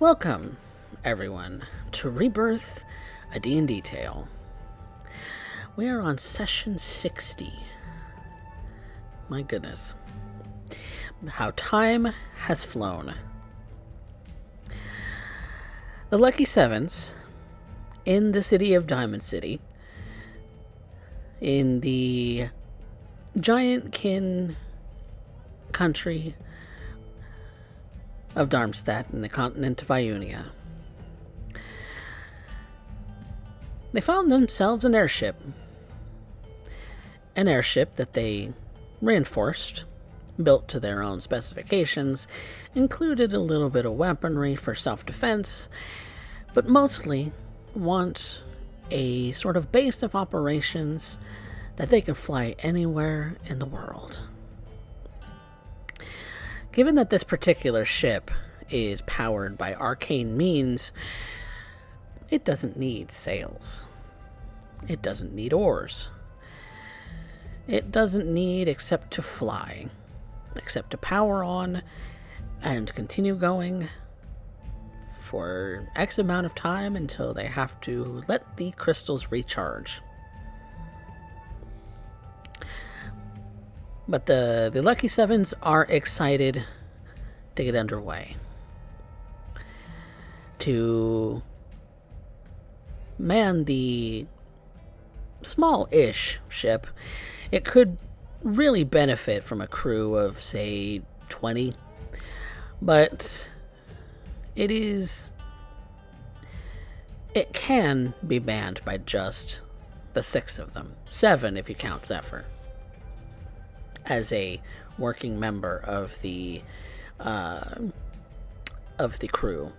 Welcome, everyone, to Rebirth, a D&D Tale. We are on session 60. My goodness. How time has flown. The Lucky Sevens, in the city of Diamond City, in the giant kin country of Darmstadt in the continent of Ionia. They found themselves an airship. An airship that they reinforced, built to their own specifications, included a little bit of weaponry for self-defense, but mostly want a sort of base of operations that they can fly anywhere in the world. Given that this particular ship is powered by arcane means, it doesn't need sails. It doesn't need oars. It doesn't need except to fly, except to power on and continue going for X amount of time until they have to let the crystals recharge. But the Lucky Sevens are excited to get underway. To man the small-ish ship, it could really benefit from a crew of, say, 20. But it can be manned by just the 6 of them. 7 if you count Zephyr as a working member of the crew.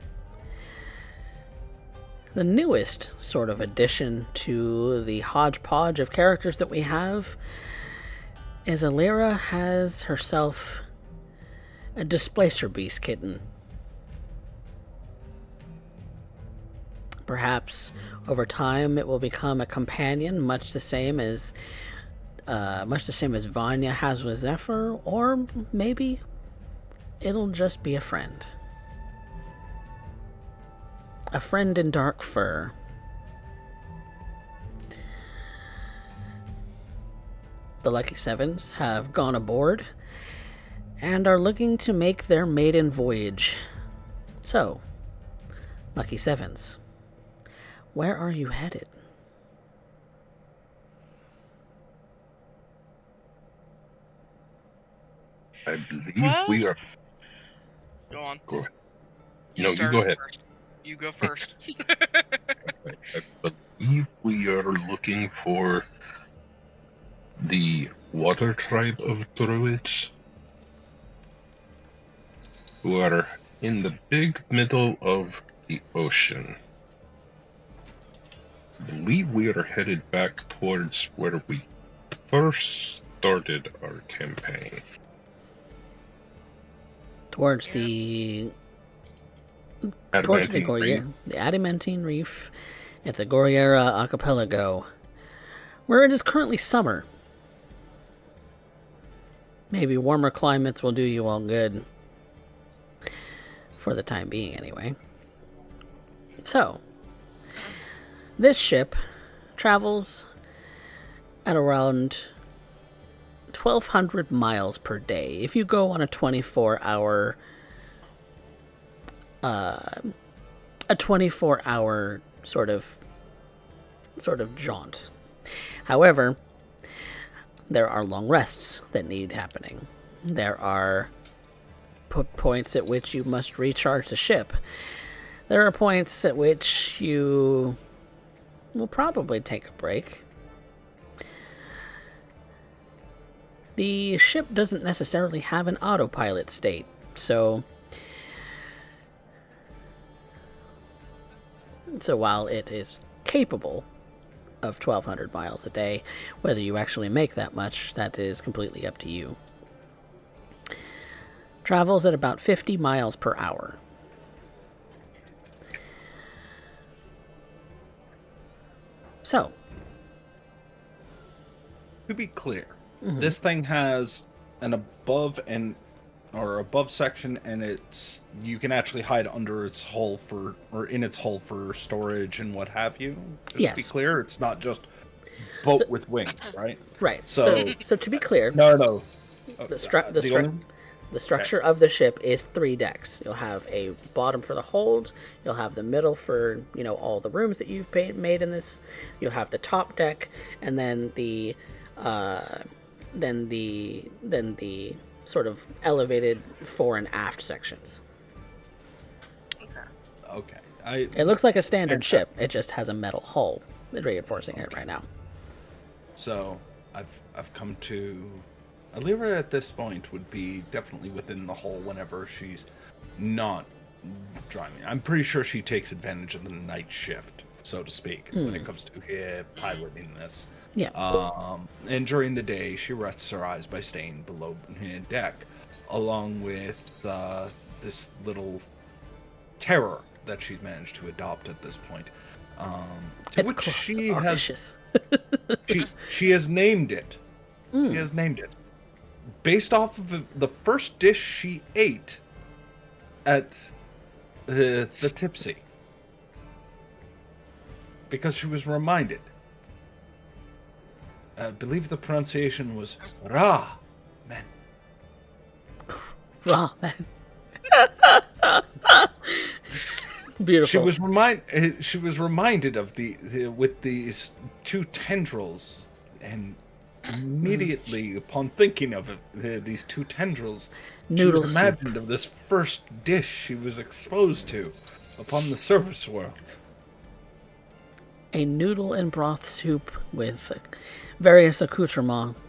The newest sort of addition to the hodgepodge of characters that we have is Alira has herself a displacer beast kitten. Perhaps over time it will become a companion, much the same as Vanya has with Zephyr, or maybe it'll just be a friend. A friend in dark fur. The Lucky Sevens have gone aboard and are looking to make their maiden voyage. So, Lucky Sevens, where are you headed? I believe we are... Go on. Go ahead. You No, you go ahead. First. You go first. I believe we are looking for the water tribe of druids who are in the big middle of the ocean. I believe we are headed back towards where we first started our campaign. Towards the Adamantine Reef at the Goriera Archipelago, where it is currently summer. Maybe warmer climates will do you all good. For the time being, anyway. So, this ship travels at around 1,200 miles per day. If you go on a 24-hour sort of jaunt. However, there are long rests that need happening. There are points at which you must recharge the ship. There are points at which you will probably take a break. The ship doesn't necessarily have an autopilot state, so while it is capable of 1,200 miles a day, whether you actually make that much, that is completely up to you. Travels at about 50 miles per hour. So, to be clear, this thing has an above and or above section, and you can actually hide under its hull or in its hull for storage and what have you. Just to be Yes. clear, it's not just boat So- with wings, right? Right. So So to be clear, no. the structure of the ship is 3 decks. You'll have a bottom for the hold. You'll have the middle for all the rooms that you've made in this. You'll have the top deck, and then the sort of elevated fore and aft sections. Okay. It looks like a standard ship. It just has a metal hull reinforcing it right now. So I've come to Alira at this point would be definitely within the hull whenever she's not driving. I'm pretty sure she takes advantage of the night shift, so to speak, when it comes to piloting this. Yeah. And during the day, she rests her eyes by staying below deck, along with this little terror that she's managed to adopt at this point. To which she has she has named it. She has named it based off of the first dish she ate at the Tipsy, because she was reminded. I believe the pronunciation was Ra Men. Ramen. Beautiful. She was reminded of with these 2 tendrils, and immediately upon thinking of it, these 2 tendrils, Noodle she was imagined of this first dish she was exposed to upon the surface world. A noodle and broth soup with various accoutrements.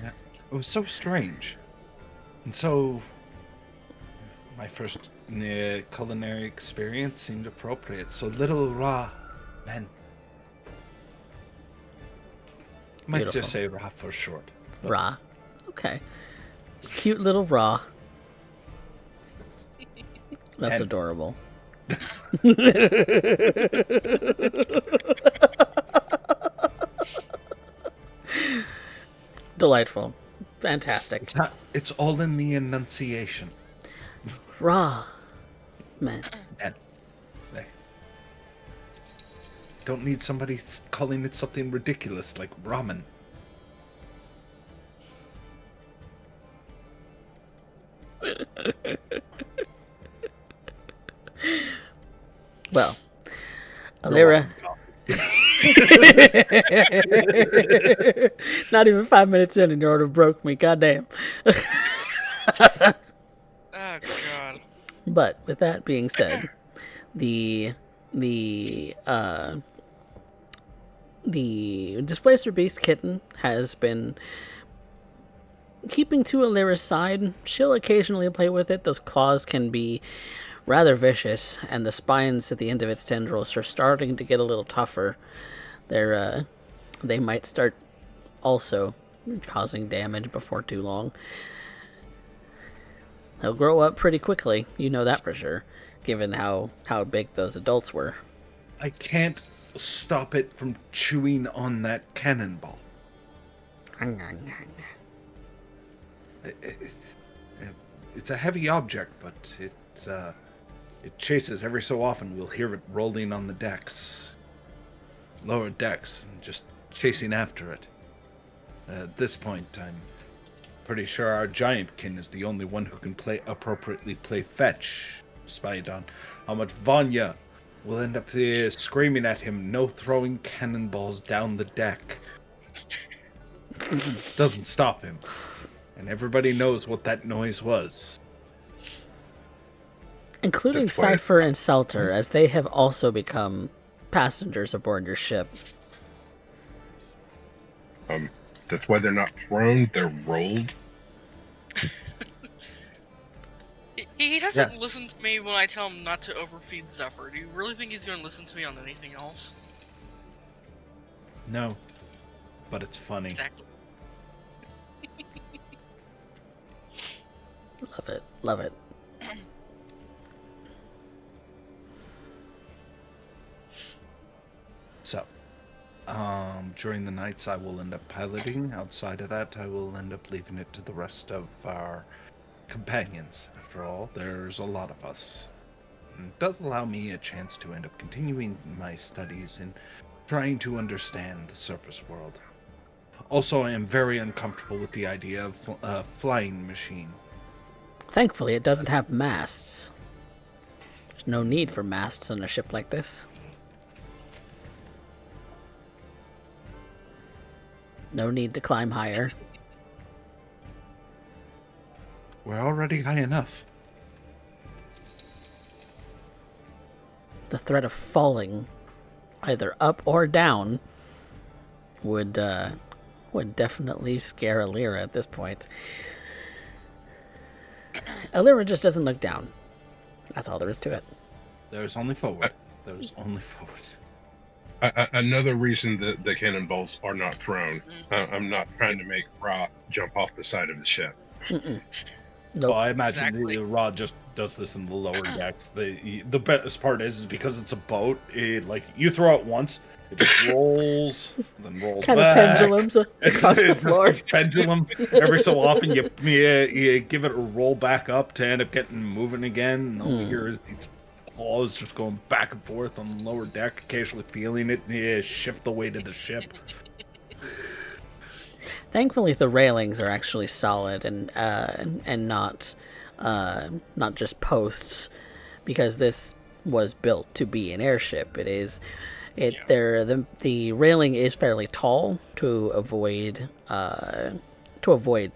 Yeah, it was so strange, and so my first culinary experience seemed appropriate. So little Ra Men. Might Beautiful. just say Ra for short. Ra. Okay. Cute little Ra. That's And- adorable. Delightful. Fantastic. It's all in the enunciation. Ra. Man. And they don't need somebody calling it something ridiculous like ramen. Well, Alira. Not even 5 minutes in and you already broke me. Goddamn. Oh god. But with that being said, the Displacer Beast kitten has been keeping to Alira's side. She'll occasionally play with it. Those claws can be rather vicious, and the spines at the end of its tendrils are starting to get a little tougher. They might start also causing damage before too long. They'll grow up pretty quickly, you know that for sure, given how big those adults were. I can't stop it from chewing on that cannonball. It's a heavy object, but it chases every so often. We'll hear it rolling on the decks, lower decks, and just chasing after it. At this point, I'm pretty sure our giantkin is the only one who can appropriately play fetch, despite on how much Vanya will end up screaming at him, no throwing cannonballs down the deck. Doesn't stop him. And everybody knows what that noise was. Including That's why- Cypher and Salter, as they have also become passengers aboard your ship. That's why they're not thrown, they're rolled. He doesn't Yes. listen to me when I tell him not to overfeed Zephyr. Do you really think he's going to listen to me on anything else? No. But it's funny. Exactly. Love it. Love it. So, during the nights I will end up piloting. Outside of that, I will end up leaving it to the rest of our companions. After all, there's a lot of us. It does allow me a chance to end up continuing my studies and trying to understand the surface world. Also, I am very uncomfortable with the idea of a flying machine. Thankfully, it doesn't have masts. There's no need for masts on a ship like this. No need to climb higher. We're already high enough. The threat of falling, either up or down, would definitely scare Alira at this point. Alira just doesn't look down. That's all there is to it. There's only forward. There's only forward. Another reason that the cannonballs are not thrown. I'm not trying to make Ra jump off the side of the ship. Nope. Well, I imagine Exactly. the Rod just does this in the lower decks. The best part is because it's a boat. It, like, you throw it once, it just rolls, then rolls Kind of back. pendulums across the It just floor. goes pendulum. Every so often, you give it a roll back up to end up getting moving again. And all you hear is these paws just going back and forth on the lower deck, occasionally feeling it shift the weight of the ship. Thankfully, the railings are actually solid and not just posts, because this was built to be an airship. The railing is fairly tall to avoid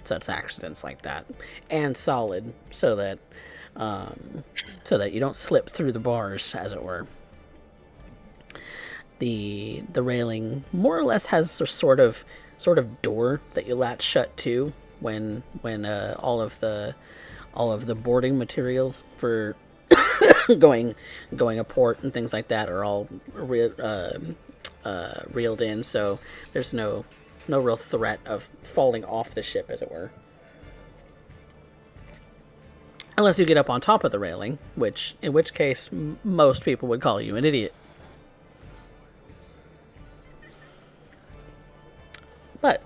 such accidents like that, and solid so that you don't slip through the bars, as it were. The railing more or less has a sort of door that you latch shut to when all of the boarding materials for going a port and things like that are all reeled in, so there's no real threat of falling off the ship, as it were. Unless you get up on top of the railing, in which case most people would call you an idiot. But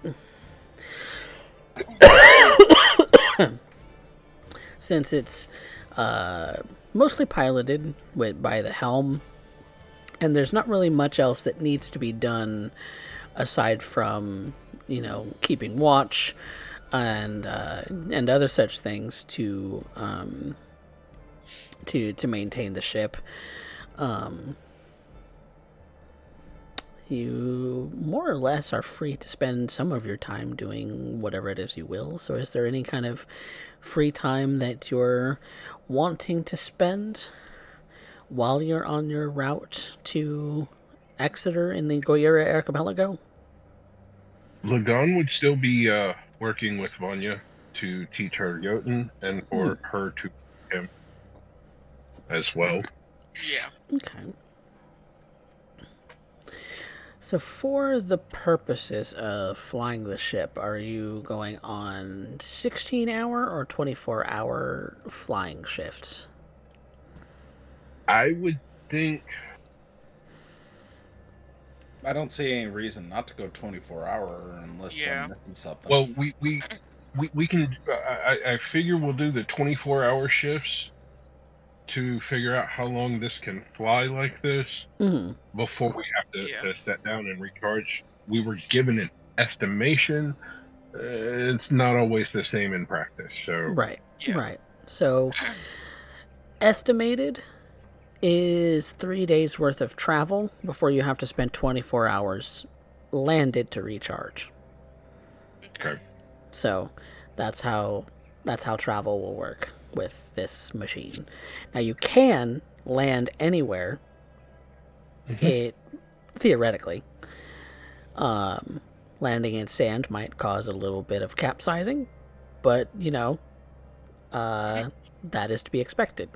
since it's mostly piloted by the helm, and there's not really much else that needs to be done aside from, keeping watch and other such things to maintain the ship. You more or less are free to spend some of your time doing whatever it is you will. So is there any kind of free time that you're wanting to spend while you're on your route to Exeter in the Goyera Archipelago? Lagon would still be working with Vanya to teach her Jotun and for her to him as well. Yeah. Okay. So for the purposes of flying the ship, are you going on 16-hour or 24-hour flying shifts? I would think I don't see any reason not to go 24-hour unless I'm missing something. well we can I figure we'll do the 24-hour shifts to figure out how long this can fly like this before we have to sit down and recharge. We were given an estimation. It's not always the same in practice. So Right. So estimated is 3 days worth of travel before you have to spend 24 hours landed to recharge. Okay. So that's how travel will work with this machine. Now you can land anywhere. It theoretically, landing in sand might cause a little bit of capsizing, but that is to be expected.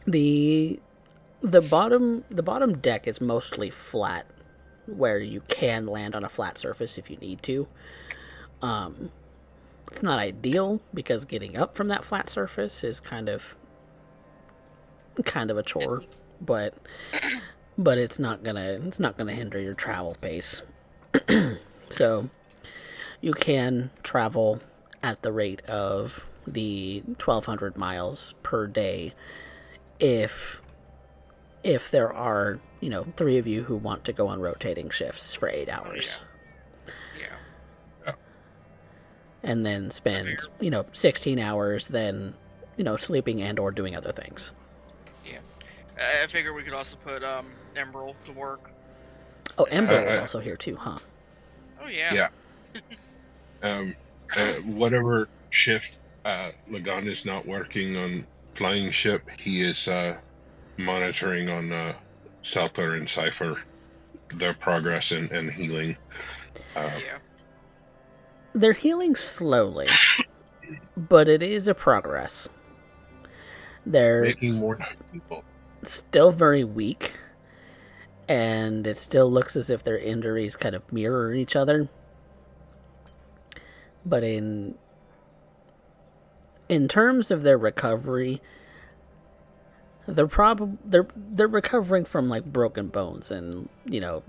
The bottom deck is mostly flat, where you can land on a flat surface if you need to. It's not ideal because getting up from that flat surface is kind of a chore, but it's not gonna hinder your travel pace. So you can travel at the rate of the 1,200 miles per day if there are, 3 of you who want to go on rotating shifts for 8 hours. Yeah. And then spend, 16 hours then, sleeping and or doing other things. Yeah. I figure we could also put Emerald to work. Oh, Emerald is also here too, huh? Oh, yeah. Yeah. Whatever shift Lagan is not working on flying ship, he is monitoring on Salter and Cypher their progress and healing. Yeah. They're healing slowly, but it is a progress. They're Making more people. Still very weak, and it still looks as if their injuries kind of mirror each other. But in terms of their recovery, they're recovering from like broken bones and,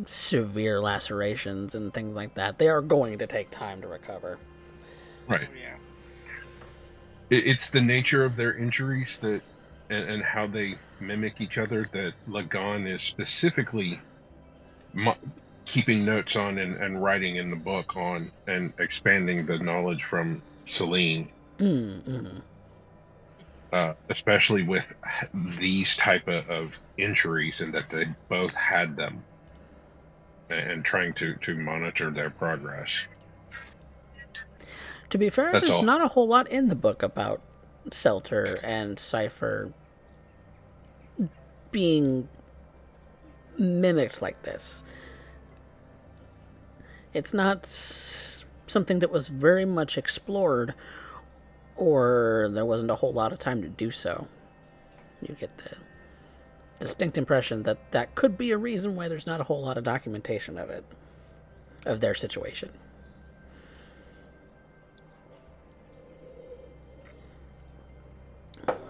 severe lacerations and things like that. They are going to take time to recover. Right. Oh, yeah. It's the nature of their injuries that and how they mimic each other that Lagan is specifically keeping notes on and writing in the book on and expanding the knowledge from Celine. Mm-hmm. Especially with these type of injuries and that they both had them and trying to monitor their progress. To be fair, That's there's all. not a whole lot in the book about Celter and Cypher being mimicked like this. It's not something that was very much explored, or there wasn't a whole lot of time to do so. You get the distinct impression that that could be a reason why there's not a whole lot of documentation of it, of their situation.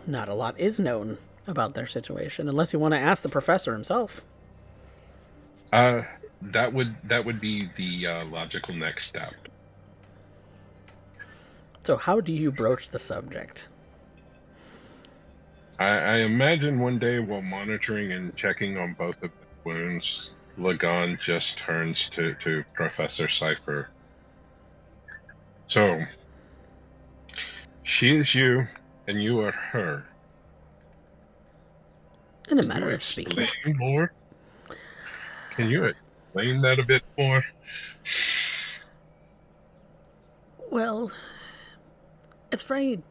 Not a lot is known about their situation, unless you want to ask the professor himself. That would be the logical next step. So how do you broach the subject? I imagine one day while monitoring and checking on both of the wounds, Lagan just turns to Professor Cypher. So, she is you, and you are her. In a matter of speaking. More? Can you explain that a bit more? Well, it's very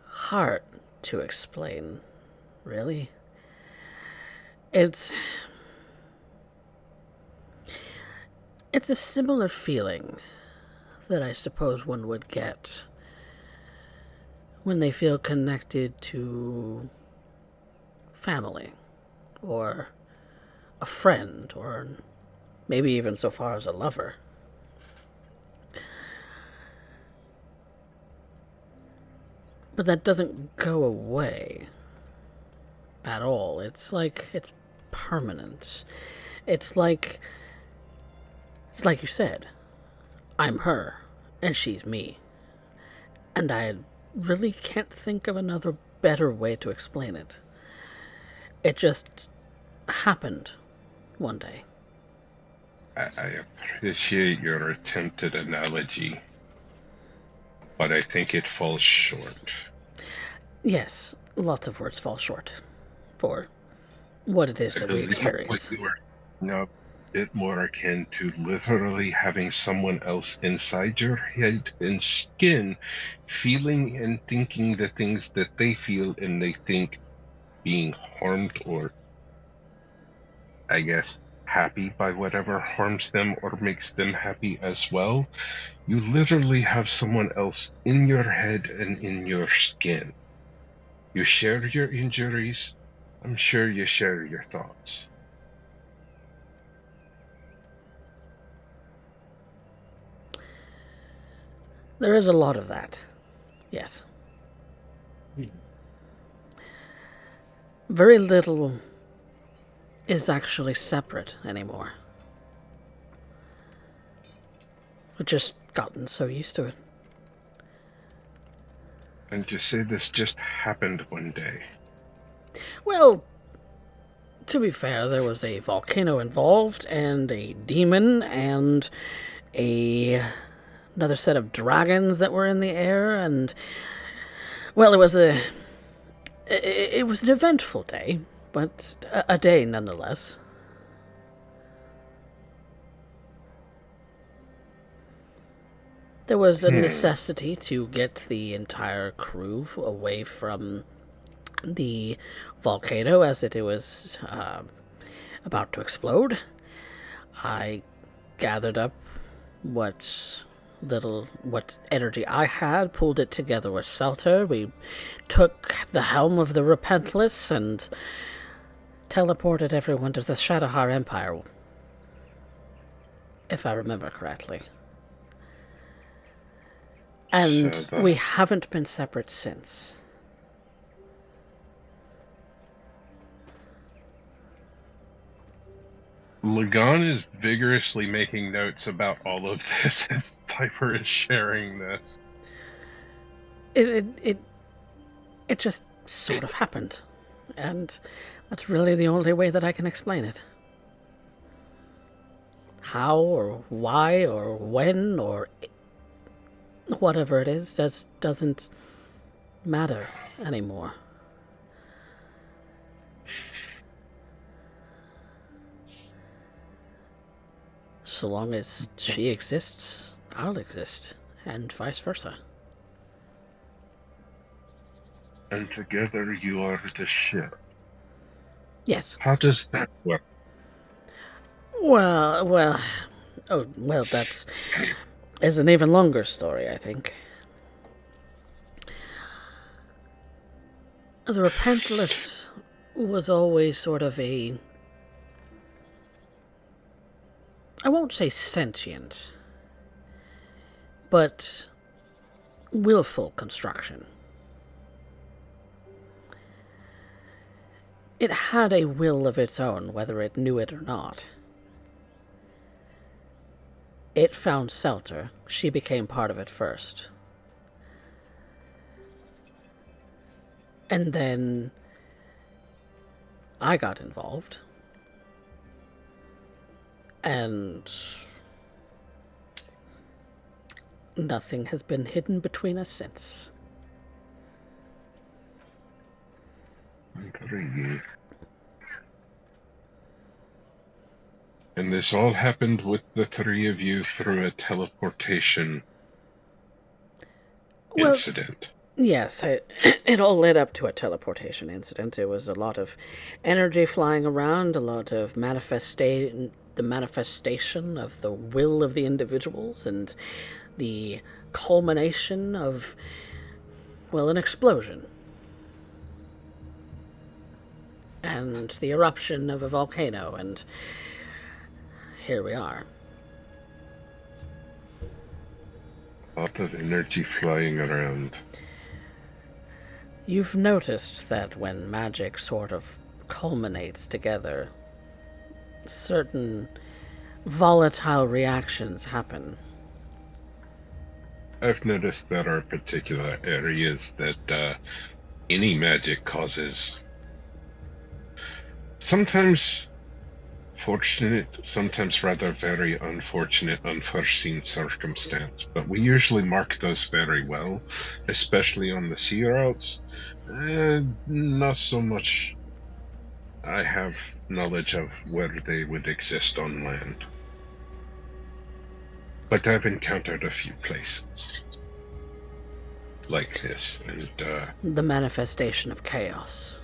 hard to explain, really. It's a similar feeling that I suppose one would get when they feel connected to family, or a friend, or maybe even so far as a lover. But that doesn't go away at all. It's like it's permanent. It's like you said, I'm her and she's me. And I really can't think of another better way to explain it. It just happened one day. I appreciate your attempted analogy, but I think it falls short. Yes, lots of words fall short for what it is that we experience. You are a bit more akin to literally having someone else inside your head and skin, feeling and thinking the things that they feel and they think, being harmed or, I guess, happy by whatever harms them or makes them happy as well. You literally have someone else in your head and in your skin. You share your injuries. I'm sure you share your thoughts. There is a lot of that. Yes. Very little is actually separate anymore. We've just gotten so used to it. And you say this just happened one day? Well, to be fair, there was a volcano involved, and a demon, and another set of dragons that were in the air, and well, it was an eventful day, but a day nonetheless. There was a necessity to get the entire crew away from the volcano as it was about to explode. I gathered up what energy I had, pulled it together with Selter. We took the helm of the Repentless and teleported everyone to the Shadowhar Empire, if I remember correctly. And we haven't been separate since. Lagan is vigorously making notes about all of this as Cypher is sharing this. It just sort of happened. And that's really the only way that I can explain it. How or why or when or whatever it is just doesn't matter anymore. So long as she exists, I'll exist, and vice versa. And together you are the ship. Yes. How does that work? Well, that's is an even longer story, I think. The Repentless was always sort of I won't say sentient, but willful construction. It had a will of its own, whether it knew it or not. It found Selter. She became part of it first. And then I got involved. And nothing has been hidden between us since. And this all happened with the three of you through a teleportation incident. Yes, it all led up to a teleportation incident. It was a lot of energy flying around, a lot of the manifestation of the will of the individuals, and the culmination of, well, an explosion. And the eruption of a volcano, and here we are. A lot of energy flying around. You've noticed that when magic sort of culminates together, certain volatile reactions happen. I've noticed there are particular areas that any magic causes. Sometimes fortunate, sometimes rather very unfortunate, unforeseen circumstance. But we usually mark those very well, especially on the sea routes. Not so much I have knowledge of where they would exist on land. But I've encountered a few places like this, and the manifestation of chaos.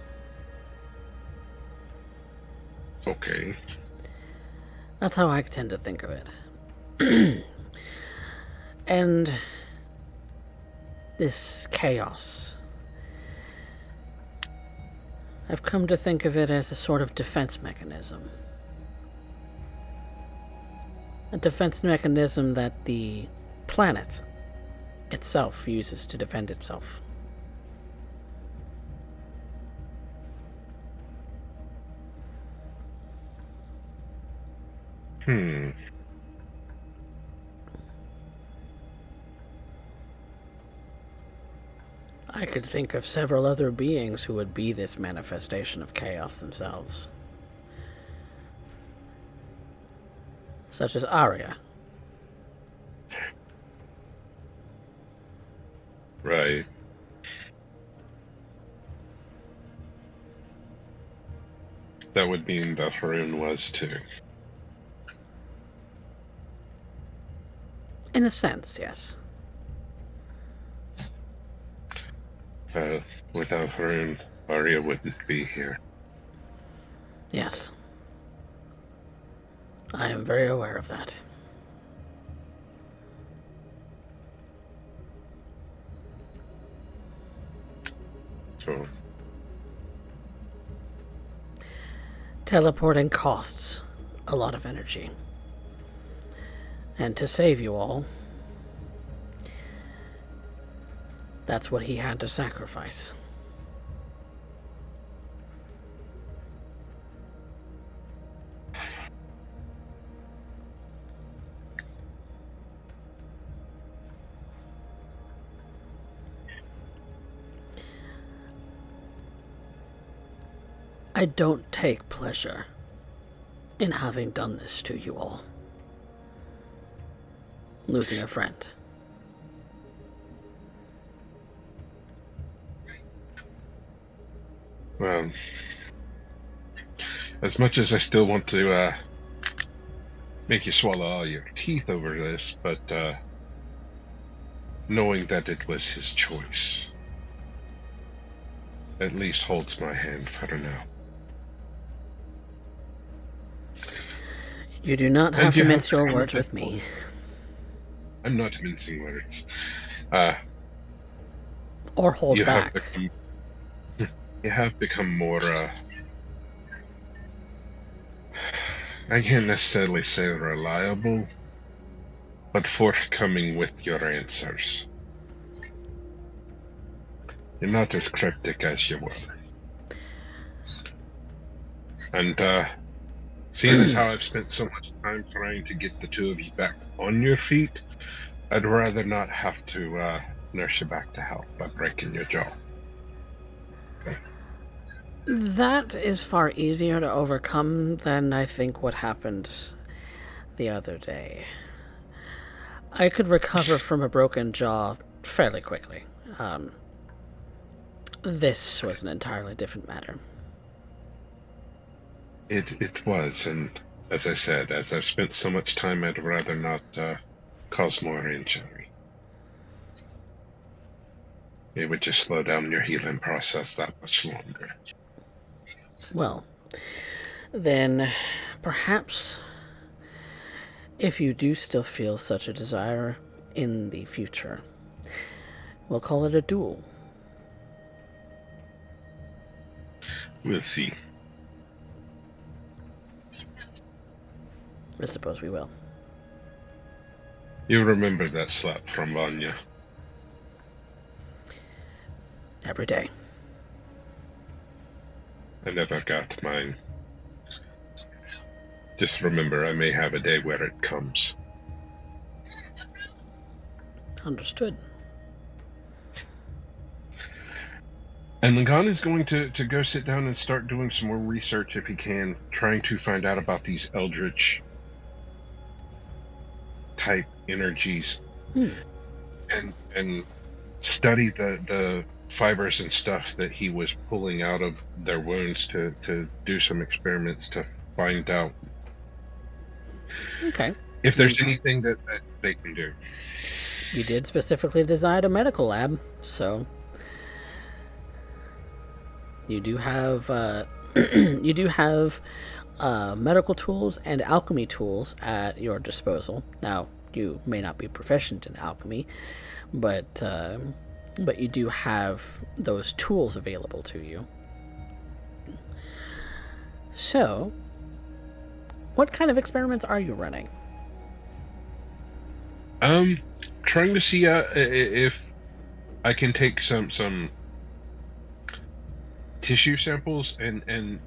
Okay. That's how I tend to think of it. And this chaos, I've come to think of it as a sort of defense mechanism. A defense mechanism that the planet itself uses to defend itself. I could think of several other beings who would be this manifestation of chaos themselves. Such as Arya. Right. That would mean that Haroon was too. In a sense, yes. Without Haroon, Arya wouldn't be here. Yes. I am very aware of that. So, Teleporting costs a lot of energy. And to save you all, that's what he had to sacrifice. I don't take pleasure in having done this to you all. Losing a friend. well, as much as I still want to make you swallow all your teeth over this, but knowing that it was his choice at least holds my hand for now. You do not have to mince your words with me. I'm not mincing words. Or hold back. You have become more, I can't necessarily say reliable, but forthcoming with your answers. You're not as cryptic as you were. And, seeing as how I've spent so much time trying to get the two of you back on your feet, I'd rather not have to nurse you back to health by breaking your jaw. That is far easier to overcome than I think what happened the other day. I could recover from a broken jaw fairly quickly. This was an entirely different matter. It was, and as I said, as I've spent so much time, I'd rather not cause more injury. It would just slow down your healing process that much longer. Well, then perhaps if you do still feel such a desire in the future, we'll call it a duel. We'll see. I suppose we will. You remember that slap from Vanya? Every day. I never got mine. Just remember, I may have a day where it comes. Understood. And Lagan is going to go sit down and start doing some more research if he can, trying to find out about these eldritch type energies. And study the fibers and stuff that he was pulling out of their wounds to do some experiments to find out if there's anything that they can do. You did specifically design a medical lab, so you do have medical tools and alchemy tools at your disposal. Now, you may not be proficient in alchemy, but you do have those tools available to you. So, what kind of experiments are you running? Trying to see if I can take some tissue samples and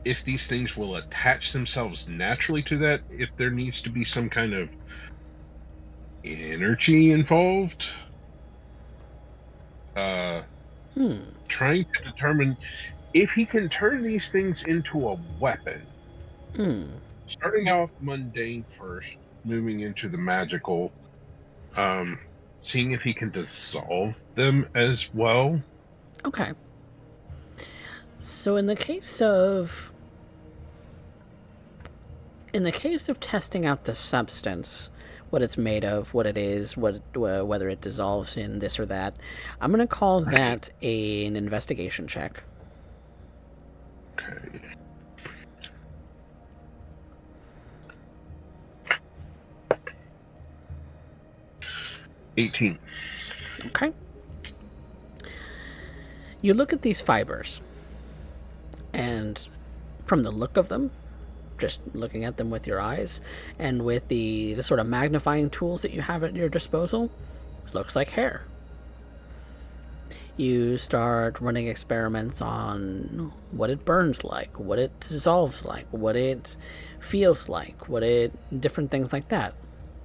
if these things will attach themselves naturally to that, if there needs to be some kind of energy involved. Trying to determine if he can turn these things into a weapon. Starting off mundane first, moving into the magical, seeing if he can dissolve them as well. Okay. So in the case of testing out the substance, what it's made of, what it is, whether it dissolves in this or that, I'm going to call that an investigation check. Okay. $18. Okay. You look at these fibers, and from the look of them, just looking at them with your eyes, and with the sort of magnifying tools that you have at your disposal, it looks like hair. You start running experiments on what it burns like, what it dissolves like, what it feels like, different things like that.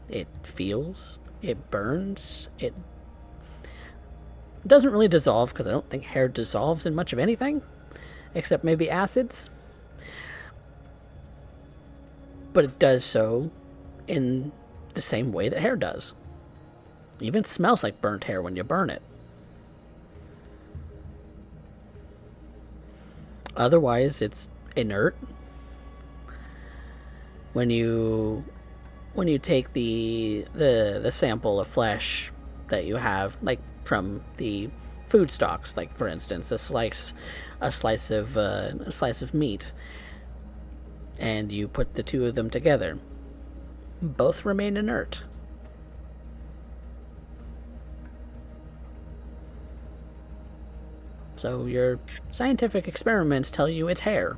It feels, it burns, it doesn't really dissolve, because I don't think hair dissolves in much of anything, except maybe acids. But it does so in the same way that hair does. It even smells like burnt hair when you burn it. Otherwise, it's inert. When you take the sample of flesh that you have, like from the food stocks, like for instance, a slice of meat, and you put the two of them together, both remain inert. So your scientific experiments tell you it's hair.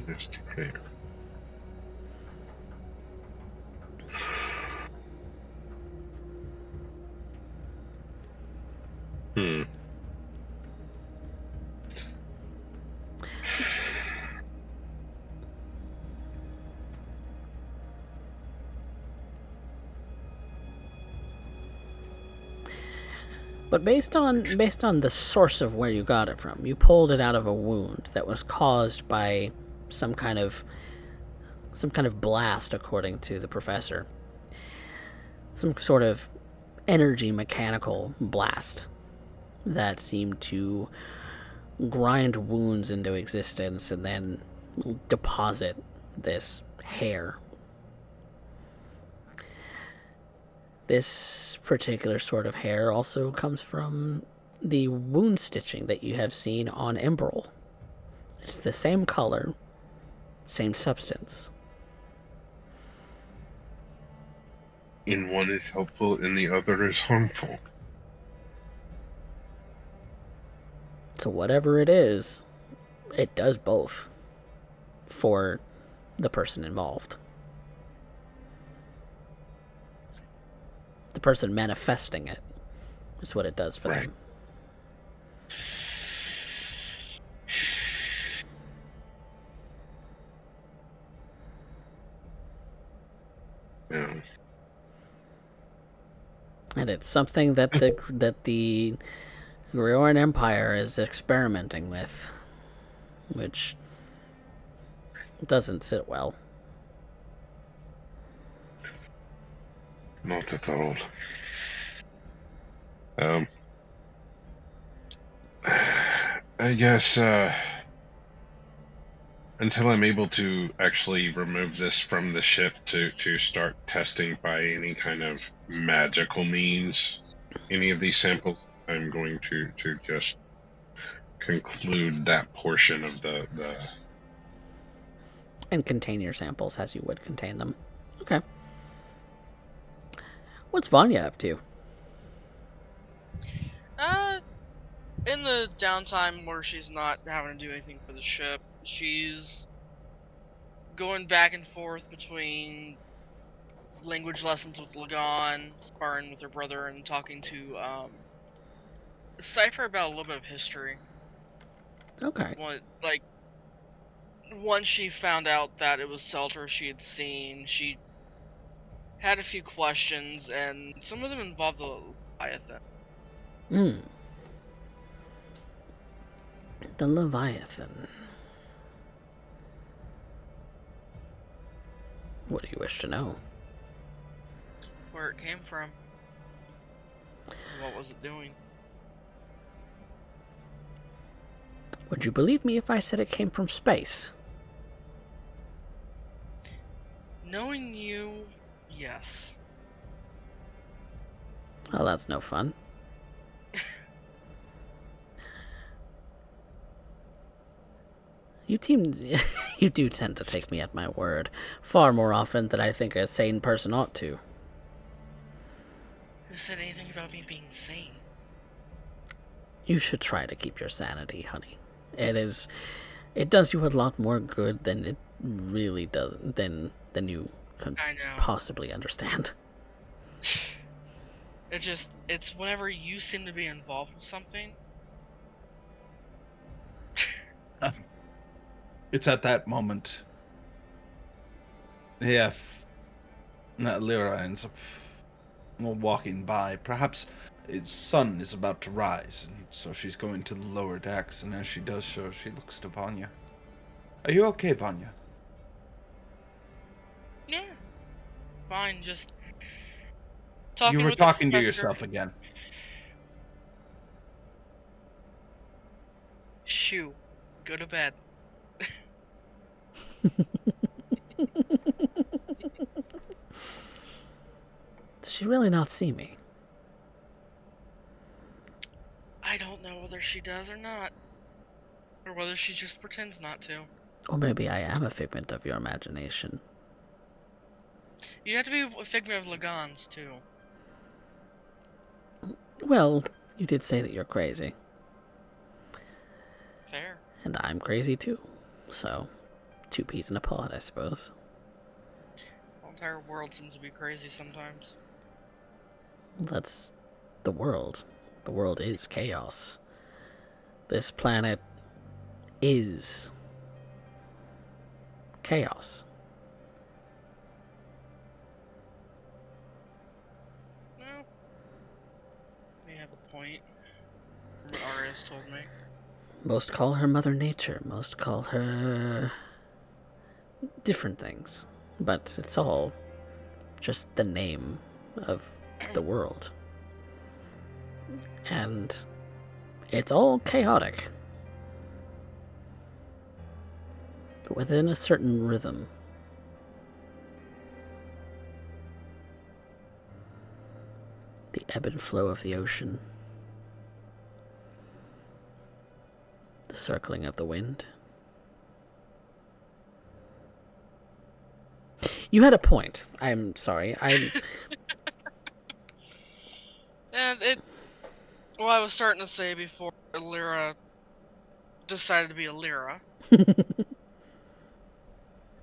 Just hair. But based on the source of where you got it from, you pulled it out of a wound that was caused by some kind of blast, according to the professor. Some sort of energy mechanical blast that seemed to grind wounds into existence and then deposit this hair. This particular sort of hair also comes from the wound stitching that you have seen on Emerald. It's the same color, same substance. In one is helpful and the other is harmful. So whatever it is, it does both for the person involved. The person manifesting it is what it does for them. Yeah. And it's something that the Grioran Empire is experimenting with, which doesn't sit well. Not at all. I guess until I'm able to actually remove this from the ship to start testing by any kind of magical means, any of these samples, I'm going to just conclude that portion of the and contain your samples as you would contain them. Okay. What's Vanya up to? In the downtime where she's not having to do anything for the ship, she's going back and forth between language lessons with Lagan, sparring with her brother, and talking to Cypher about a little bit of history. Okay. Once she found out that it was Selter she had seen, she had a few questions, and some of them involved the Leviathan. The Leviathan. What do you wish to know? Where it came from. What was it doing? Would you believe me if I said it came from space? Knowing you, yes. Well, that's no fun. You do tend to take me at my word, far more often than I think a sane person ought to. Who said anything about me being sane? You should try to keep your sanity, honey. It does you a lot more good than it really does, than you can possibly understand. It's whenever you seem to be involved with something. It's at that moment. Yeah. Lyra ends up walking by. Perhaps its sun is about to rise, and so she's going to the lower decks, and as she does so, she looks to Vanya. Are you okay, Vanya? Yeah. Fine, just talking You were with the talking to professor. yourself again. Shoo. Go to bed. Does she really not see me? I don't know whether she does or not. Or whether she just pretends not to. Or maybe I am a figment of your imagination. You have to be a figment of Lagan's, too. Well, you did say that you're crazy. Fair. And I'm crazy too. So, two peas in a pod, I suppose. The entire world seems to be crazy sometimes. That's the world. The world is chaos. This planet is chaos. Well, they have a point. From what Arias told me. Most call her Mother Nature. Most call her different things. But it's all just the name of the world. And it's all chaotic. But within a certain rhythm. The ebb and flow of the ocean. The circling of the wind. You had a point. I'm sorry. And well, I was starting to say before Lyra decided to be a Lyra.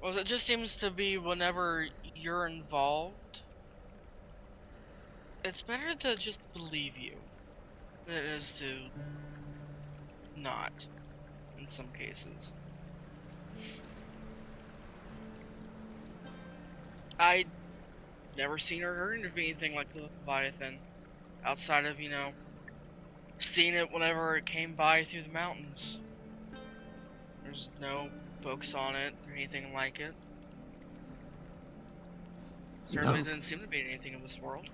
Was it just seems to be whenever you're involved, it's better to just believe you than it is to not, in some cases. I never seen or heard of anything like the Leviathan, outside of, seeing it whenever it came by through the mountains. There's no books on it or anything like it. Certainly didn't seem to be anything of this world.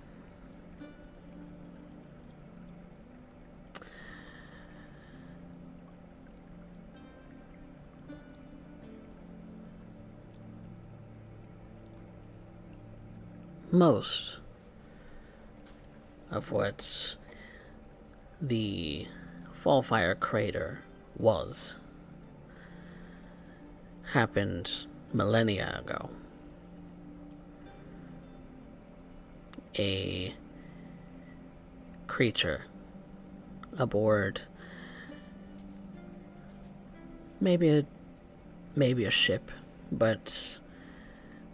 Most of what the Fallfire Crater was happened millennia ago. A creature aboard maybe a ship, but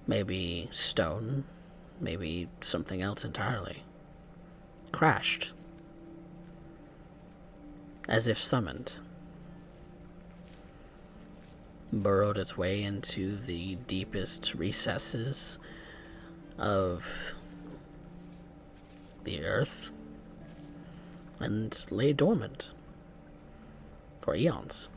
maybe stone, maybe something else entirely, crashed as if summoned, burrowed its way into the deepest recesses of the earth, and lay dormant for eons.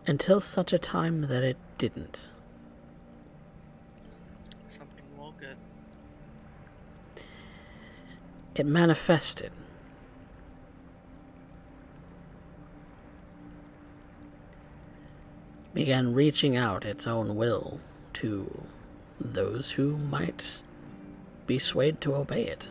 Until such a time that it didn't. Something well good. It manifested. Began reaching out its own will to those who might be swayed to obey it.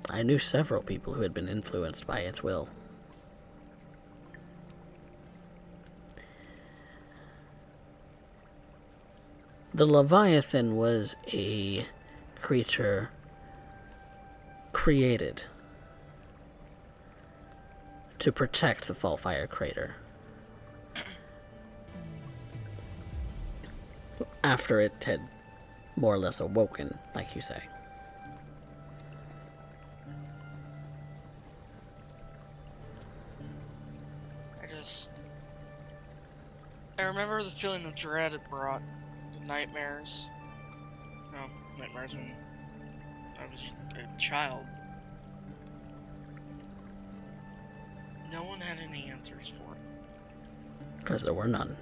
I knew several people who had been influenced by its will. The Leviathan was a creature created to protect the Fallfire Crater after it had more or less awoken, like you say. I remember the feeling of dread it brought. The nightmares. No, nightmares when I was a child. No one had any answers for it. Because there were none.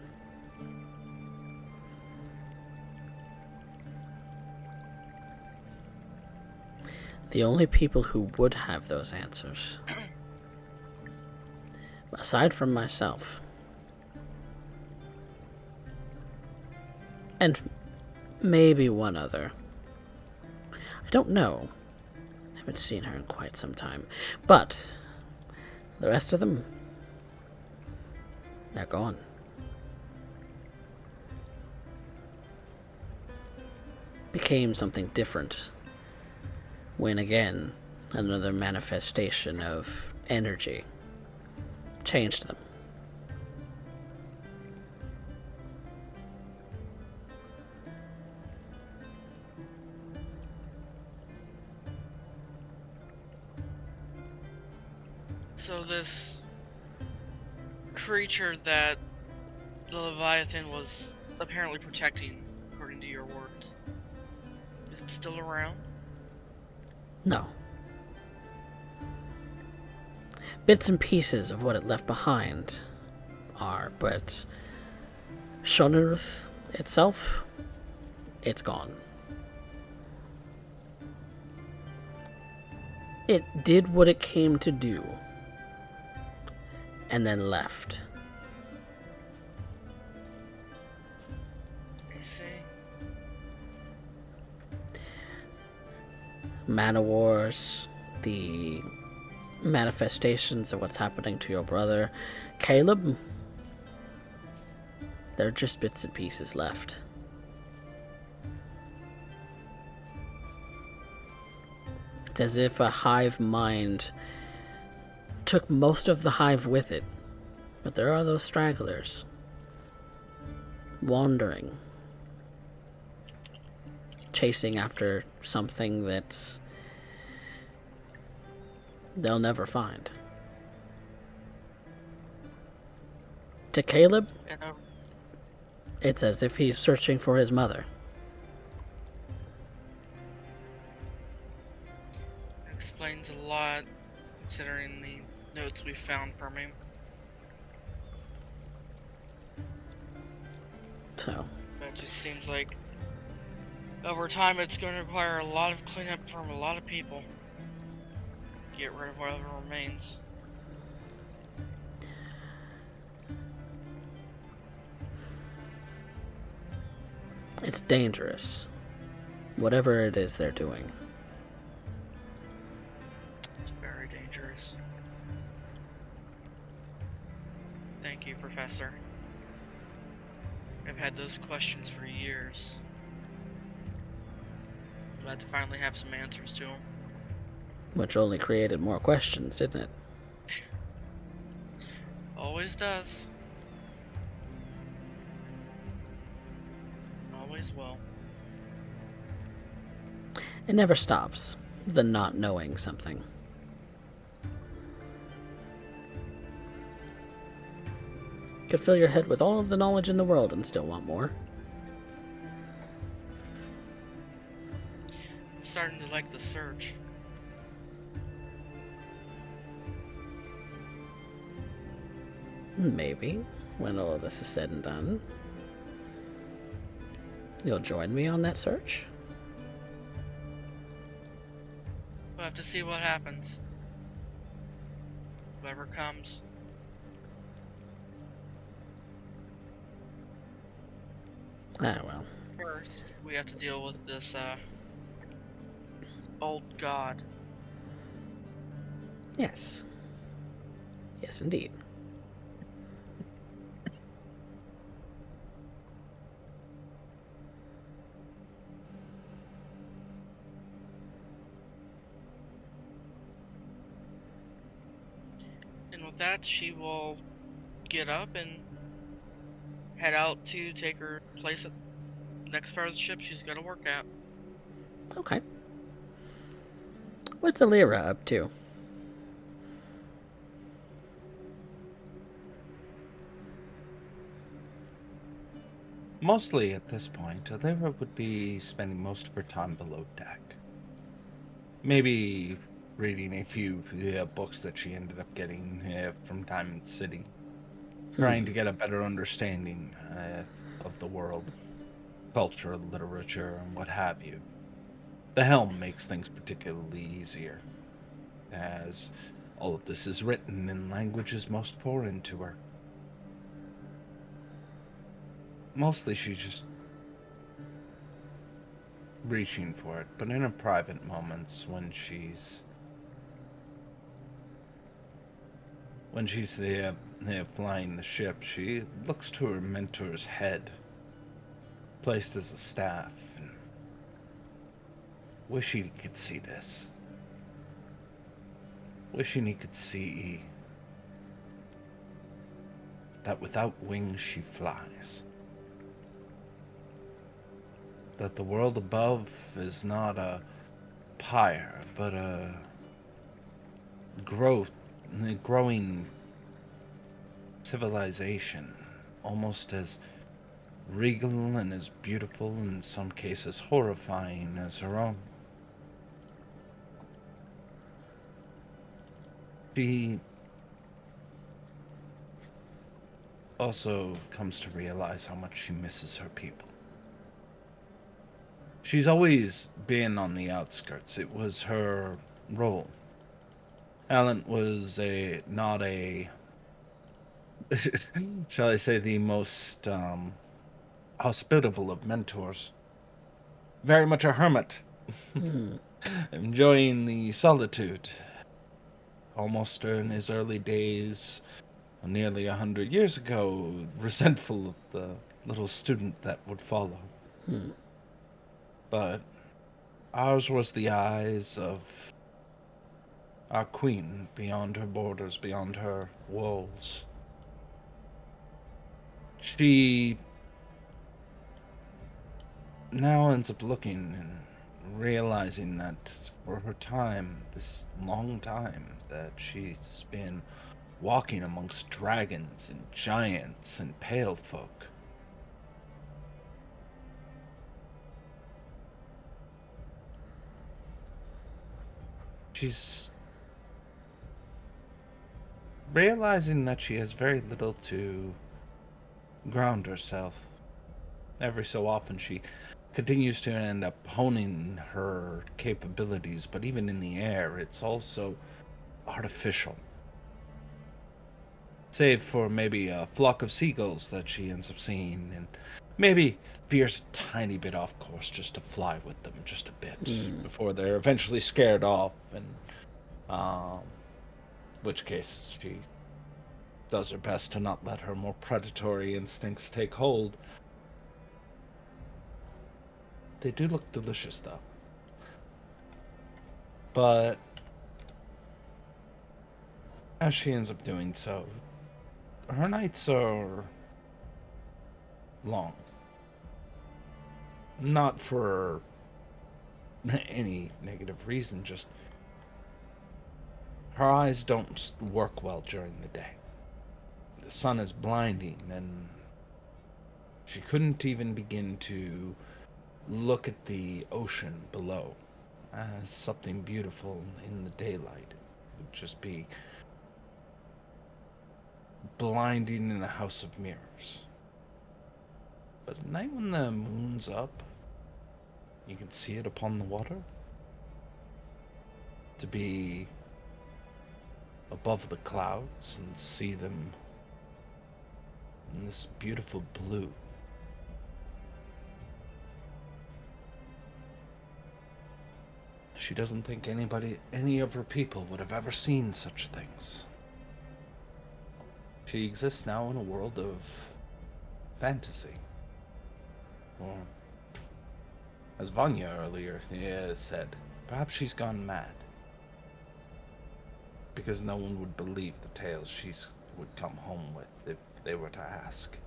The only people who would have those answers, aside from myself, and maybe one other. I don't know. I haven't seen her in quite some time. But the rest of them, they're gone. Became something different when again another manifestation of energy changed them. So this creature that the Leviathan was apparently protecting, according to your words, is it still around? No. Bits and pieces of what it left behind are, but Shonneruth itself, it's gone. It did what it came to do, and then left. I see. Man-o-Wars, the manifestations of what's happening to your brother, Caleb, there are just bits and pieces left. It's as if a hive mind took most of the hive with it, but there are those stragglers wandering, chasing after something that's they'll never find. To Caleb, it's as if he's searching for his mother. Explains a lot, considering the notes we found from him. So, But it just seems like over time it's going to require a lot of cleanup from a lot of people. Get rid of whatever remains. it's dangerous. Whatever it is they're doing. It's very dangerous. Thank you, Professor. I've had those questions for years. Glad to finally have some answers to them. Which only created more questions, didn't it? Always does. Always will. It never stops, the not knowing something. Could fill your head with all of the knowledge in the world and still want more. I'm starting to like the search. Maybe, when all of this is said and done, you'll join me on that search? We'll have to see what happens. Whoever comes. Ah, well. First, we have to deal with this, old god. Yes. Yes, indeed. And with that, she will get up and head out to take her place at the next part of the ship she's got to work at. Okay. What's Alira up to? Mostly at this point, Alira would be spending most of her time below deck. Maybe reading a few books that she ended up getting from Diamond City. Trying to get a better understanding of the world, culture, literature, and what have you. The helm makes things particularly easier, as all of this is written in languages most foreign to her. Mostly she's just reaching for it, but in her private moments when she's flying the ship, she looks to her mentor's head, placed as a staff, and wishing he could see this. Wishing he could see that without wings she flies. That the world above is not a pyre, but a growing civilization, almost as regal and as beautiful, in some cases horrifying, as her own. She also comes to realize how much she misses her people. She's always been on the outskirts. It was her role. Alan was not a shall I say, the most hospitable of mentors. Very much a hermit, enjoying the solitude. Almost in his early days, nearly 100 years ago, resentful of the little student that would follow. But ours was the eyes of our queen, beyond her borders, beyond her walls. She now ends up looking and realizing that for her time, this long time, that she's been walking amongst dragons and giants and pale folk. She's realizing that she has very little to ground herself. Every so often she continues to end up honing her capabilities, but even in the air, it's also artificial. Save for maybe a flock of seagulls that she ends up seeing, and maybe veers a tiny bit off course just to fly with them just a bit before they're eventually scared off, and which case she does her best to not let her more predatory instincts take hold. They do look delicious, though. But as she ends up doing so, her nights are long. Not for any negative reason, just her eyes don't work well during the day. the sun is blinding, and she couldn't even begin to look at the ocean below as something beautiful in the daylight. It would just be blinding in a house of mirrors. But at night when the moon's up, you can see it upon the water. To be above the clouds and see them in this beautiful blue. She doesn't think any of her people would have ever seen such things. She exists now in a world of fantasy. Or, as Vanya earlier said, perhaps she's gone mad. Because no one would believe the tales she would come home with if they were to ask.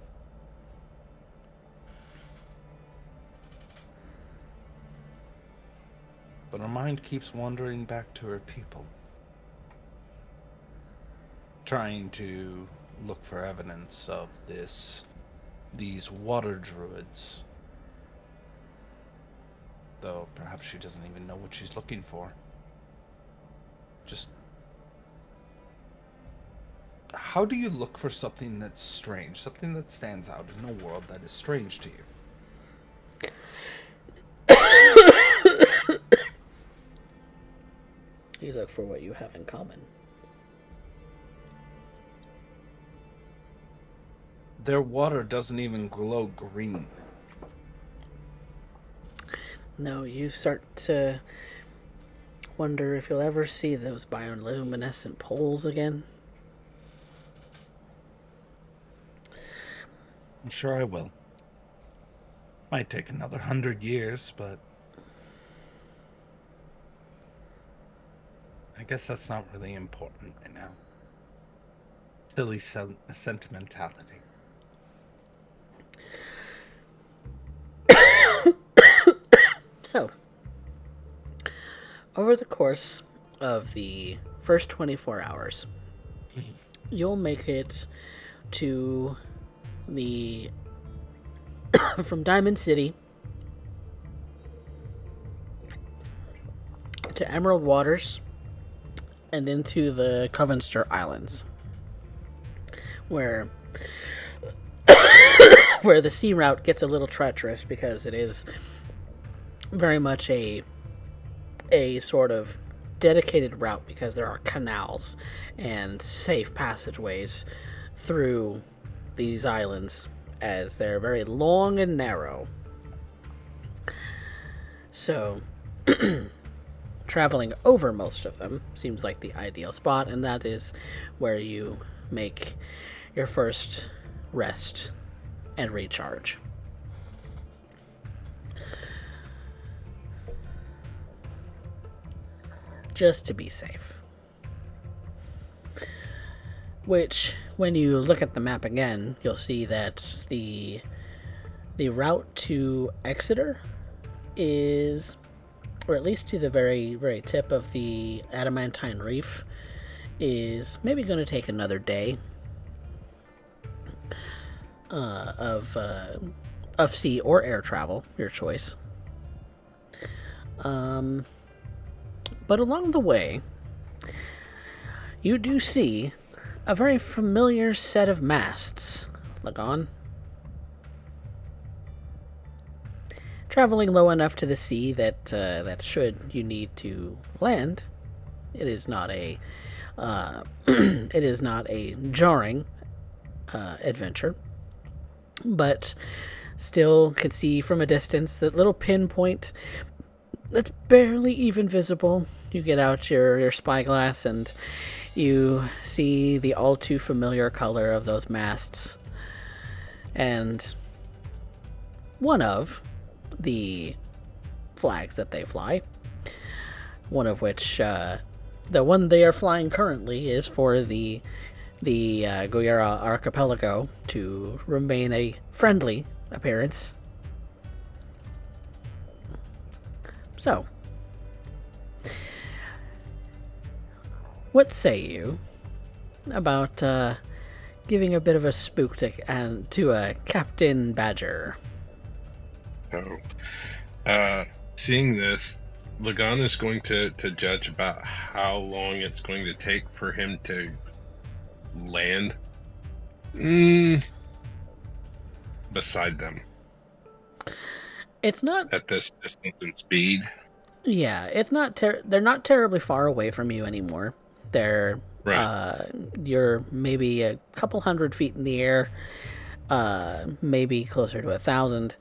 But her mind keeps wandering back to her people, trying to look for evidence of these water druids. Though perhaps she doesn't even know what she's looking for. Just, how do you look for something that's strange, something that stands out in a world that is strange to you? You look for what you have in common. Their water doesn't even glow green. No, you start to wonder if you'll ever see those bioluminescent poles again. I'm sure I will. Might take another 100 years, but I guess that's not really important right now. Silly sentimentality. So, over the course of the first 24 hours, you'll make it to the from Diamond City to Emerald Waters and into the Covenster Islands, where the sea route gets a little treacherous because it is very much a sort of dedicated route, because there are canals and safe passageways through these islands, as they're very long and narrow. So traveling over most of them seems like the ideal spot, and that is where you make your first rest and recharge. Just to be safe. Which, when you look at the map again, you'll see that the route to Exeter is, or at least to the very, very tip of the Adamantine Reef, is maybe going to take another day of sea or air travel, your choice. But along the way, you do see a very familiar set of masts, Lagon. Traveling low enough to the sea that should you need to land, it is not a jarring adventure, but still can see from a distance that little pinpoint that's barely even visible. You get out your spyglass and you see the all too familiar color of those masts, and one of the flags that they fly, one of which, the one they are flying currently, is for the Goyera archipelago to remain a friendly appearance. So, what say you about giving a bit of a spook to Captain Badger. So, seeing this, Lagan is going to judge about how long it's going to take for him to land beside them. It's not at this distance and speed. Yeah, it's not. They're not terribly far away from you anymore. They're Right. You're maybe a couple 100 feet in the air, maybe closer to 1,000,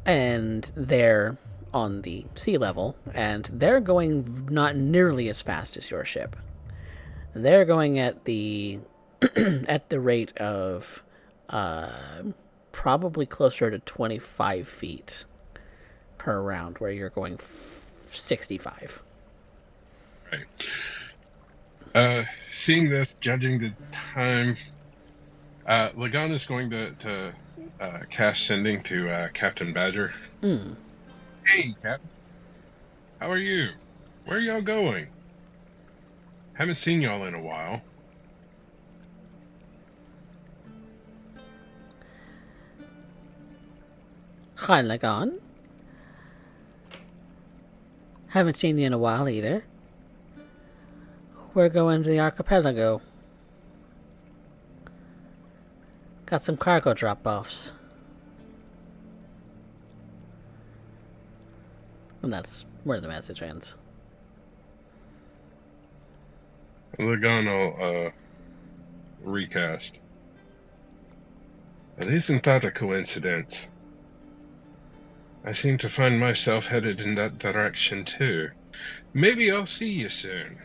and they're on the sea level, and they're going not nearly as fast as your ship. They're going at the at the rate of probably closer to 25 feet per round, where you're going 65. Right. Seeing this, judging the time, Lagan is going to cast sending to Captain Badger. Hey, Captain. How are you? Where are y'all going? Haven't seen y'all in a while. Hi, Lagan. Haven't seen you in a while either. We're going to the archipelago. Got some cargo drop-offs. And that's where the message ends. Lagan will recast. And isn't that a coincidence? I seem to find myself headed in that direction too. Maybe I'll see you soon.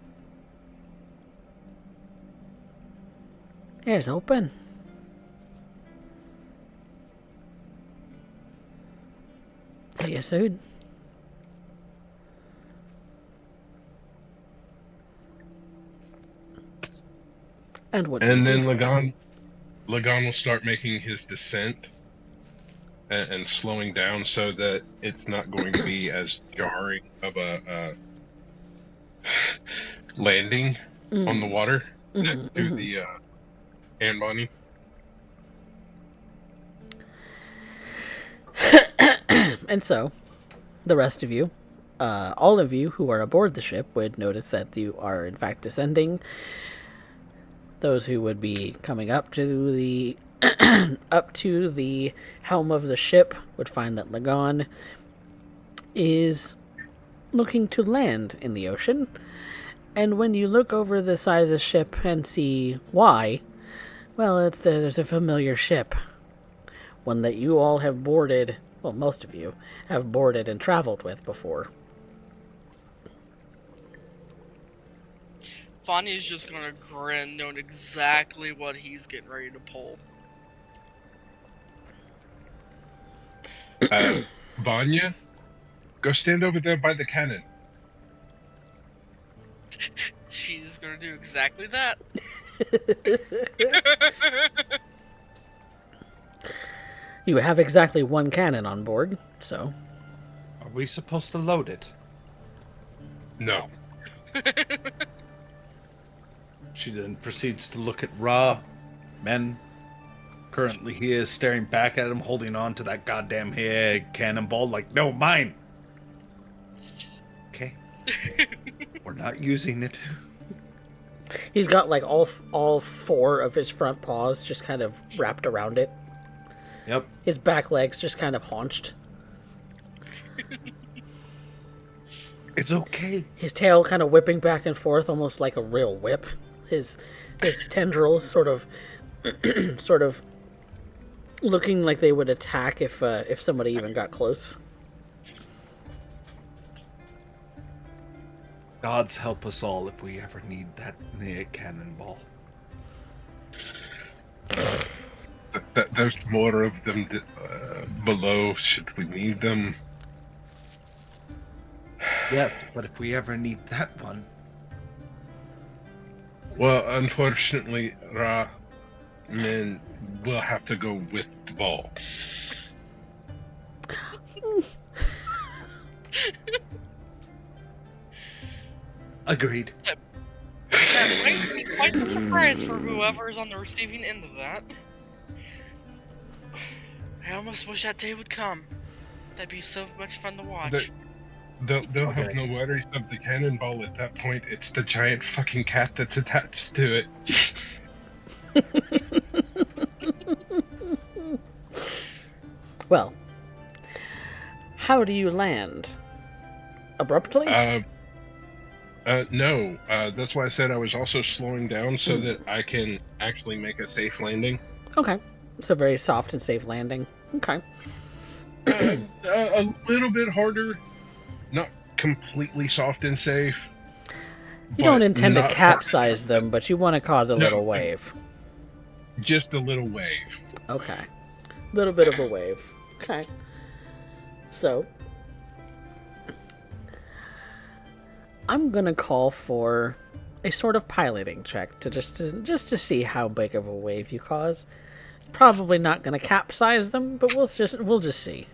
Here's open. See you soon. And what? And then Lagan will start making his descent and slowing down so that it's not going to be as jarring of a landing on the water next to the Anbani. And so, the rest of you, all of you who are aboard the ship, would notice that you are in fact descending. Those who would be coming up to the helm of the ship would find that Lagan is looking to land in the ocean. And when you look over the side of the ship and see why, well, there's a familiar ship. One that you all have boarded, well, most of you have boarded and traveled with before. Fonny's just gonna grin, knowing exactly what he's getting ready to pull. Vanya, go stand over there by the cannon. She's gonna do exactly that. You have exactly one cannon on board, so... Are we supposed to load it? No. She then proceeds to look at Ra. Men. Currently he is staring back at him, holding on to that goddamn cannonball like, no, mine! Okay. We're not using it. He's got like all four of his front paws just kind of wrapped around it. Yep. His back legs just kind of haunched. It's okay. His tail kind of whipping back and forth, almost like a real whip. His tendrils sort of looking like they would attack if somebody even got close. Gods help us all if we ever need that cannonball. There's more of them below should we need them. Yeah, but if we ever need that one... Well, unfortunately, Ra, men will have to go with the ball. Agreed. Yeah, quite a surprise for whoever is on the receiving end of that. I almost wish that day would come. That'd be so much fun to watch. They'll have no worries of the cannonball at that point. It's the giant fucking cat that's attached to it. Well, how do you land? Abruptly? No. That's why I said I was also slowing down so that I can actually make a safe landing. Okay. It's a very soft and safe landing. Okay. A little bit harder. Not completely soft and safe. You don't intend to capsize them, but you want to cause a little wave. Just a little wave. Okay. A little bit of a wave. Okay. So, I'm gonna call for a sort of piloting check to just to see how big of a wave you cause. It's probably not gonna capsize them, but we'll just see.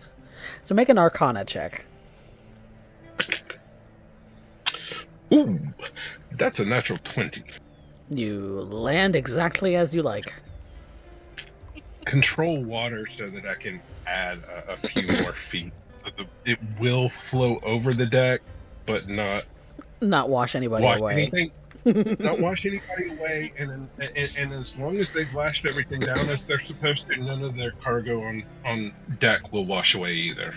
So make an Arcana check. Ooh, that's a natural 20. You land exactly as you like. Control water so that I can add a few more feet. So it will flow over the deck, but not wash anybody away. Not wash anybody away, and as long as they've lashed everything down as they're supposed to, none of their cargo on deck will wash away either.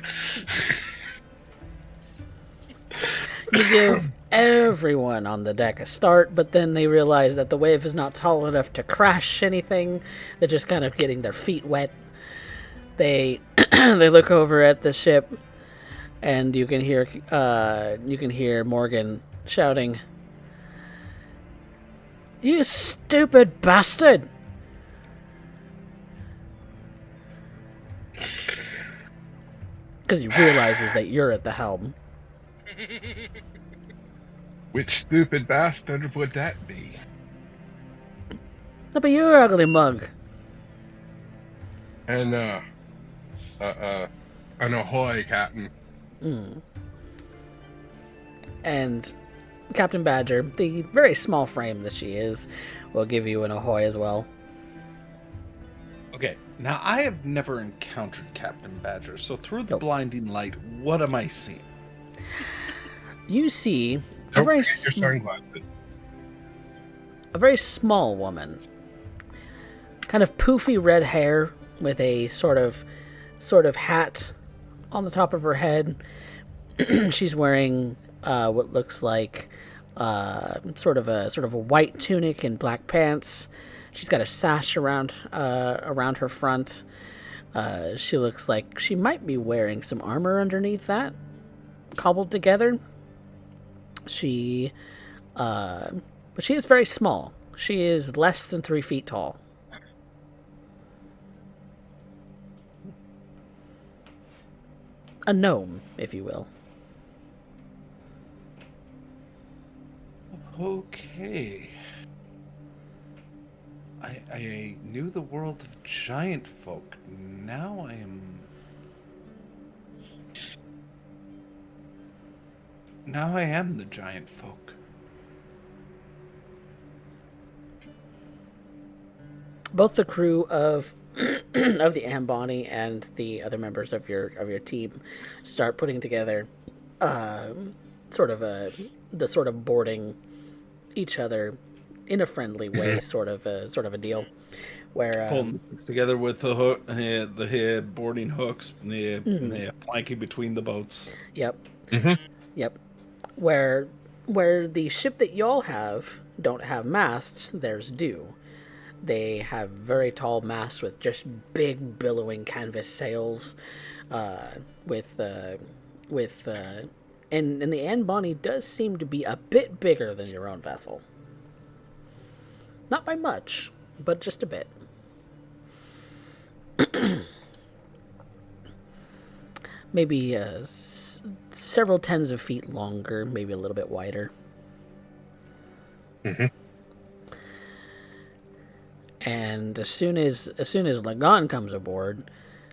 You give everyone on the deck a start, but then they realize that the wave is not tall enough to crash anything. They're just kind of getting their feet wet. They they look over at the ship, and you can hear Morgan shouting, "You stupid bastard!" Because he realizes that you're at the helm. Which stupid bastard would that be? No, but you're ugly mug. And an ahoy, Captain. And Captain Badger, the very small frame that she is, will give you an ahoy as well. Okay, now I have never encountered Captain Badger, so through the blinding light, what am I seeing? You see Don't forget your sunglasses. A very small woman. Kind of poofy red hair with a sort of hat on the top of her head. She's wearing what looks like sort of a white tunic and black pants. She's got a sash around her front. She looks like she might be wearing some armor underneath that, cobbled together. But she is very small. She is less than 3 feet tall. A gnome, if you will. Okay. I knew the world of giant folk. Now I am the giant folk. Both the crew of of the Ambani and the other members of your team start putting together the sort of boarding each other in a friendly way, sort of a deal, where pulling together with the hook, the boarding hooks, the planking between the boats. Yep. Mm-hmm. Yep. Where the ship that y'all have don't have masts, theirs do. They have very tall masts with just big billowing canvas sails, and the Anbani does seem to be a bit bigger than your own vessel. Not by much, but just a bit. Maybe several tens of feet longer, maybe a little bit wider. Mm-hmm. And as soon as Lagan comes aboard,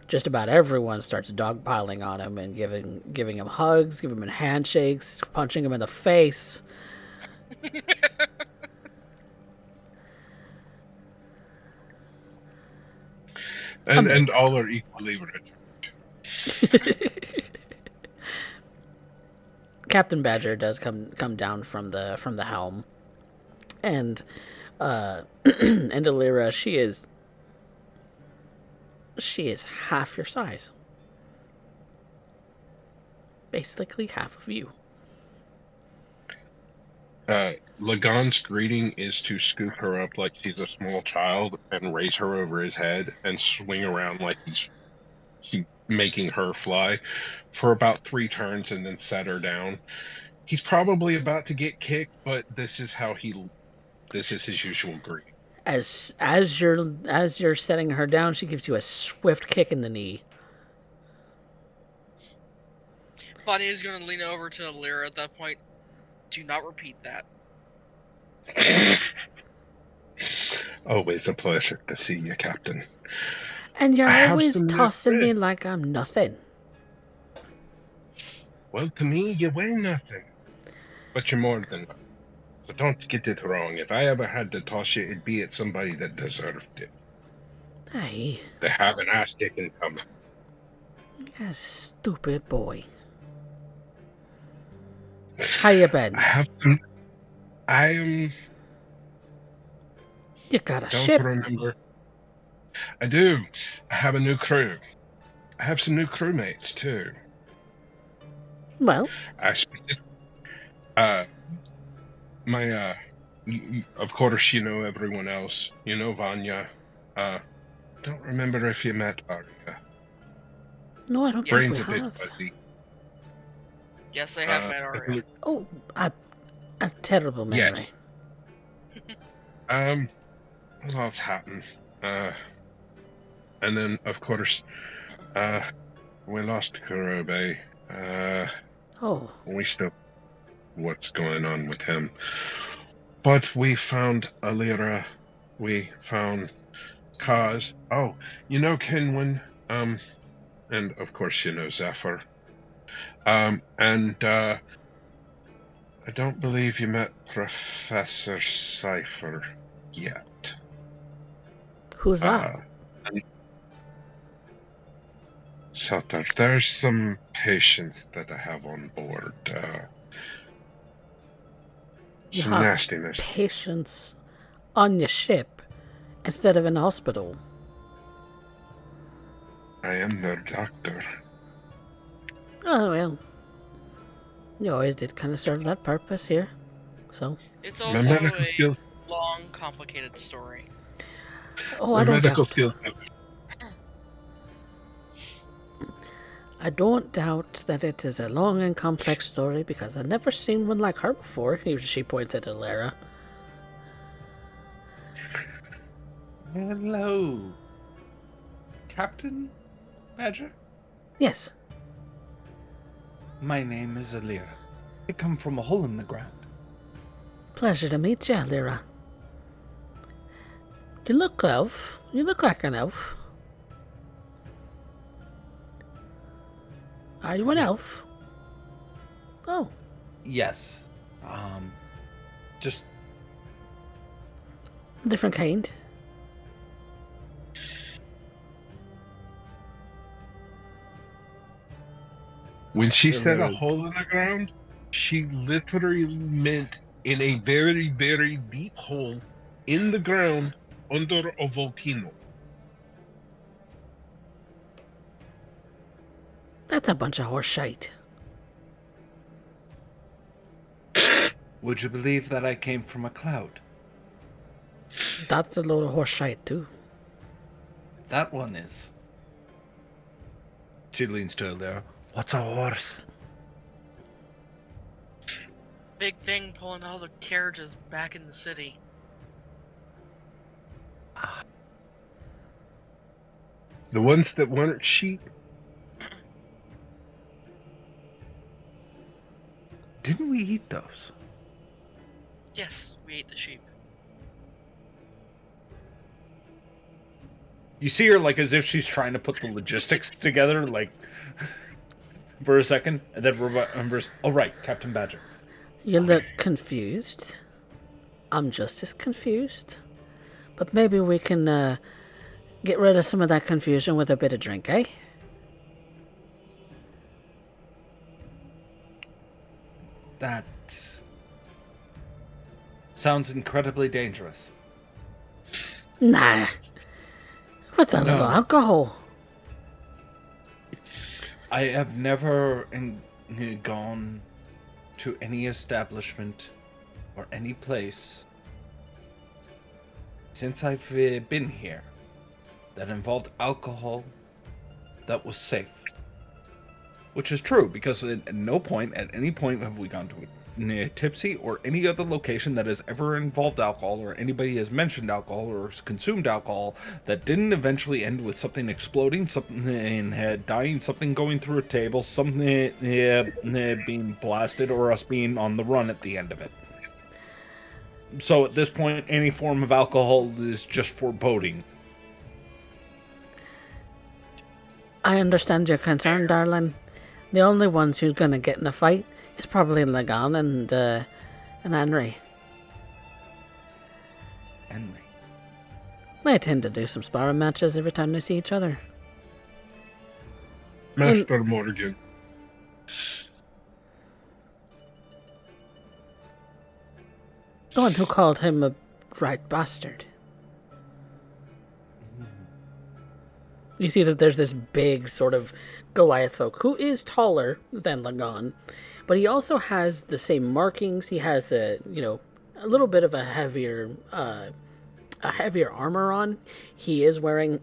just about everyone starts dogpiling on him and giving him hugs, giving him handshakes, punching him in the face. And all are equally rich. Captain Badger does come down from the helm, and and Alira, she is half your size, basically half of you. Lagan's greeting is to scoop her up like she's a small child and raise her over his head and swing around like he's making her fly for about 3 turns and then set her down. He's probably about to get kicked, but this is his usual greeting. As you're setting her down, she gives you a swift kick in the knee. Funny is going to lean over to Lyra at that point. Do not repeat that. Always a pleasure to see you, Captain. And you're always tossing me like I'm nothing. Well, to me, you weigh nothing. But you're more than nothing. So don't get it wrong. If I ever had to toss you, it'd be at somebody that deserved it. Hey. They have an ass kicking coming. You're a stupid boy. How you been? I am... You got a ship? Don't remember. I do. I have a new crew. I have some new crewmates, too. Well? Actually, of course, you know everyone else. You know Vanya. Don't remember if you met Arya. No, I don't Brain's think we have. A bit fuzzy. Yes, I have met Arya. Oh, a terrible memory. Yes. Lots happened. And then, of course, we lost Kurobe. We still what's going on with him. But we found Alira. We found Kaz. Oh, you know Kinwin. And of course you know Zephyr. And I don't believe you met Professor Cypher yet. Who's that? So there's some patients that I have on board. You some have nastiness. Patients on your ship instead of in a hospital. I am their doctor. Oh, well. You always did kind of serve that purpose here. So. It's also a long, complicated story. Oh, I don't doubt. Skills. I don't doubt that it is a long and complex story because I've never seen one like her before. She points at Alira. Hello. Captain Badger? Yes. My name is Alira. I come from a hole in the ground. Pleasure to meet you, Alira. You look elf. You look like an elf. Are you an elf? Oh. Yes. Just... different kind. When she said a hole in the ground, she literally meant in a very, very deep hole in the ground under a volcano. That's a bunch of horse shite. Would you believe that I came from a cloud? That's a load of horse shite, too. That one is. She leans to Alira. What's a horse? Big thing pulling all the carriages back in the city. The ones that weren't sheep? Didn't we eat those? Yes, we ate the sheep. You see her like as if she's trying to put the logistics together, like for a second, and then remembers, oh right, Captain Badger. You look confused. I'm just as confused. But maybe we can Get rid of some of that confusion with a bit of drink, eh? That sounds incredibly dangerous. Nah. What's a No. little alcohol? I have never gone to any establishment or any place since I've been here that involved alcohol that was safe. Which is true, because at any point have we gone to a tipsy or any other location that has ever involved alcohol, or anybody has mentioned alcohol or consumed alcohol that didn't eventually end with something exploding, something dying, something going through a table, something being blasted, or us being on the run at the end of it. So at this point, any form of alcohol is just foreboding. I understand your concern, darling. The only ones who's gonna get in a fight is probably Lagan and Henry. Henry. They tend to do some sparring matches every time they see each other. Master Morgan. The one who called him a right bastard. You see that there's this big sort of Goliath folk who is taller than Lagan, but he also has the same markings. He has a little bit of a heavier armor on. He is wearing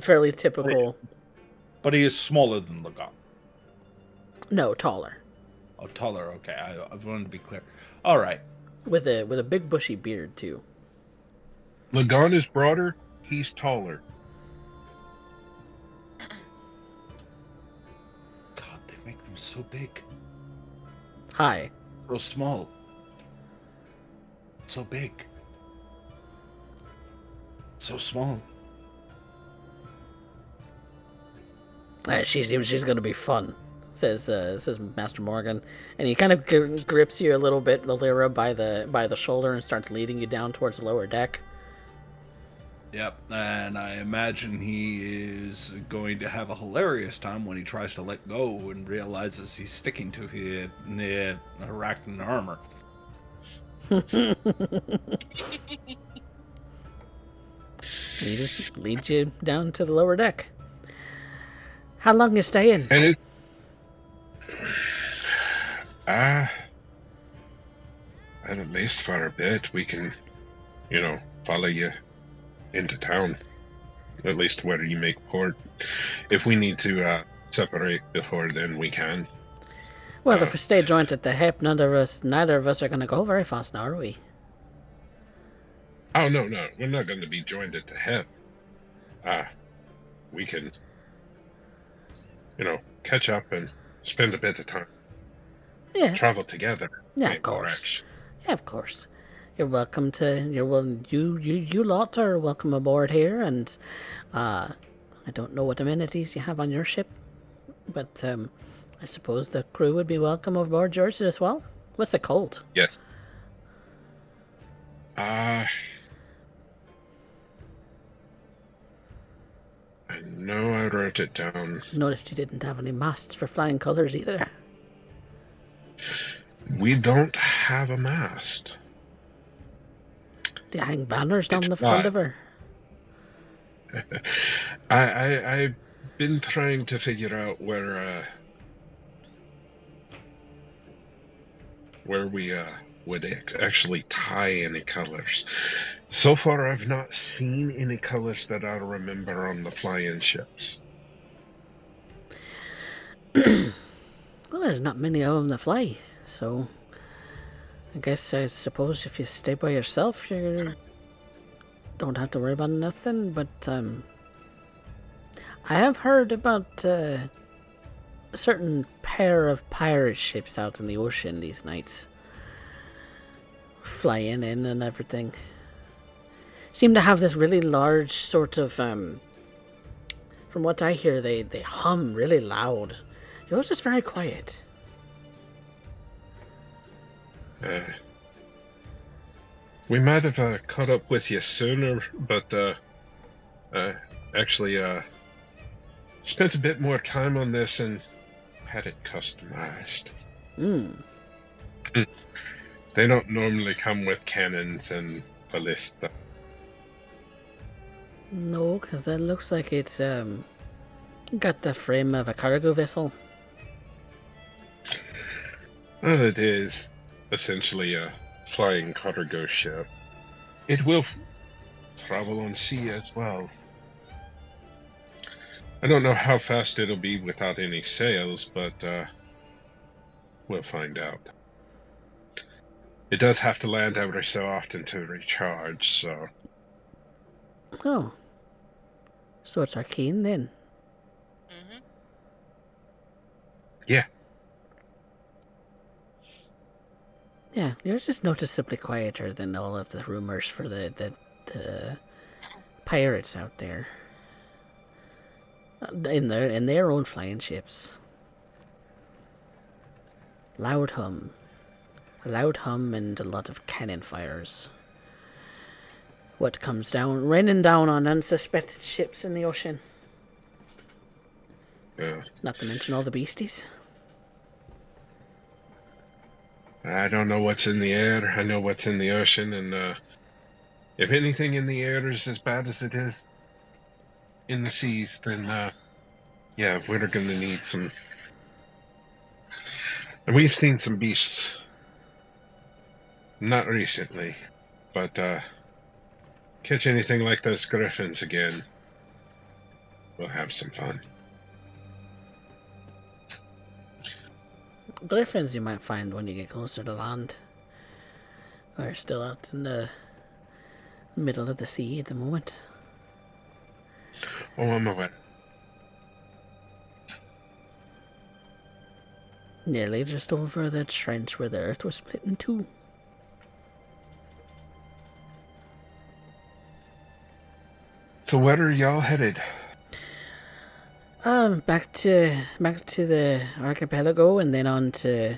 fairly typical. But he is smaller than Lagan. No, taller. Oh, taller. Okay, I wanted to be clear. All right. With a big bushy beard too. Lagan is broader. He's taller. God, they make them so big. Hi. So small. So big. So small. She seems she's gonna be fun, says Master Morgan, and he kind of grips you a little bit, Lyra, by the shoulder and starts leading you down towards the lower deck. Yep, and I imagine he is going to have a hilarious time when he tries to let go and realizes he's sticking to the arachnid armor. He just leads you down to the lower deck. How long you staying? And it... at least for a bit, we can, follow you into town. At least where you make port. If we need to separate before then, we can. Well, if we stay joined at the hip, neither of us are going to go very fast now, are we? Oh, no. We're not going to be joined at the hip. We can, catch up and spend a bit of time. Yeah. Travel together. Yeah, of course. Yeah, of course. You're welcome to. You lot are welcome aboard here, and I don't know what amenities you have on your ship, but I suppose the crew would be welcome aboard yours as well. What's the cold? Yes. I know I wrote it down. Noticed you didn't have any masts for flying colors either. We don't have a mast. Do you hang banners down the front of her? I've been trying to figure out where we would actually tie any colors. So far, I've not seen any colors that I remember on the flying ships. Well, there's not many of them that fly, so I suppose if you stay by yourself, you don't have to worry about nothing. But I have heard about a certain pair of pirate ships out in the ocean these nights, flying in and everything. Seem to have this really large sort of, from what I hear, they hum really loud. Yours is very quiet. We might have caught up with you sooner, but actually spent a bit more time on this and had it customized. They don't normally come with cannons and ballista. No, because that looks like it's got the frame of a cargo vessel. Well, it is essentially a flying cargo ship. It will travel on sea as well. I don't know how fast it'll be without any sails, but we'll find out. It does have to land every so often to recharge, so... Oh. So it's arcane then? Mm-hmm. Yeah. Yeah, yours is noticeably quieter than all of the rumors for the pirates out there. In their own flying ships. Loud hum. A loud hum and a lot of cannon fires. What comes down, raining down on unsuspected ships in the ocean. Yeah. Not to mention all the beasties. I don't know what's in the air. I know what's in the ocean, and if anything in the air is as bad as it is in the seas, then yeah, we're gonna need some. And we've seen some beasts, not recently, but catch anything like those griffins again, we'll have some fun. Griffins you might find when you get closer to land. We're still out in the middle of the sea at the moment. Oh, I'm aware. Nearly just over the trench where the earth was split in two. So where are y'all headed? Back to the archipelago and then on to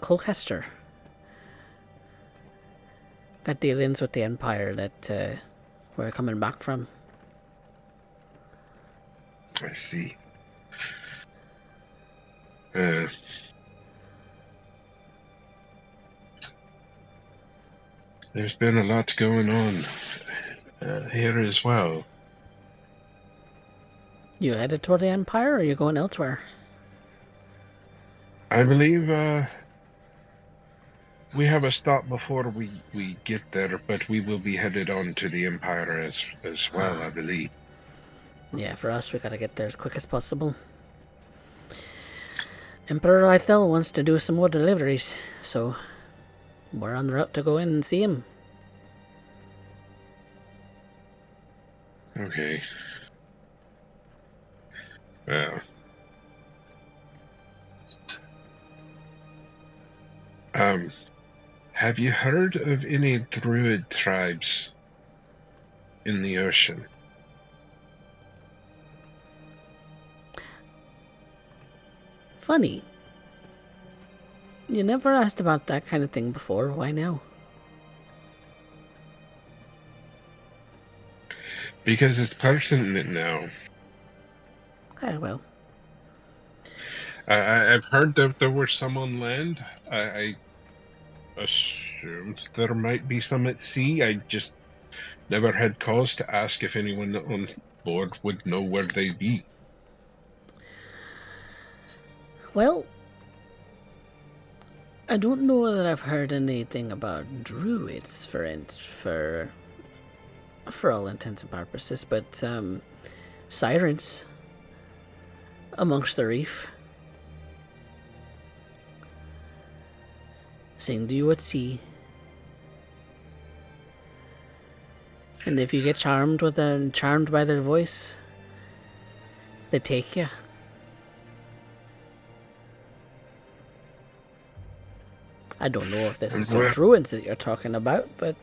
Colchester. Got dealings with the Empire that we're coming back from. I see. There's been a lot going on here as well. You headed toward the Empire, or are you going elsewhere? I believe we have a stop before we get there, but we will be headed on to the Empire as well, I believe. Yeah, for us, we gotta get there as quick as possible. Emperor Lythel wants to do some more deliveries, so we're en route to go in and see him. Okay. Well. Have you heard of any druid tribes in the ocean? Funny. You never asked about that kind of thing before. Why now? Because it's pertinent now. Ah, well. I've heard that there were some on land. I assumed there might be some at sea. I just never had cause to ask if anyone on board would know where they'd be. Well, I don't know that I've heard anything about druids for all intents and purposes, but sirens amongst the reef. Sing to you at sea. And if you get charmed by their voice, they take you. I don't know if this is the druids that you're talking about, but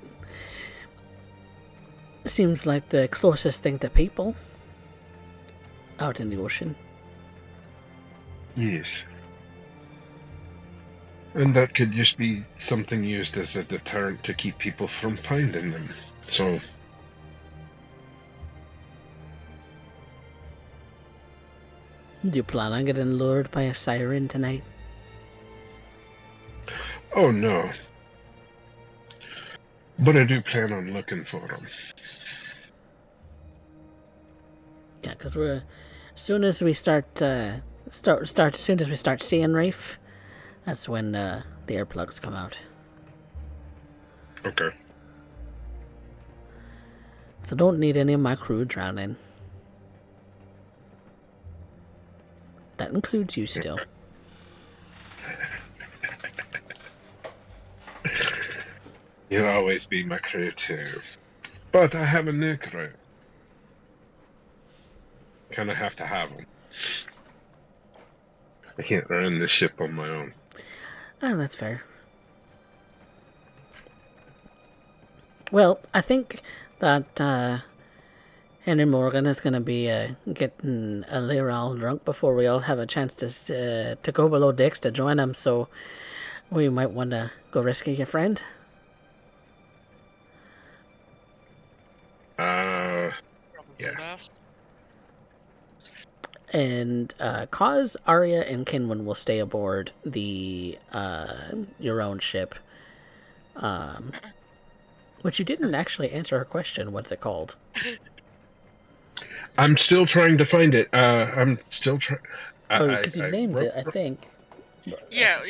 it seems like the closest thing to people out in the ocean. Yes. And that could just be something used as a deterrent to keep people from finding them. So, Do you plan on getting lured by a siren tonight? Oh no. But I do plan on looking for them. Yeah, because as soon as we start seeing Rafe, that's when the earplugs come out. Okay. So don't need any of my crew drowning. That includes you still. You'll always be my crew too. But I have a new crew. Kind of have to have them. I can't run this ship on my own. Oh, that's fair. Well, I think that Henry Morgan is going to be getting a little all drunk before we all have a chance to go below decks to join him, so we might want to go rescue your friend. Yeah. Best. And Kaz, Arya, and Kinwin will stay aboard the your own ship. Which you didn't actually answer her question. What's it called? I'm still trying to find it. I'm still trying. Oh, because you named it, I think. Yeah.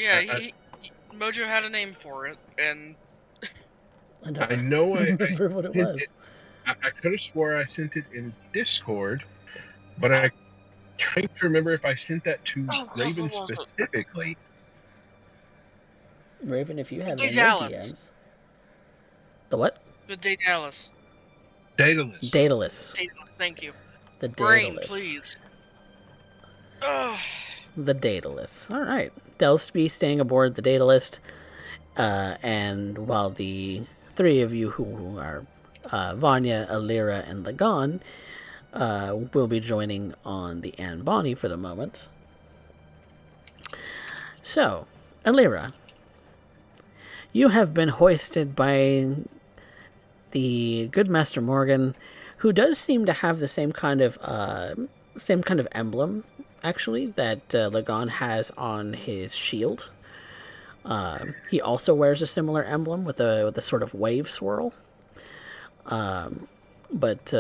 Mojo had a name for it, and I know I remember what it was. I could have swore I sent it in Discord, but I trying to remember if I sent that to Raven specifically. Raven, if you have The any Dallas. DMs. The what? the Daedalus. Daedalus. Daedalus. Thank you. The Brain, Daedalus. please. Ugh. The Daedalus. All right. They'll be staying aboard the Daedalus, and while the three of you who are Vanya, Alira, and Lagan will be joining on the Anne Bonny for the moment. So, Alira, you have been hoisted by the good Master Morgan, who does seem to have the same kind of emblem, actually, that Lagan has on his shield. He also wears a similar emblem with a sort of wave swirl. But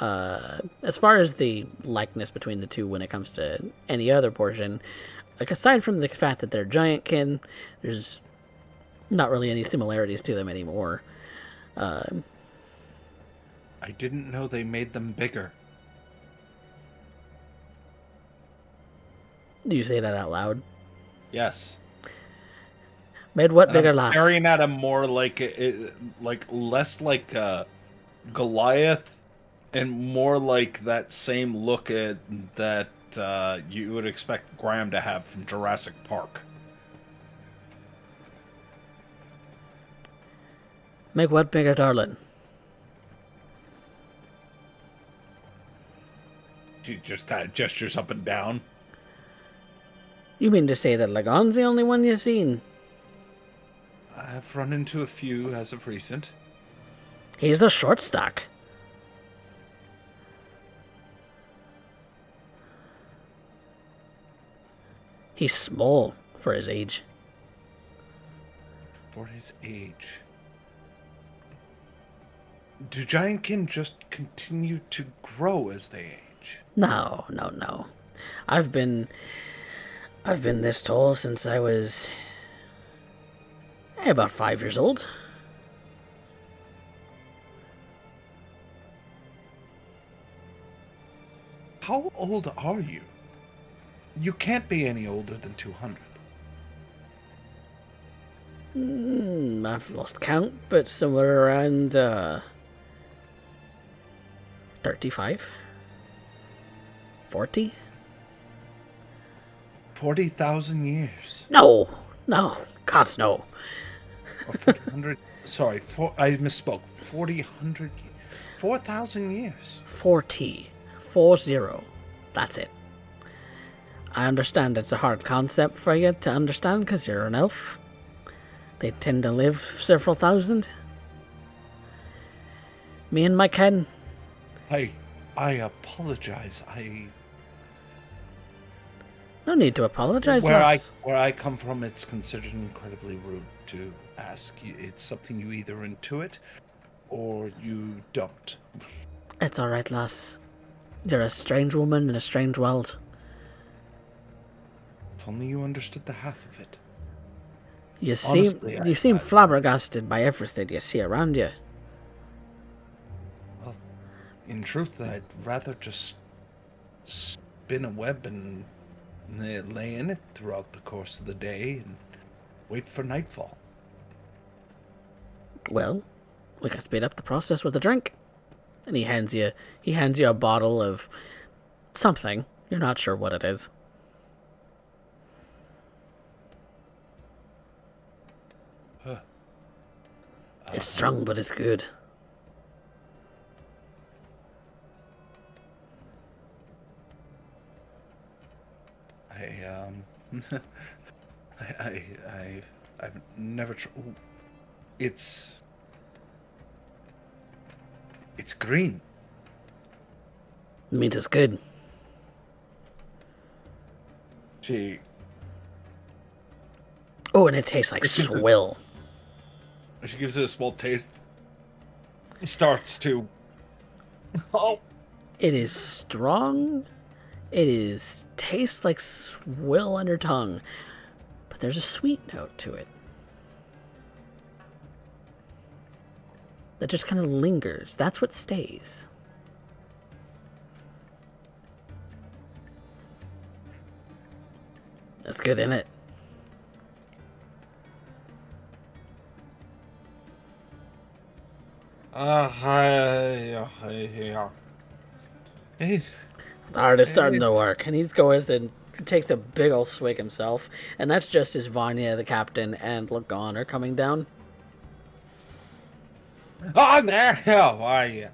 as far as the likeness between the two when it comes to any other portion, like aside from the fact that they're giantkin, there's not really any similarities to them anymore. I didn't know they made them bigger. Do you say that out loud? Yes. Made what And bigger, I'm lass? staring at him more like less like Goliath, and more like that same look that you would expect Graham to have from Jurassic Park. Make what bigger, darling? She just kind of gestures up and down. You mean to say that Lagan's the only one you've seen? I've run into a few as of recent. He's the short stock. He's small for his age. For his age. Do giantkin just continue to grow as they age? No. I've been this tall since I was about 5 years old. How old are you? You can't be any older than 200. I've lost count, but somewhere around 35? 40? 40,000 years. No, God, no. Or 400. Sorry, I misspoke. 4,000 years. 40. That's it. I understand it's a hard concept for you to understand because you're an elf. They tend to live several thousand. Me and my kin. I apologize. No need to apologize, Where lass. I come from, it's considered incredibly rude to ask. It's something you either intuit or you don't. It's alright, lass. You're a strange woman in a strange world. If only you understood the half of it. You Honestly, seem flabbergasted by everything you see around you. Well, in truth, I'd rather just spin a web and lay in it throughout the course of the day and wait for nightfall. Well, we can speed up the process with a drink. And he hands you a bottle of something. You're not sure what it is. It's strong, but it's good. I've never tried. It's green. It means it's good. She Oh, and it tastes like It's a- swill. She gives it a small taste. Starts to. Oh. It is strong. It tastes like swill on your tongue, but there's a sweet note to it that just kind of lingers. That's what stays. That's good, isn't it? Alright, it's starting to work. And he goes and takes a big old swig himself. And that's just as Vanya, the captain, and Lagon are coming down. Oh, there! How are you?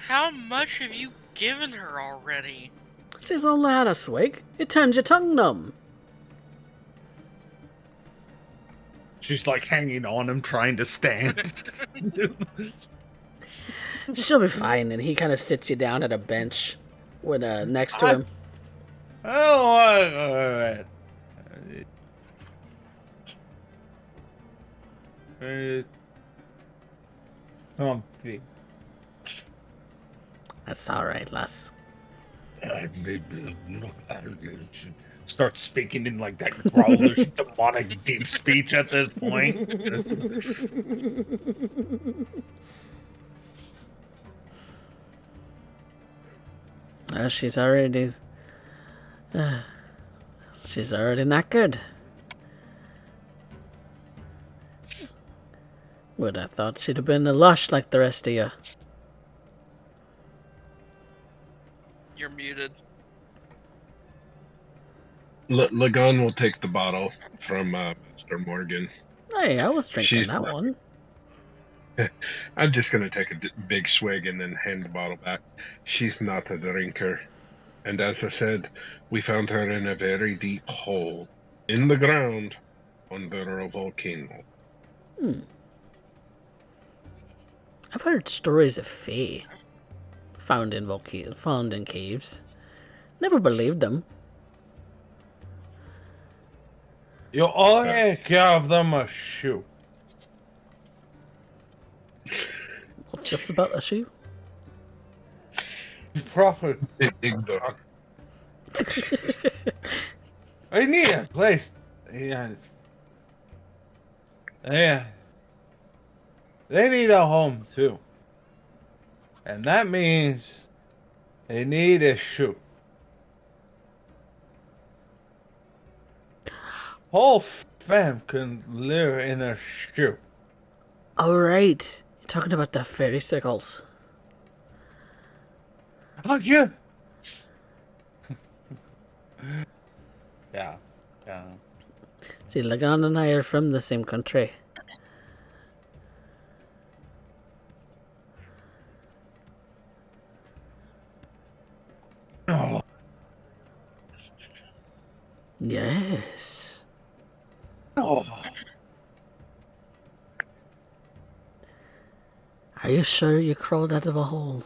How much have you given her already? She's only had a swig. It turns your tongue numb. She's like hanging on him, trying to stand. She'll be fine. And he kind of sits you down at a bench with next to him. That's alright, lass. Start speaking in like that growlish, demonic deep speech at this point. She's already not good. Would have thought she'd have been a lush like the rest of you. You're muted. Lagon will take the bottle from Mr. Morgan. Hey, I was drinking She's that not- one. I'm just going to take a big swig and then hand the bottle back. She's not a drinker. And as I said, we found her in a very deep hole in the ground under a volcano. I've heard stories of fae found in caves. Never believed them. You only give them a shoe. What's this about a shoe? Proper. Exactly. I need a place. Yeah. They need a home too. And that means they need a shoe. Whole fam can live in a shoe. Alright. You're talking about the fairy sickles. Oh, yeah. Yeah. See, Lagan and I are from the same country. Oh. Yes. Oh. Are you sure you crawled out of a hole?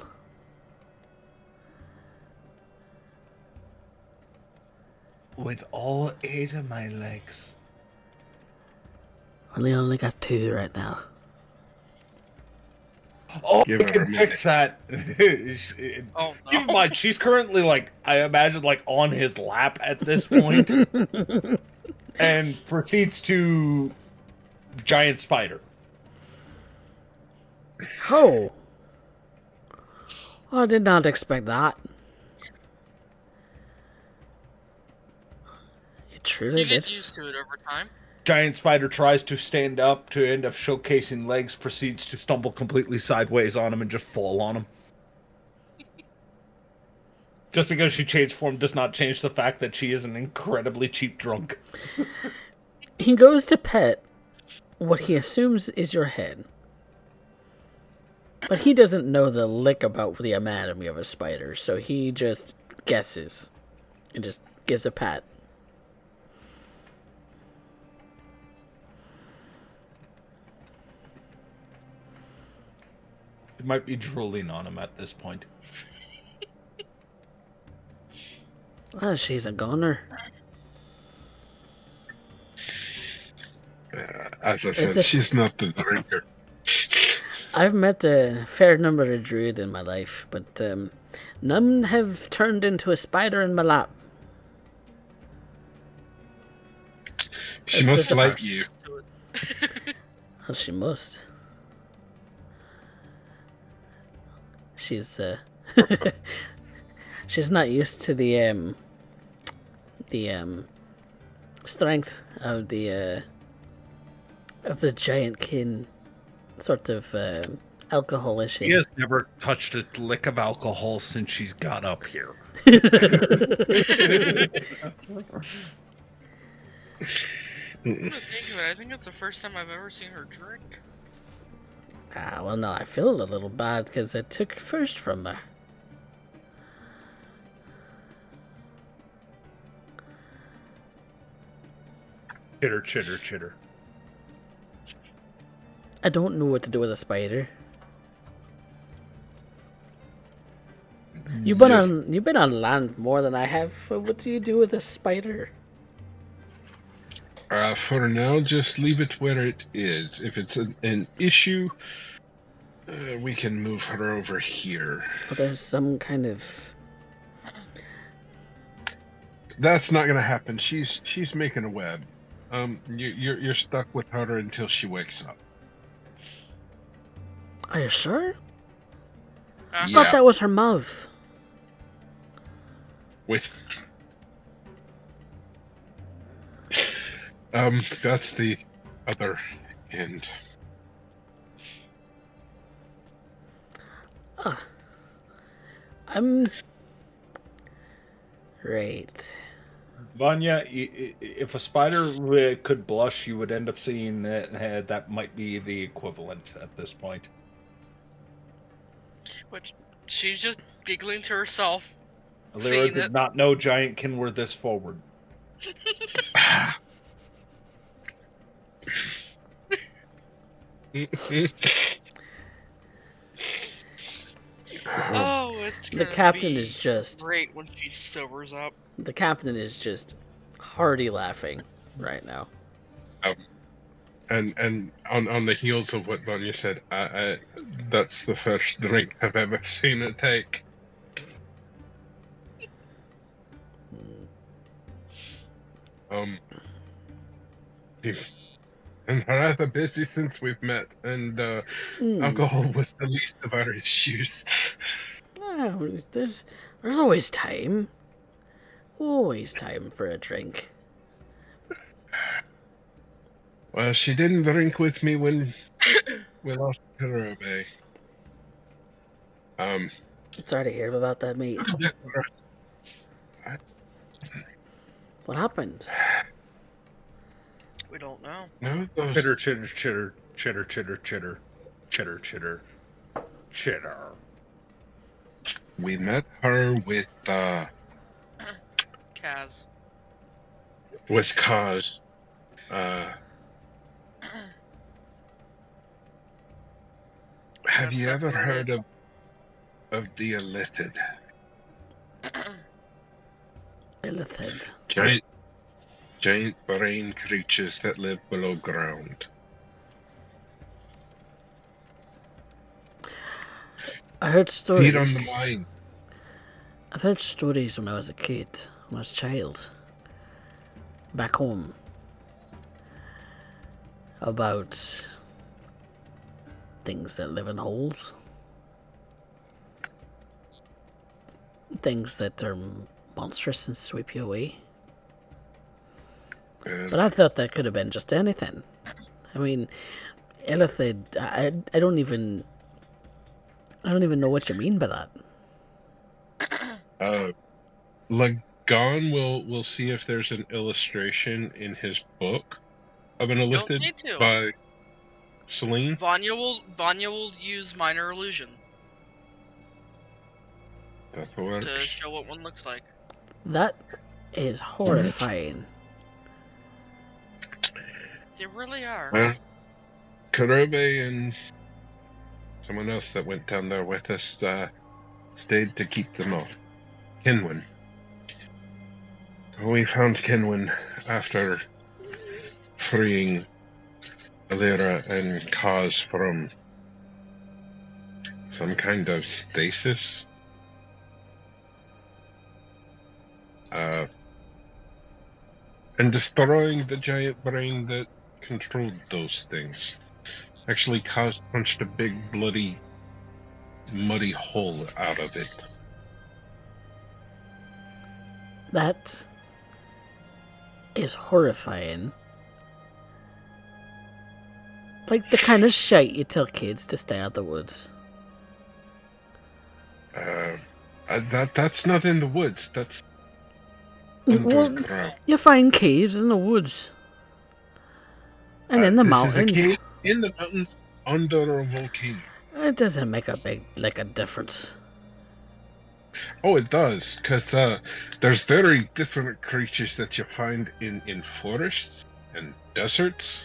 With all 8 of my legs. Only got 2 right now. Oh, Give I her a can minute. fix that. Oh Keep in no. mind, she's currently, like, I imagine, like, on his lap at this point. And proceeds to giant spider. Oh! I did not expect that. You truly You get did. used to it over time. Giant spider tries to stand up to end up showcasing legs, proceeds to stumble completely sideways on him and just fall on him. Just because she changed form does not change the fact that she is an incredibly cheap drunk. He goes to pet what he assumes is your head. But he doesn't know the lick about the anatomy of a spider, so he just guesses and just gives a pat. It might be drooling on him at this point. Oh, she's a goner. As I Is said, this- she's not the drinker. I've met a fair number of druids in my life, but none have turned into a spider in my lap. She This must is a like first. you. Well, she must. She's she's not used to the strength of the giant kin sort of alcohol issue. She has never touched a lick of alcohol since she's got up here. Come to think of it, I think it's the first time I've ever seen her drink. Ah, well, no, I feel a little bad because I took first from her. Chitter, chitter, chitter. I don't know what to do with a spider. You've been on land more than I have. What do you do with a spider? For now, just leave it where it is. If it's an issue, we can move her over here. Well, there's some kind of... That's not gonna happen. She's making a web. You're stuck with her until she wakes up. Are you sure? I Yeah. thought that was her mouth. With that's the other end. Right. Vanya, if a spider could blush, you would end up seeing that that might be the equivalent at this point. Which she's just giggling to herself. Lyra Seeing did it. not know Giantkin were this forward. Oh, it's The gonna captain be is just... great when she sobers up. The captain is just hearty laughing right now. And on the heels of what Vanya said, that's the first drink I've ever seen her take. We've been rather busy since we've met, and alcohol was the least of our issues. Oh, there's always time. Always time for a drink. Well, she didn't drink with me when we lost Kurobe. Sorry to hear about that, mate. What happened? We don't know. No, those Chitter, chitter, chitter, chitter, chitter, chitter, chitter, chitter, chitter. we met her with Kaz. Kaz. Have you ever heard of the Illithid? Illithid. Giant Giant brain creatures that live below ground. I heard stories. Feed on the mind. I've heard stories when I was a kid, when I was a child, back home, about things that live in holes. Things that are monstrous and sweep you away. But I thought that could have been just anything. I mean, Elithid, I don't even know what you mean by that. Lagon will see if there's an illustration in his book of an Elithid by Celine. Vanya will use minor illusion. That's the one. To show what one looks like. That is horrifying. They really are. Well, Karobe and someone else that went down there with us stayed to keep them off. Kenwyn. We found Kenwyn after freeing Alira and Kaz from some kind of stasis. And destroying the giant brain that controlled those things. Actually, Kaz punched a big, bloody, muddy hole out of it. That is horrifying. Like the kind of shit you tell kids to stay out of the woods. That's not in the woods. That's well, you find caves in the woods. And in the mountains. Is a cave in the mountains under a volcano. It doesn't make a difference. Oh, it does, because there's very different creatures that you find in forests and deserts.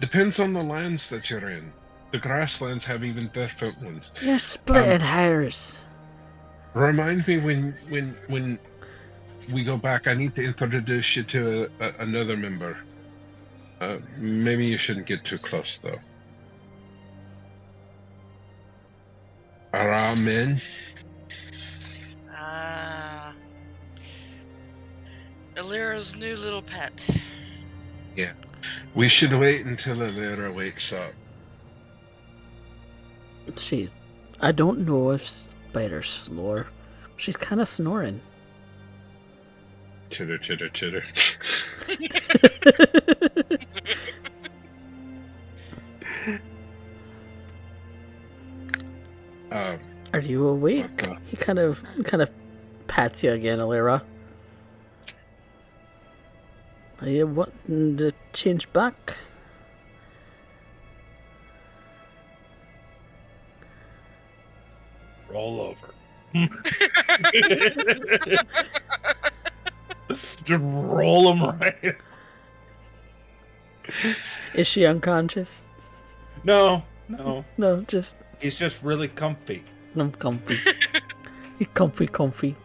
Depends on the lands that you're in. The grasslands have even different ones. You're splitting hairs. Remind me when we go back, I need to introduce you to another member. Maybe you shouldn't get too close, though. Ramen. Alira's new little pet. Yeah. We should wait until Alira wakes up. I don't know if spiders snore. She's kind of snoring. Chitter, chitter, chitter. Are you awake? He kind of pats you again, Alira. Are you wanting to change back? Roll over. Just roll him right. Is she unconscious? No, just... He's just really comfy. I'm comfy. He's comfy.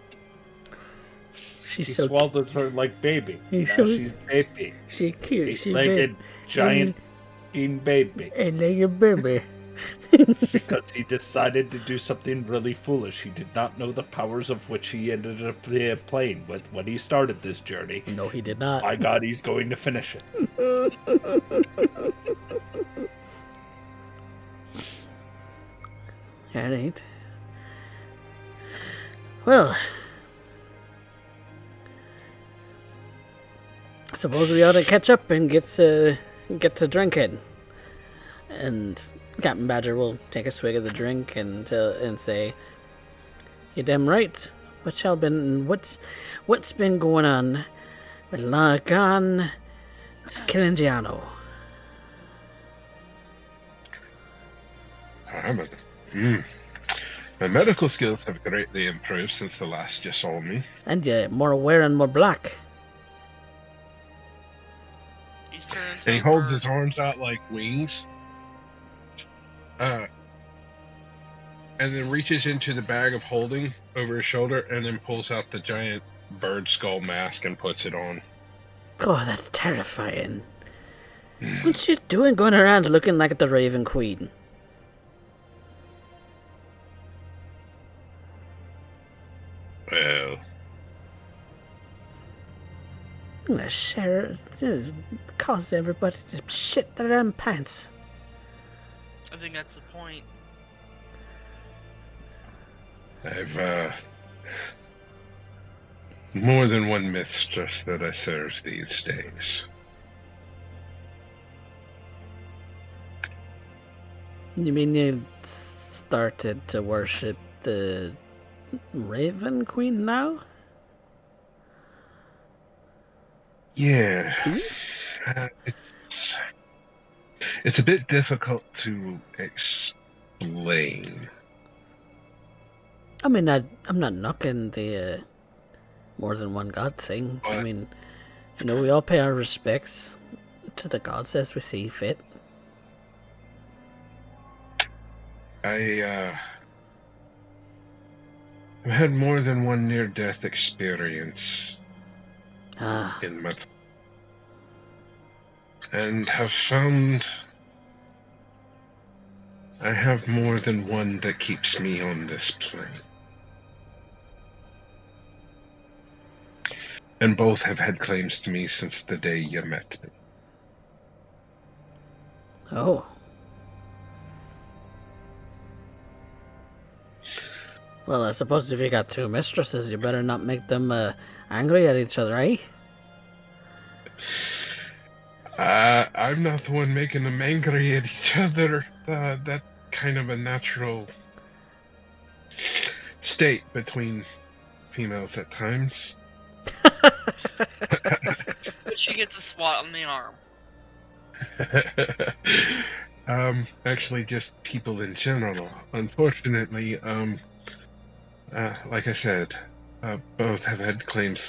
She swallowed her like baby. She's baby. She's cute. She's legged, giant bean baby. Eight-legged baby. Because he decided to do something really foolish. He did not know the powers of which he ended up playing with when he started this journey. No, he did not. My God, he's going to finish it. Alright. Well, I suppose we ought to catch up and get to drinking. And Captain Badger will take a swig of the drink and say, "You're damn right. What's been going on with Lagan Kilingiano?" My medical skills have greatly improved since the last you saw me. And you're more aware and more black. And he holds his arms out like wings. And then reaches into the bag of holding over his shoulder and then pulls out the giant bird skull mask and puts it on. God, that's terrifying. What's she doing going around looking like the Raven Queen? Well, The sheriff caused everybody to shit their own pants. I think that's the point. I've more than one mistress that I serve these days. You mean you started to worship the Raven Queen now? Yeah. Too? It's a bit difficult to explain. I mean, I'm not knocking the more than one god thing. What? I mean, we all pay our respects to the gods as we see fit. I've had more than one near-death experience in my and have found I have more than one that keeps me on this plane. And both have had claims to me since the day you met me. Oh. Well, I suppose if you got two mistresses, you better not make them angry at each other, eh? I'm not the one making them angry at each other. That's kind of a natural state between females at times. But she gets a swat on the arm. Actually, just people in general. Unfortunately, like I said, both have had claims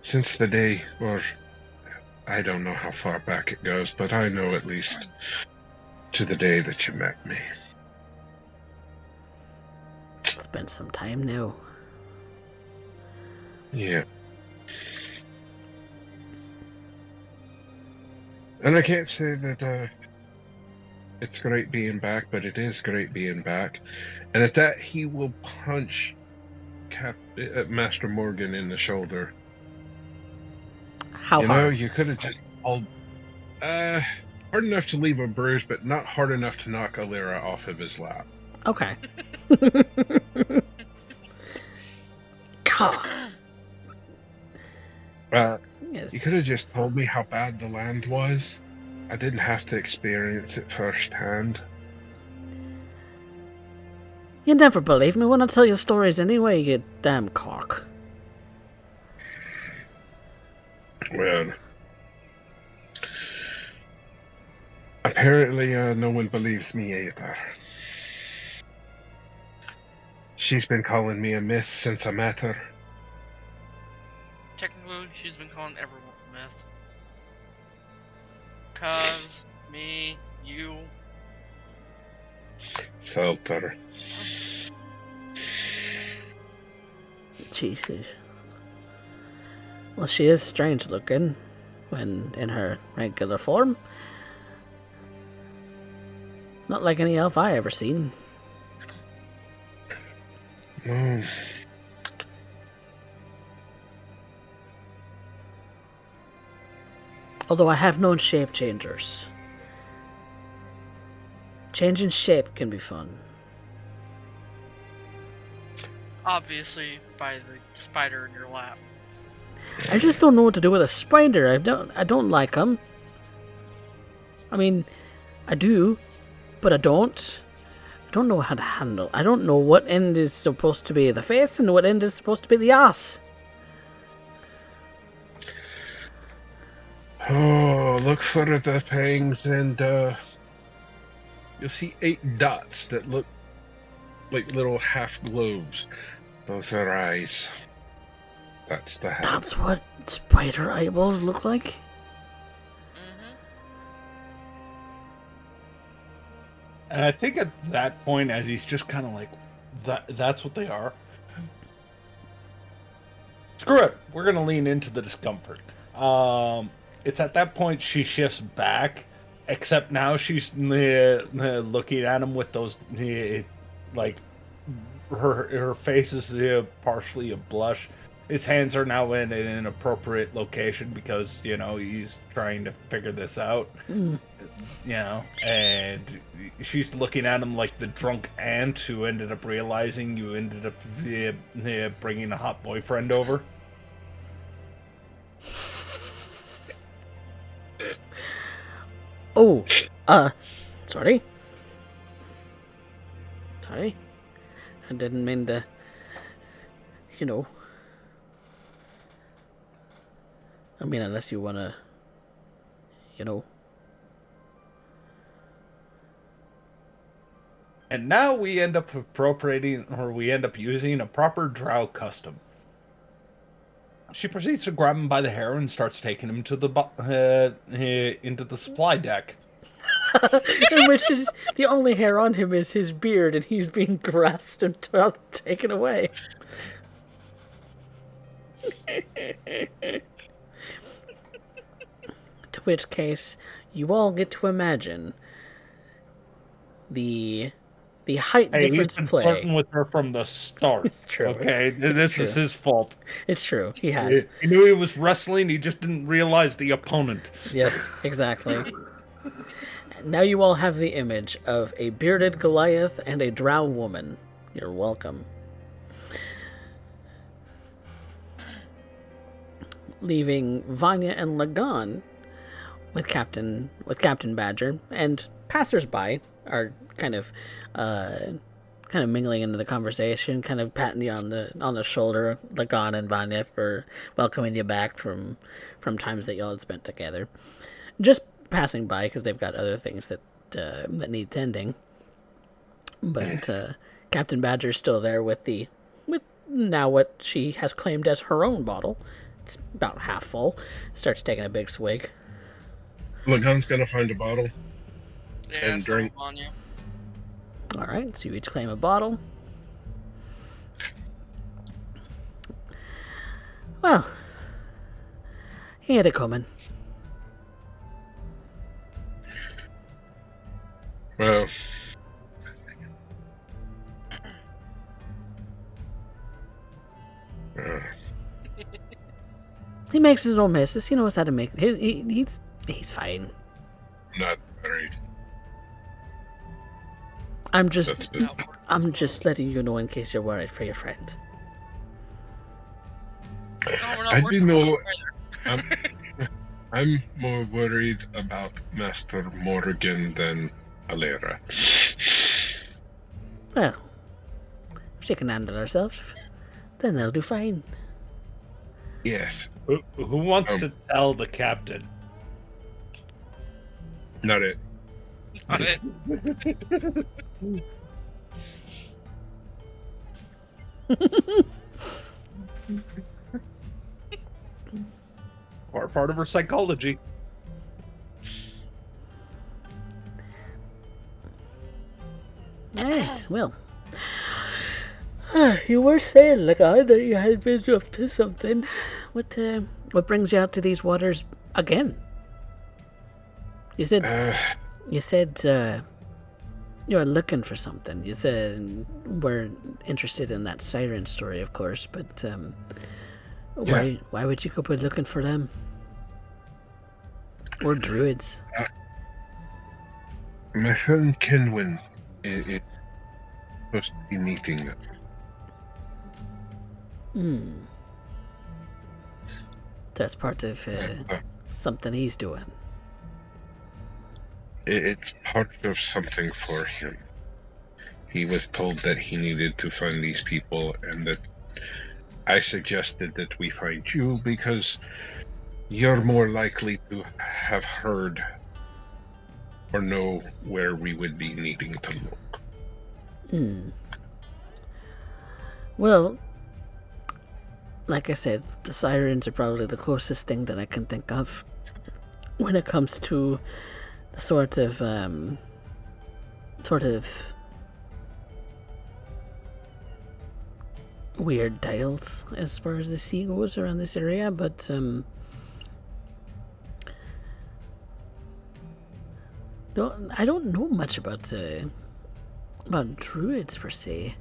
since the day, or I don't know how far back it goes, but I know at least to the day that you met me. It's been some time now. Yeah. And I can't say that it's great being back, but it is great being back. And at that, he will punch Master Morgan in the shoulder. How you hard? know, you could have just called hard enough to leave a bruise, but not hard enough to knock Alira off of his lap. Okay. God. Yes. You could have just told me how bad the land was. I didn't have to experience it firsthand. You never believe me when I tell you stories anyway, you damn cock. Well, apparently no one believes me either. She's been calling me a myth since I met her. Technically, she's been calling everyone a myth. Cuz, me, you. Felt better. Jesus. Well, she is strange looking when in her regular form. Not like any elf I ever seen. No. Although I have known shape changers. Changing shape can be fun. Obviously, by the spider in your lap. I just don't know what to do with a spider. I don't like them. I mean, I do, but I don't. I don't know how to handle. I don't know what end is supposed to be the face and what end is supposed to be the ass. Oh, look for the fangs and you'll see 8 dots that look like little half globes. Those are eyes. That's the head. That's what spider eyeballs look like? Mm-hmm. And I think at that point, as he's just kind of like, that's what they are. Screw it. We're going to lean into the discomfort. It's at that point she shifts back, except now she's looking at him with those like her face is partially a blush. His hands are now in an inappropriate location because he's trying to figure this out. And she's looking at him like the drunk aunt who ended up realizing you ended up bringing a hot boyfriend over. Oh, sorry. Sorry. I didn't mean to, I mean, unless you want to, And now we end up using a proper drow custom. She proceeds to grab him by the hair and starts taking him to into the supply deck. In which is the only hair on him is his beard, and he's being grasped and taken away. To which case, you all get to imagine the height difference He's been play. flirting with her from the start. It's true. Okay, this is his fault. It's true. He has. He knew he was wrestling. He just didn't realize the opponent. Yes, exactly. Now you all have the image of a bearded Goliath and a drow woman. You're welcome. Leaving Vanya and Lagan with Captain Badger, and passersby are kind of mingling into the conversation, kind of patting you on the shoulder, Lagan and Vanya, for welcoming you back from times that y'all had spent together. Just passing by because they've got other things that need tending. But Captain Badger's still there with now what she has claimed as her own bottle. It's about half full. Starts taking a big swig. Lagan's gonna find a bottle and drink. On you. All right, so you each claim a bottle. Well, he had it coming. Well, He makes his own messes. He knows how to make. He's fine. not very. I'm just letting you know in case you're worried for your friend. No, we're not I working do on know. it either. I'm more worried about Master Morgan than Alera. Well, if she can handle herself, then they'll do fine. Yes. Who wants to tell the captain? Not it. Not it. Or part of her psychology. Alright, well. You were saying, Lagan, that you had been up to something. What brings you out to these waters again? You said you're looking for something. You said we're interested in that siren story, of course, but why would you go by looking for them? Or druids? My friend Kenwin is supposed to be meeting them. That's part of something he's doing. It's part of something for him. He was told that he needed to find these people, and that I suggested that we find you because you're more likely to have heard or know where we would be needing to look. Well, like I said, the sirens are probably the closest thing that I can think of when it comes to the sort of weird tales as far as the sea goes around this area, but don't know much about druids per se.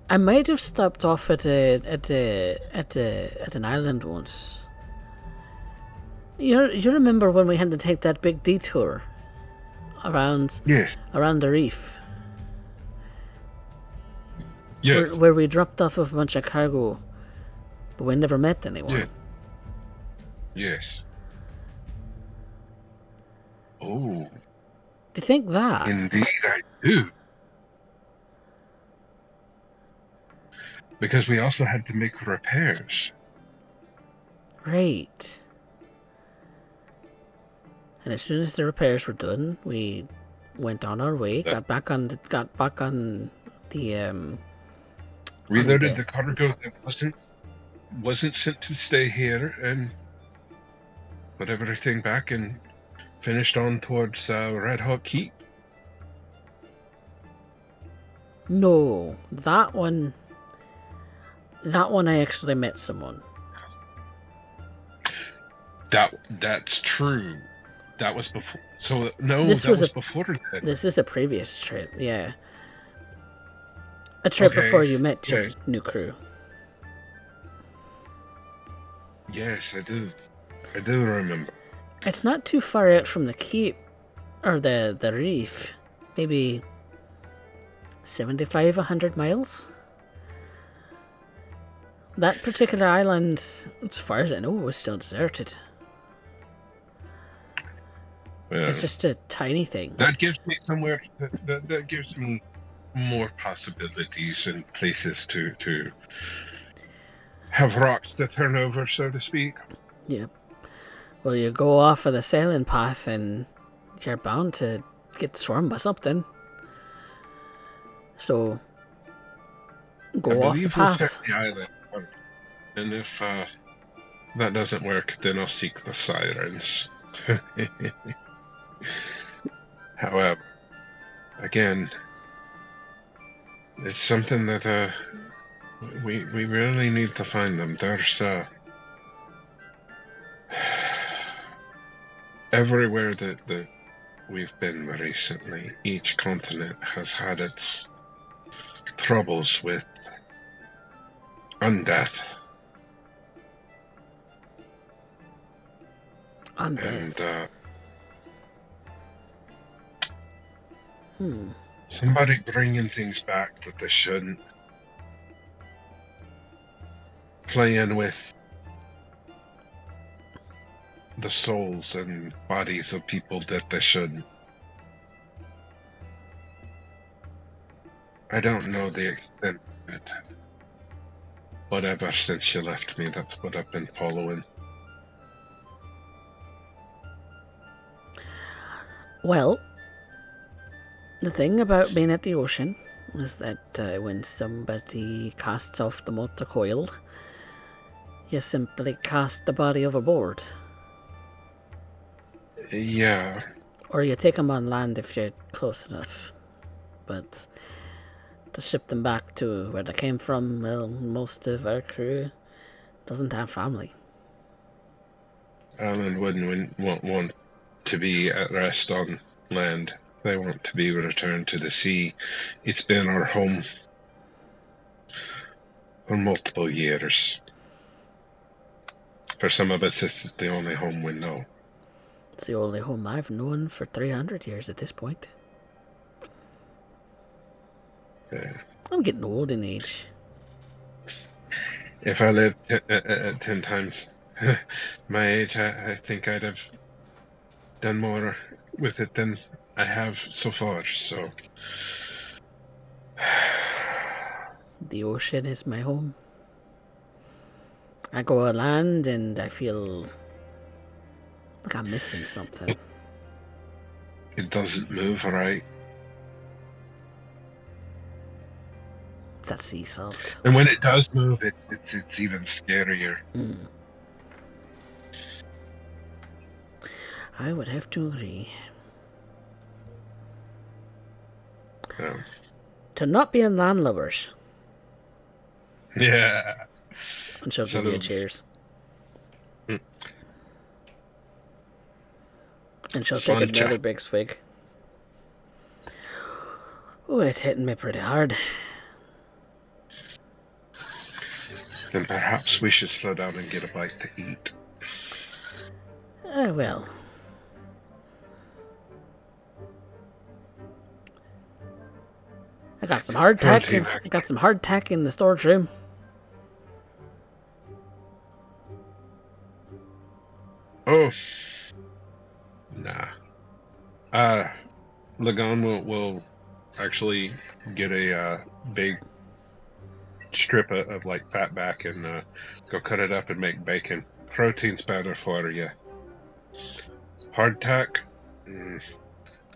I might have stopped off at an island once. You remember when we had to take that big detour around the reef? Yes. Where we dropped off a bunch of cargo, but we never met anyone. Yes. Oh. Do you think that? Indeed, I do. Because we also had to make repairs. Right. And as soon as the repairs were done, we went on our way. Got back on the reloaded the cargo that wasn't sent to stay here, and put everything back and finished on towards Red Hawk Keep. No, that one I actually met someone. That's true. That was before. So no, this was before that. This is a previous trip, yeah. A trip before you met your new crew. Yes, I do. I do remember. It's not too far out from the keep, or the reef. Maybe 75, 100 miles. That particular island, as far as I know, was still deserted. Well, it's just a tiny thing. That gives me somewhere. That gives me more possibilities and places to have rocks to turn over, so to speak. Yep. Well, you go off of the sailing path, and you're bound to get swarmed by something. So go off the path. We'll check the island, and if that doesn't work, then I'll seek the sirens. However, again, it's something that we really need to find them. There's everywhere that we've been recently, each continent has had its troubles with undeath. And somebody bringing things back that they shouldn't. Playing with the souls and bodies of people that they shouldn't. I don't know the extent of it. But ever since you left me, that's what I've been following. Well, the thing about being at the ocean is that when somebody casts off the motor coil, you simply cast the body overboard. Yeah. Or you take them on land if you're close enough. But to ship them back to where they came from, well, most of our crew doesn't have family. Island wouldn't want to be at rest on land. They want to be returned to the sea. It's been our home for multiple years. For some of us, it's the only home we know. It's the only home I've known for 300 years at this point. I'm getting old in age. If I lived 10 times my age, I think I'd have done more with it than I have so far, so... The ocean is my home. I go on land and I feel like I'm missing something. It doesn't move right. It's that sea salt. And when it does move, it's even scarier. I would have to agree. Oh. To not be in landlubbers. Yeah. And she'll give you a cheers. And she'll take another big swig. Oh, it's hitting me pretty hard. Then perhaps we should slow down and get a bite to eat. Well. I got some hardtack. I got some hardtack in the storage room. Oh. Nah. Lagan will actually get a big strip of like fat back and go cut it up and make bacon. Protein's better for you. Hardtack,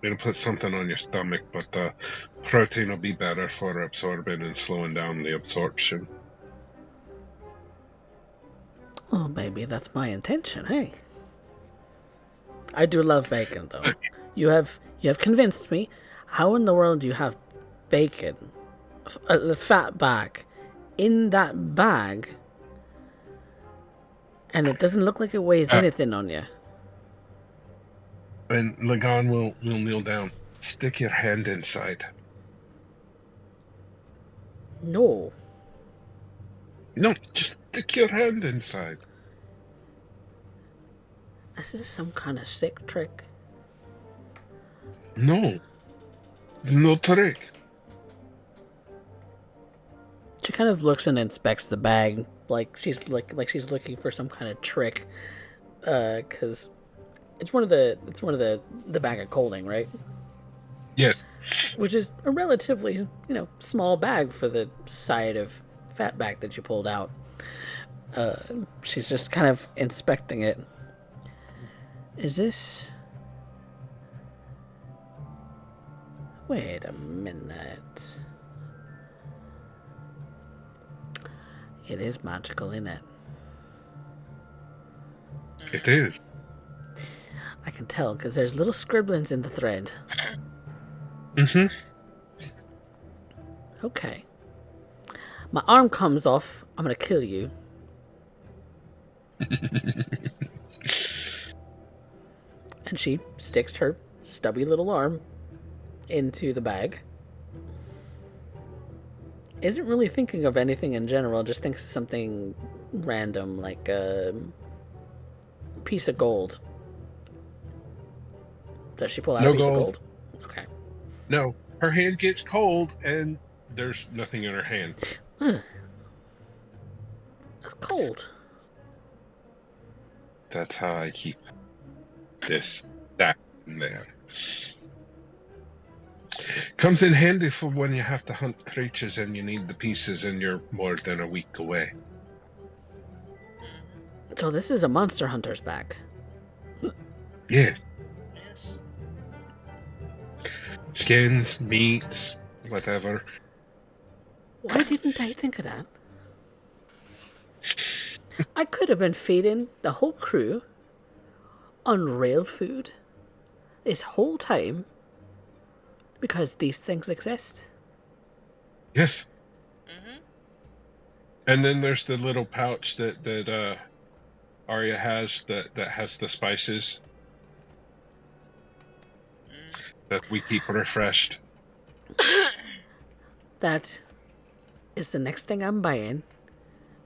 it'll put something on your stomach, but protein will be better for absorbing and slowing down the absorption. Oh, maybe that's my intention, hey? I do love bacon, though. You have convinced me. How in the world do you have bacon, the fat back, in that bag, and it doesn't look like it weighs anything on you? And Lagan will kneel down. Stick your hand inside. No. No, just stick your hand inside. Is this some kind of sick trick? No. No trick. She kind of looks and inspects the bag, like she's looking for some kind of trick, because it's one of the bag of colding, right? Yes. Which is a relatively, small bag for the side of fat back that you pulled out. She's just kind of inspecting it. Is this... Wait a minute. It is magical, isn't it? It is. I can tell, because there's little scribblings in the thread. Mm-hmm. Okay. My arm comes off. I'm going to kill you. And she sticks her stubby little arm into the bag. Isn't really thinking of anything in general, just thinks of something random, like a piece of gold. Does she pull out a piece of gold? Okay. No. Her hand gets cold, and there's nothing in her hand. That's cold. That's how I keep this, that, and there. Comes in handy for when you have to hunt creatures and you need the pieces and you're more than a week away. So this is a monster hunter's bag. Yes. Yes. Skins, meats, whatever. Why didn't I think of that? I could have been feeding the whole crew on rail food this whole time because these things exist. Yes. Mm-hmm. And then there's the little pouch that Arya has that has the spices that we keep refreshed. That is the next thing I'm buying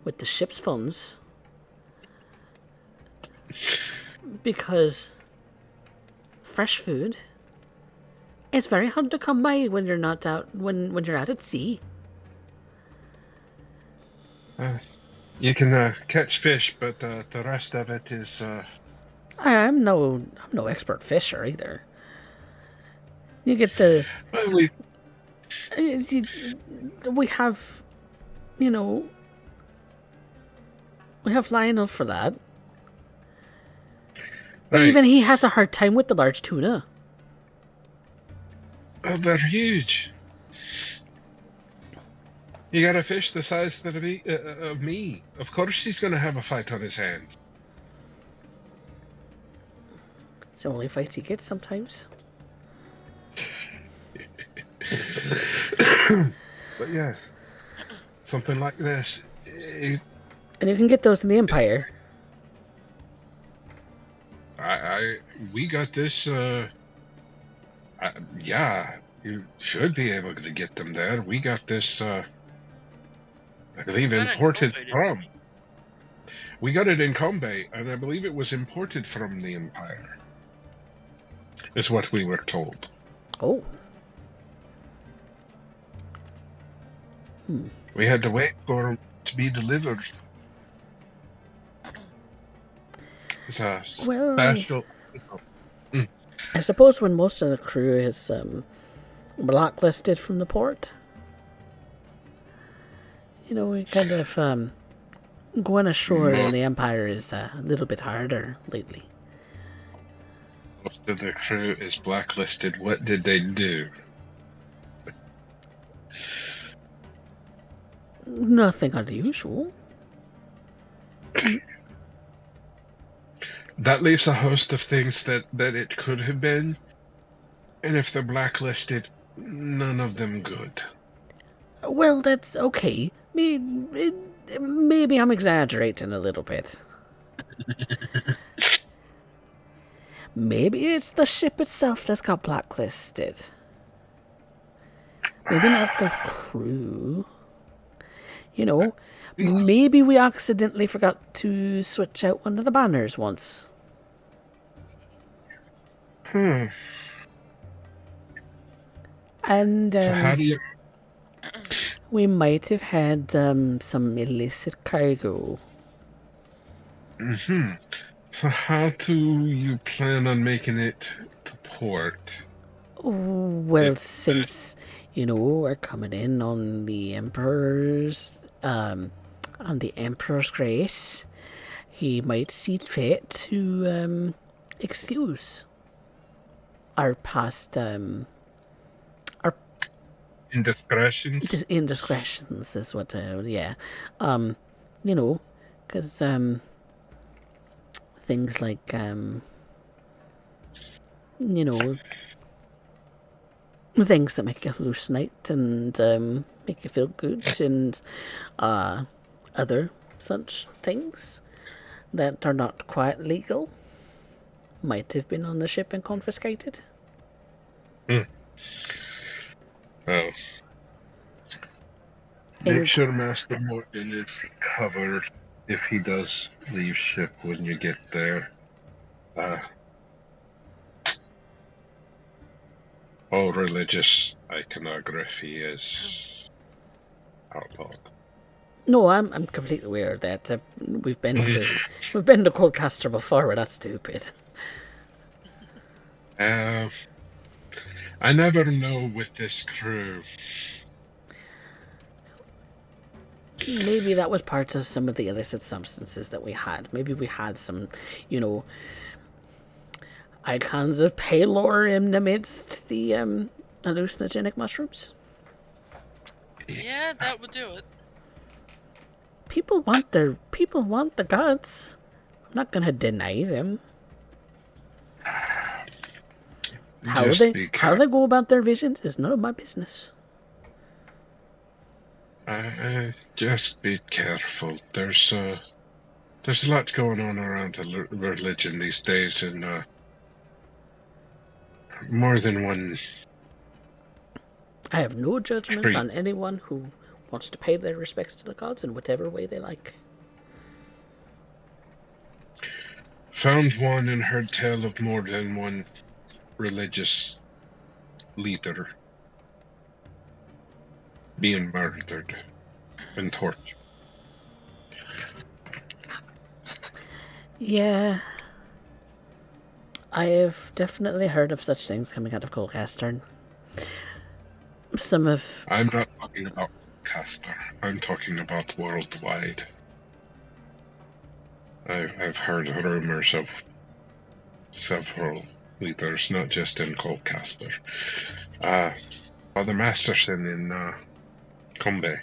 with the ship's funds. Because fresh food, it's very hard to come by when you're not out when you're out at sea. You can catch fish, but the rest of it is. I'm no expert fisher either. You get the. Well, we have, we have Lionel for that. But right. even he has a hard time with the large tuna. Oh, they're huge. You got a fish the size of me. Of course he's going to have a fight on his hands. It's the only fights he gets sometimes. But yes, something like this. And you can get those in the Empire. I we got this. Yeah, you should be able to get them there. We got this. I believe imported from. We got it in Kombay, and I believe it was imported from the Empire. Is what we were told. Oh. We had to wait for it to be delivered. It's a special. I suppose when most of the crew is blacklisted from the port, you know, we kind of going ashore in the Empire is a little bit harder lately. Most of the crew is blacklisted. What did they do? Nothing unusual. That leaves a host of things that it could have been, and if they're blacklisted, none of them good. Well, that's okay. Maybe I'm exaggerating a little bit. Maybe it's the ship itself that's got blacklisted. Maybe not the crew. You know, maybe we accidentally forgot to switch out one of the banners once. And How do you... we might have had some illicit cargo. So how do you plan on making it to port? Well, since, you know, we're coming in on the Emperor's grace, he might see fit to excuse our past our indiscretions. Indiscretions is what, yeah. You know, because things like you know, things that make you hallucinate and make you feel good, and other such things that are not quite legal might have been on the ship and confiscated. Oh. Make sure Master Morgan is covered if he does leave ship when you get there. All religious iconography is outlawed. No, I'm completely aware of that. We've been to Coldcaster before, but that's stupid. I never know with this crew. Maybe that was part of some of the illicit substances that we had. Maybe we had some, you know, icons of Palor in amidst the hallucinogenic mushrooms. Yeah, that would do it. People want the gods. I'm not gonna deny them. How they go about their visions is none of my business. Just be careful. There's a lot going on around the religion these days, and more than one. I have no judgments on anyone who wants to pay their respects to the gods in whatever way they like. Found one and heard tell of more than one religious leader being murdered and tortured. Yeah. I have definitely heard of such things coming out of Colcaster. Some of... I'm not talking about Castor. I'm talking about worldwide. I've heard rumors of several leaders, not just in Colcaster. Father Masterson in Combe.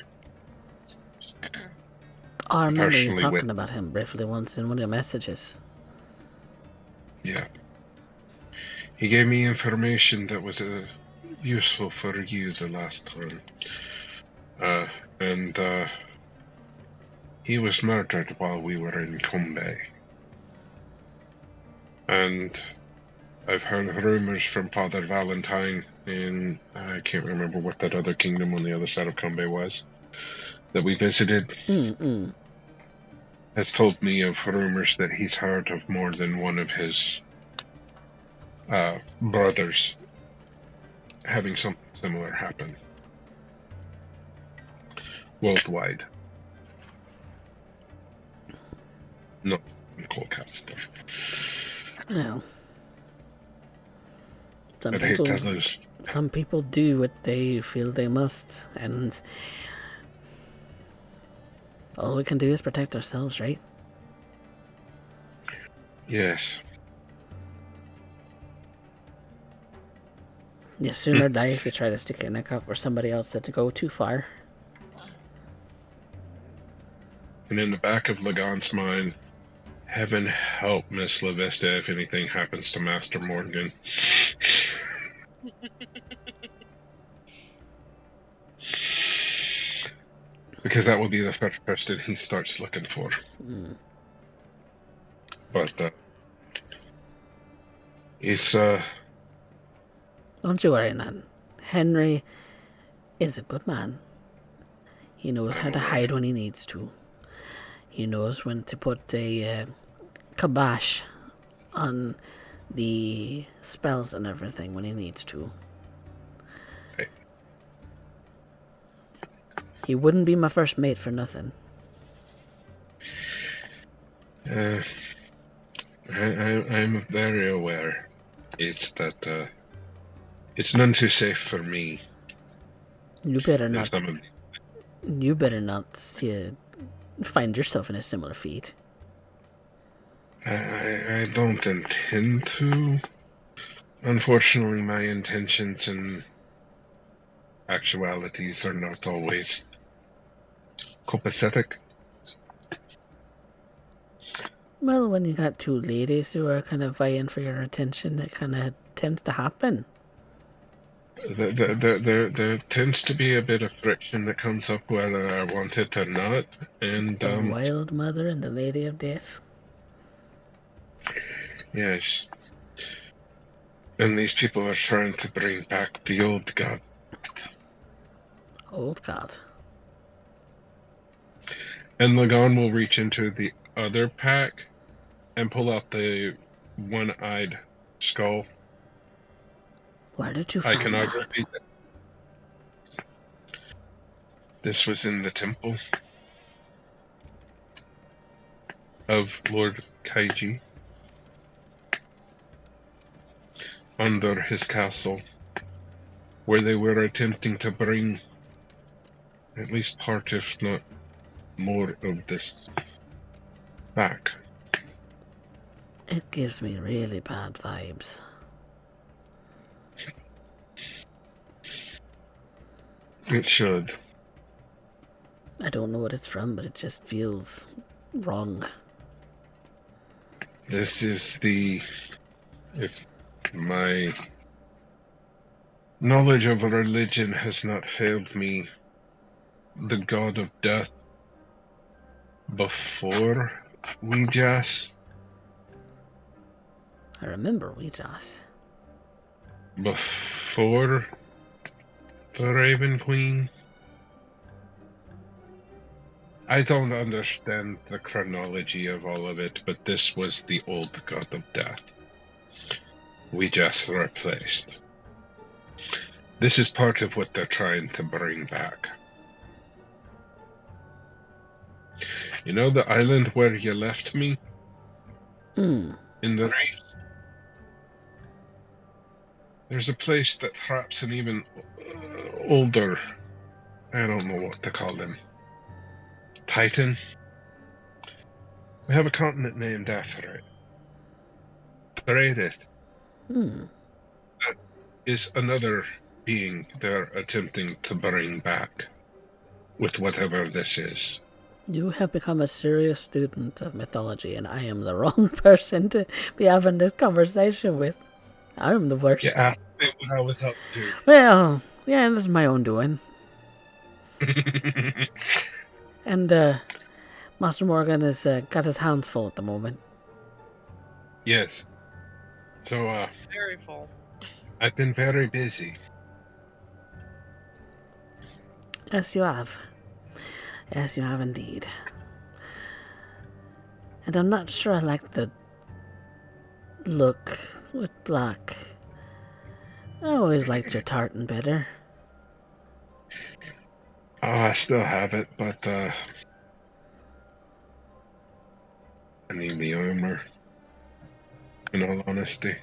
I remember you talking about him briefly once in one of your messages. Yeah. He gave me information that was useful for you the last time. And he was murdered while we were in Combe. And I've heard rumors from Father Valentine in, I can't remember what that other kingdom on the other side of Combe was, that we visited. Has told me of rumors that he's heard of more than one of his brothers having something similar happen worldwide. Not in Colchester. Well, some people do what they feel they must, and all we can do is protect ourselves, right? Yes. You sooner die if you try to stick your neck up for somebody else to go too far. And in the back of Lagan's mind, heaven help Miss LaVista if anything happens to Master Morgan. Because that will be the first person he starts looking for. But he's Don't you worry, Nan. Henry is a good man. He knows how to hide when he needs to. He knows when to put a kibosh on the spells and everything when he needs to. Okay. He wouldn't be my first mate for nothing. I'm very aware. It's that it's none too safe for me. You better not. You better not find yourself in a similar feat. I don't intend to. Unfortunately, my intentions and actualities are not always copacetic. Well, when you got two ladies who are kind of vying for your attention, it kind of tends to happen. There tends to be a bit of friction that comes up whether I want it or not, and the Wild Mother and the Lady of Death. Yes, and these people are trying to bring back the old god. Old god. And Lagan will reach into the other pack and pull out the one-eyed skull. Where did you find that? Repeat it. This was in the temple of Lord Kaiji, under his castle, where they were attempting to bring at least part, if not more, of this back. It gives me really bad vibes. It should. I don't know what it's from, but it just feels wrong. This is if my knowledge of religion has not failed me, the god of death before Ouijas. I remember Ouijas. Before the Raven Queen. I don't understand the chronology of all of it, but this was the old god of death. We just replaced. This is part of what they're trying to bring back. You know the island where you left me? In the reef? There's a place that traps an even older, I don't know what to call them, Titan. We have a continent named after it. Therapist. That is another being they're attempting to bring back with whatever this is. You have become a serious student of mythology, and I am the wrong person to be having this conversation with. I'm the worst. You asked me what I was up to. Well, yeah, this is my own doing. And Master Morgan has got his hands full at the moment. Yes. So, Very full. I've been very busy. Yes, you have. Yes, you have indeed. And I'm not sure I like the look with black. I always liked your tartan better. Oh, I still have it, but, I need the armor. In all honesty.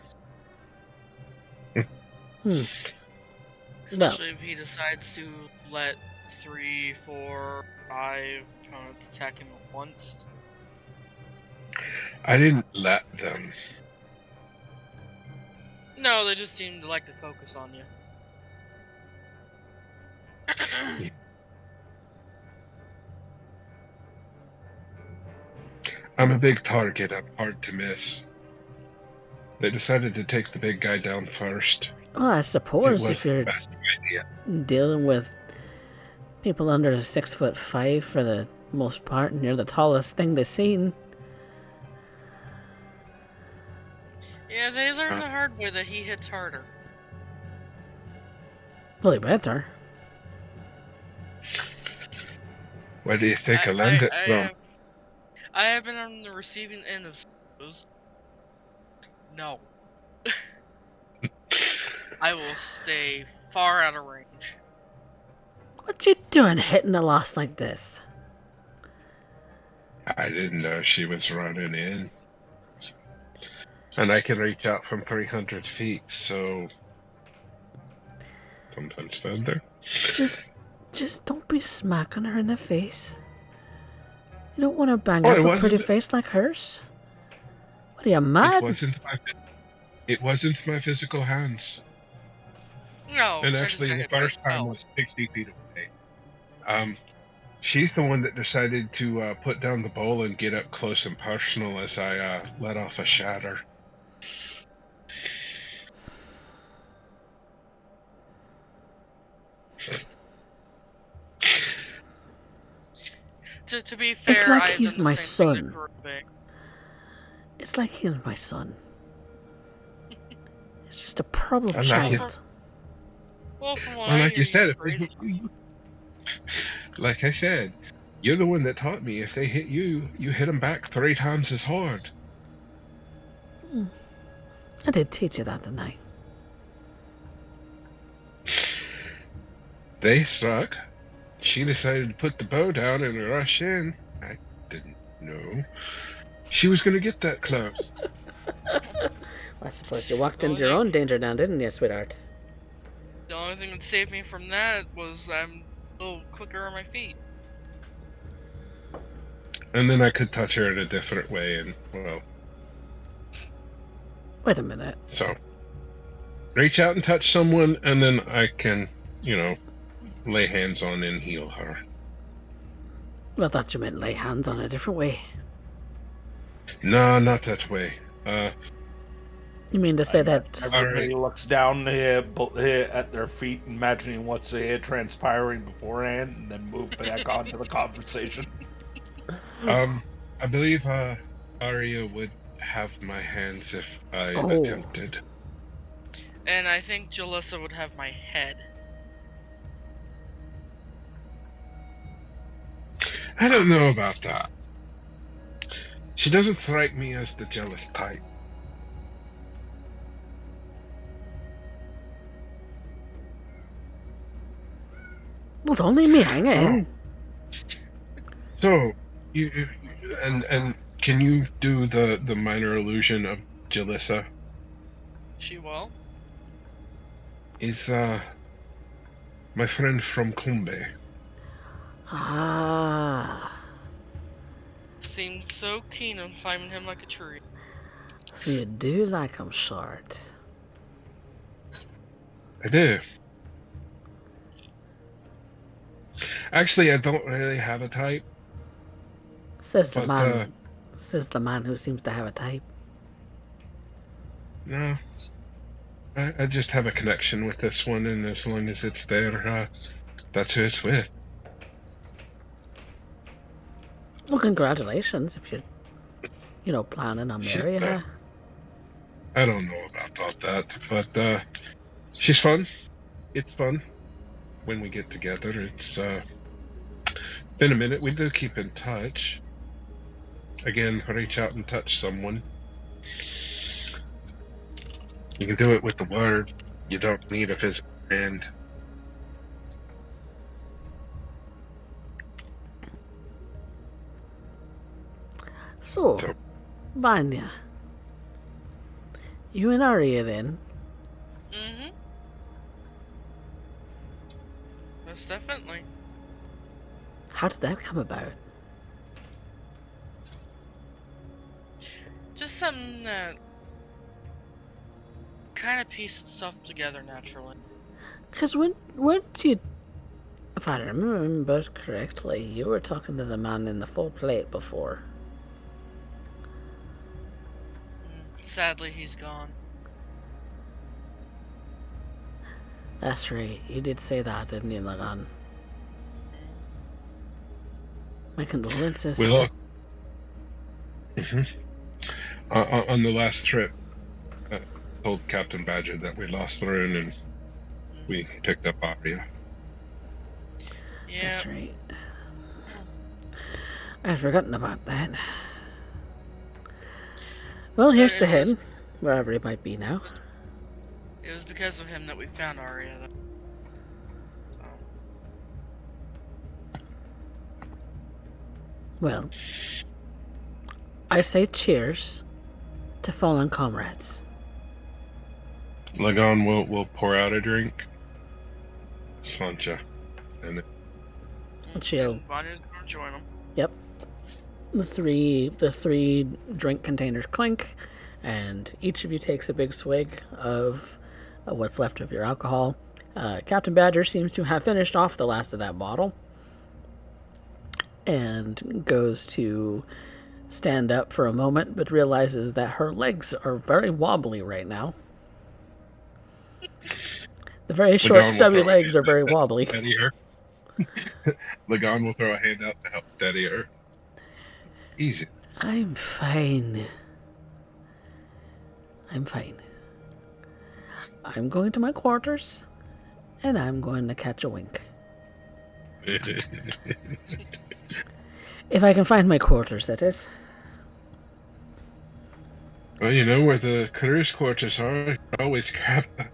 Especially if he decides to let 3, 4, 5 opponents attack him at once. I didn't let them. No, they just seem to like to focus on you. I'm a big target. I'm hard to miss. They decided to take the big guy down first. Well, I It suppose was if you're the best idea. dealing with people under 6'5" for the most part, and you're the tallest thing they've seen. Yeah, they learned the hard way that he hits harder. Well, he better. Where do you think I learned it from? I have been on the receiving end of those. No. I will stay far out of range. What you doing hitting the lost like this? I didn't know she was running in. And I can reach out from 300 feet, so... sometimes further. Just don't be smacking her in the face. You don't want to bang Oh, up it a pretty wasn't- face like hers. What are you, mad? It wasn't my physical hands. No. And actually, the first time was 60 feet away. She's the one that decided to put down the bowl and get up close and personal as I let off a shatter. To be fair, it's like I he's done my the same thing son. to Kurbe. It's like he's my son. It's just a problem I'm not his- child. Well, from what Well, I like hear, you said, he's crazy. like I said, you're the one that taught me if they hit you, you hit them back 3 times as hard. I did teach you that, didn't I? They struck. She decided to put the bow down and rush in. I didn't know she was going to get that close. I suppose you walked into your own danger now, didn't you, sweetheart? The only thing that saved me from that was I'm a little quicker on my feet. And then I could touch her in a different way, and, well... Wait a minute. So, reach out and touch someone, and then I can, lay hands on and heal her. Well, I thought you meant lay hands on a different way. No, not that way. You mean to say that... Everybody looks down at their feet, imagining what's transpiring beforehand, and then move back onto the conversation. I believe Arya would have my hands if I attempted. And I think Jalissa would have my head. I don't know about that. She doesn't strike me as the jealous type. Well, don't leave me hanging. So, and can you do the minor illusion of Jalissa? She will. Is my friend from Kumbe. Ah. Seems so keen on climbing him like a tree. So you do like him short. I do. Actually, I don't really have a type. Says the man. Says the man who seems to have a type. No. I just have a connection with this one, and as long as it's there, that's who it's with. Well, congratulations if you're, planning on marrying her. I don't know about that, but she's fun. It's fun when we get together. It's been a minute. We do keep in touch. Again, reach out and touch someone. You can do it with the word. You don't need a physical hand. So, Vanya, you and Arya then? Mm-hmm. Most definitely. How did that come about? Just something that kind of pieced itself together naturally. Because weren't you, if I remember correctly, you were talking to the man in the full plate before. Sadly, he's gone. That's right, you did say that, didn't you, Lagan? My condolences. We lost. On the last trip, I told Captain Badger that we lost Rune and we picked up Arya. Yeah. That's right. I'd forgotten about that. Well, here's to him, wherever he might be now. It was because of him that we found Arya. Well, I say cheers to fallen comrades. Lagan will pour out a drink. Svancha. And Chill. Vanya's gonna join him. Yep. The three drink containers clink, and each of you takes a big swig of what's left of your alcohol. Captain Badger seems to have finished off the last of that bottle, and goes to stand up for a moment, but realizes that her legs are very wobbly right now. The very short, stubby legs are very wobbly. Steady her. Lagan will throw a hand out to help steady her. Easy. I'm fine. I'm fine. I'm going to my quarters, and I'm going to catch a wink. If I can find my quarters, that is. Well, you know where the crew's quarters are. You can always grab them.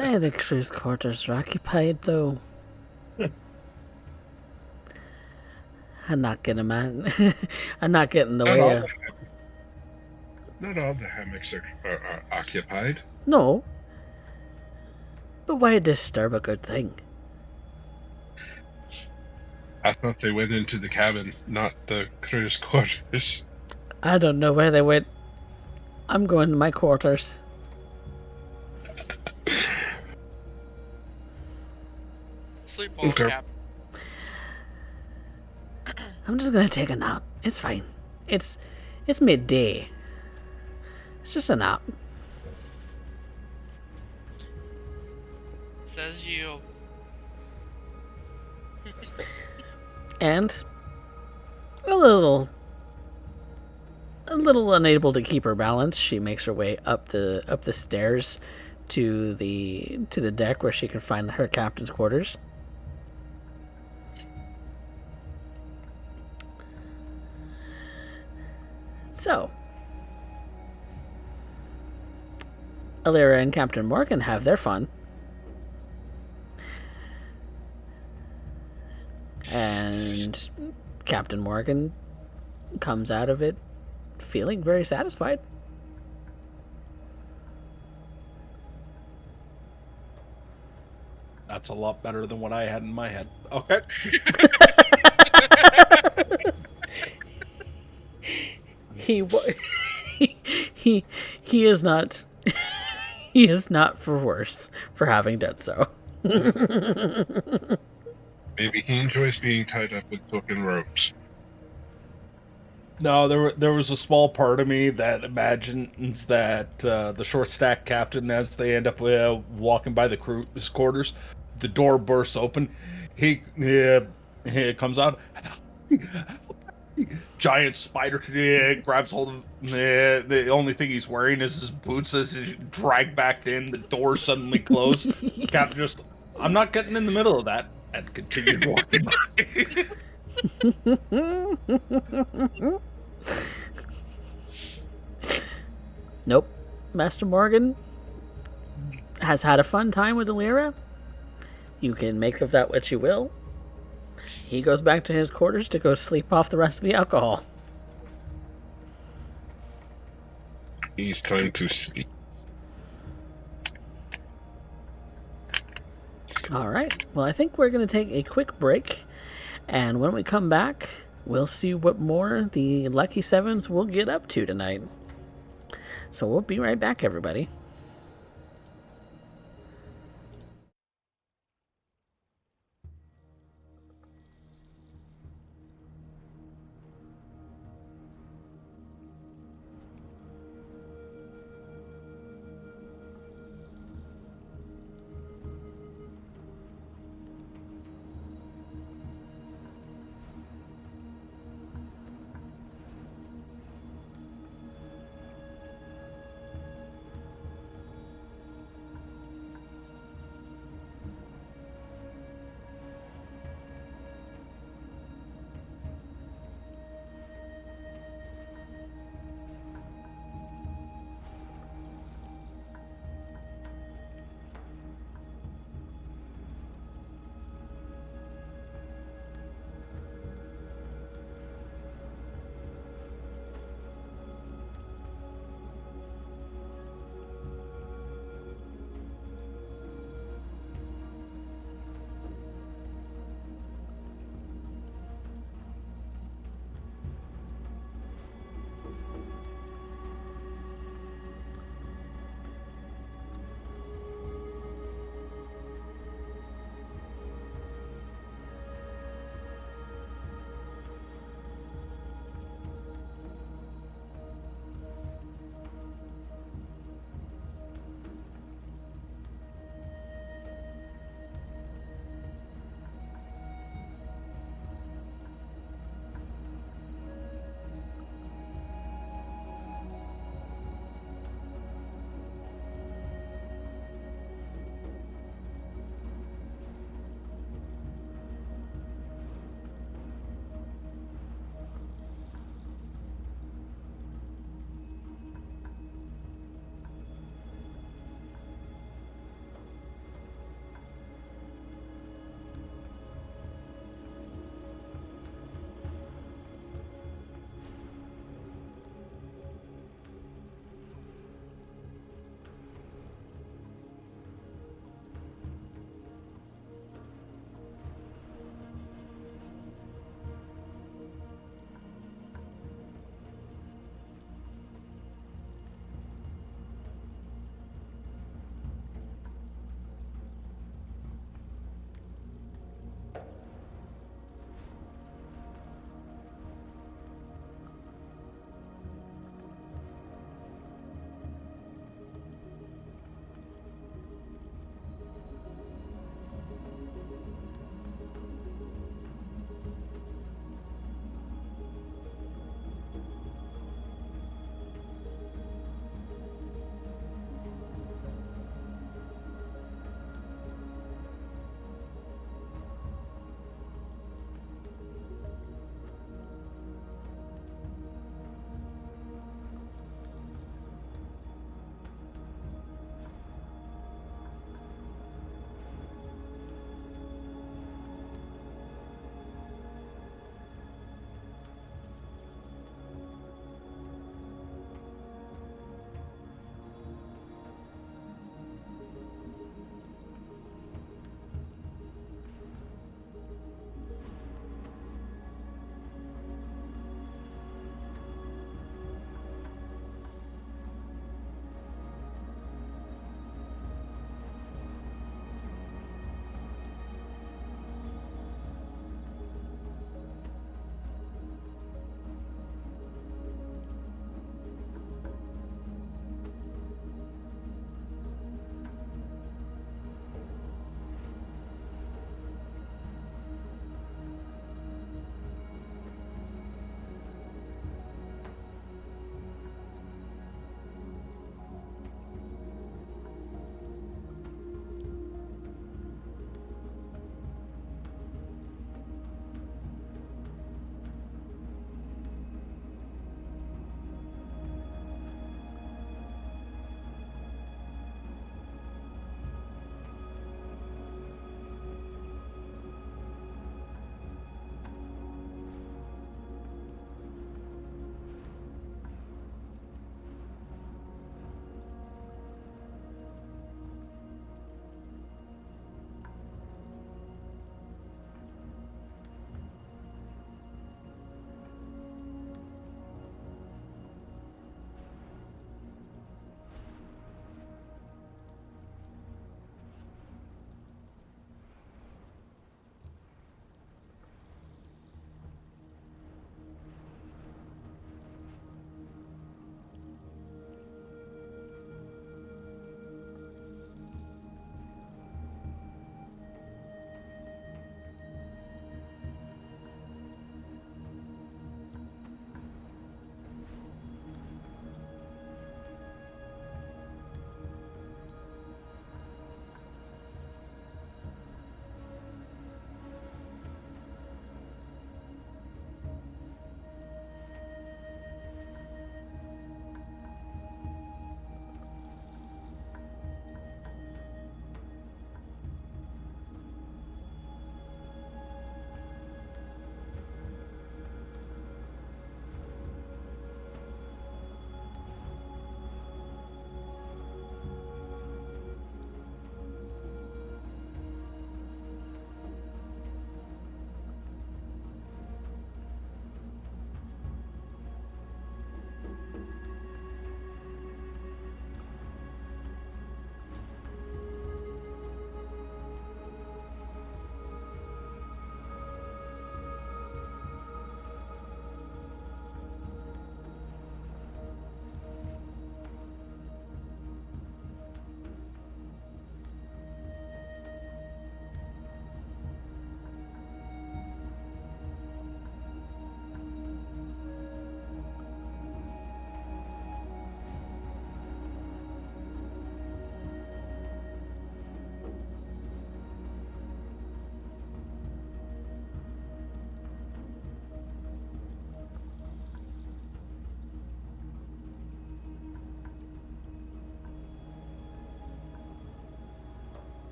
Hey, the crew's quarters are occupied, though. I'm not getting I'm not getting the way. Not all the hammocks are occupied. No. But why disturb a good thing? I thought they went into the cabin, not the crew's quarters. I don't know where they went. I'm going to my quarters. Sleep well, Cap. I'm just gonna take a nap. It's fine. It's midday. It's just a nap. Says you. And a little unable to keep her balance, she makes her way up the stairs to the deck where she can find her captain's quarters. So, Alira and Captain Morgan have their fun. And Captain Morgan comes out of it feeling very satisfied. That's a lot better than what I had in my head. Okay. He is not he is not for worse for having done so. Maybe he enjoys being tied up with token ropes. No, there was a small part of me that imagines that the short stack captain, as they end up walking by the crew's quarters, the door bursts open. He comes out. Giant spider grabs hold of the only thing he's wearing is his boots as he's dragged back in. The door suddenly closed. Cap just, I'm not getting in the middle of that, and continued walking by. Nope. Master Morgan has had a fun time with Alira. You can make of that what you will. He goes back to his quarters to go sleep off the rest of the alcohol. He's time to sleep. All right. Well, I think we're going to take a quick break. And when we come back, we'll see what more the Lucky Sevens will get up to tonight. So we'll be right back, everybody.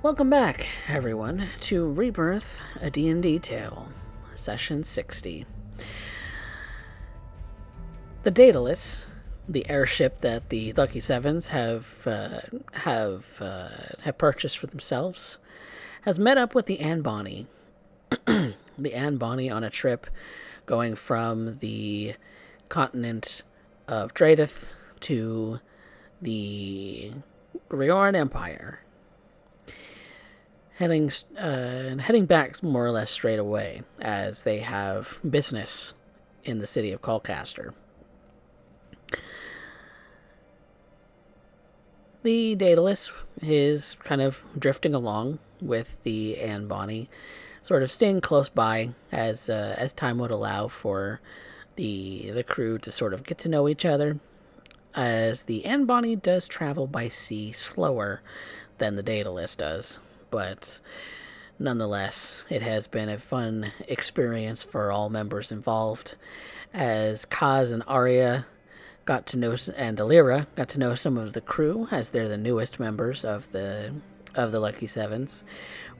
Welcome back, everyone, to Rebirth, a D&D Tale, Session 60. The Daedalus, the airship that the Lucky Sevens have purchased for themselves, has met up with the Anne Bonny. The Anne Bonny on a trip going from the continent of Dradith to the Rioran Empire. Heading back more or less straight away, as they have business in the city of Colcaster. The Daedalus is kind of drifting along with the Anne Bonny, sort of staying close by as time would allow for the crew to sort of get to know each other, as the Anne Bonny does travel by sea slower than the Daedalus does. But nonetheless, it has been a fun experience for all members involved, as Kaz and Arya got to know, and Alira got to know some of the crew, as they're the newest members of the Lucky Sevens,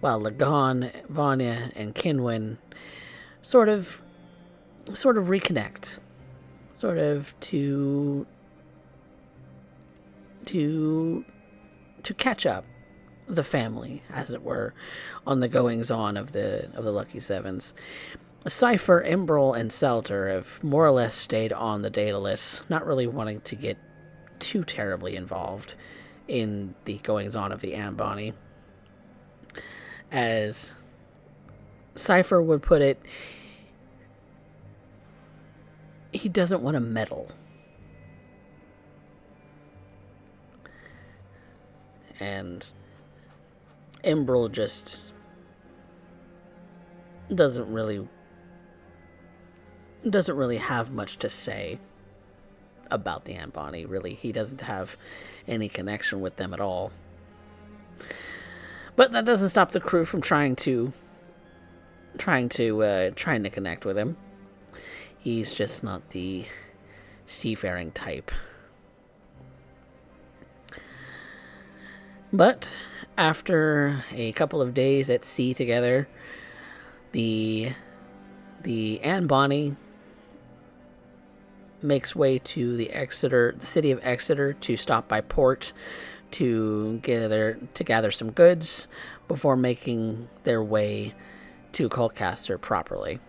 while Lagon, Vanya, and Kinwin sort of reconnect, sort of to catch up the family, as it were, on the goings-on of the Lucky Sevens. Cypher, Imbrel, and Selter have more or less stayed on the Daedalus, not really wanting to get too terribly involved in the goings-on of the Anne Bonny. As Cypher would put it, he doesn't want to meddle. And Imbrel just doesn't really have much to say about the Anne Bonny. Really, he doesn't have any connection with them at all. But that doesn't stop the crew from trying to connect with him. He's just not the seafaring type. But after a couple of days at sea together, the Anne Bonny makes way to the city of Exeter, to stop by port to gather some goods before making their way to Colcaster properly.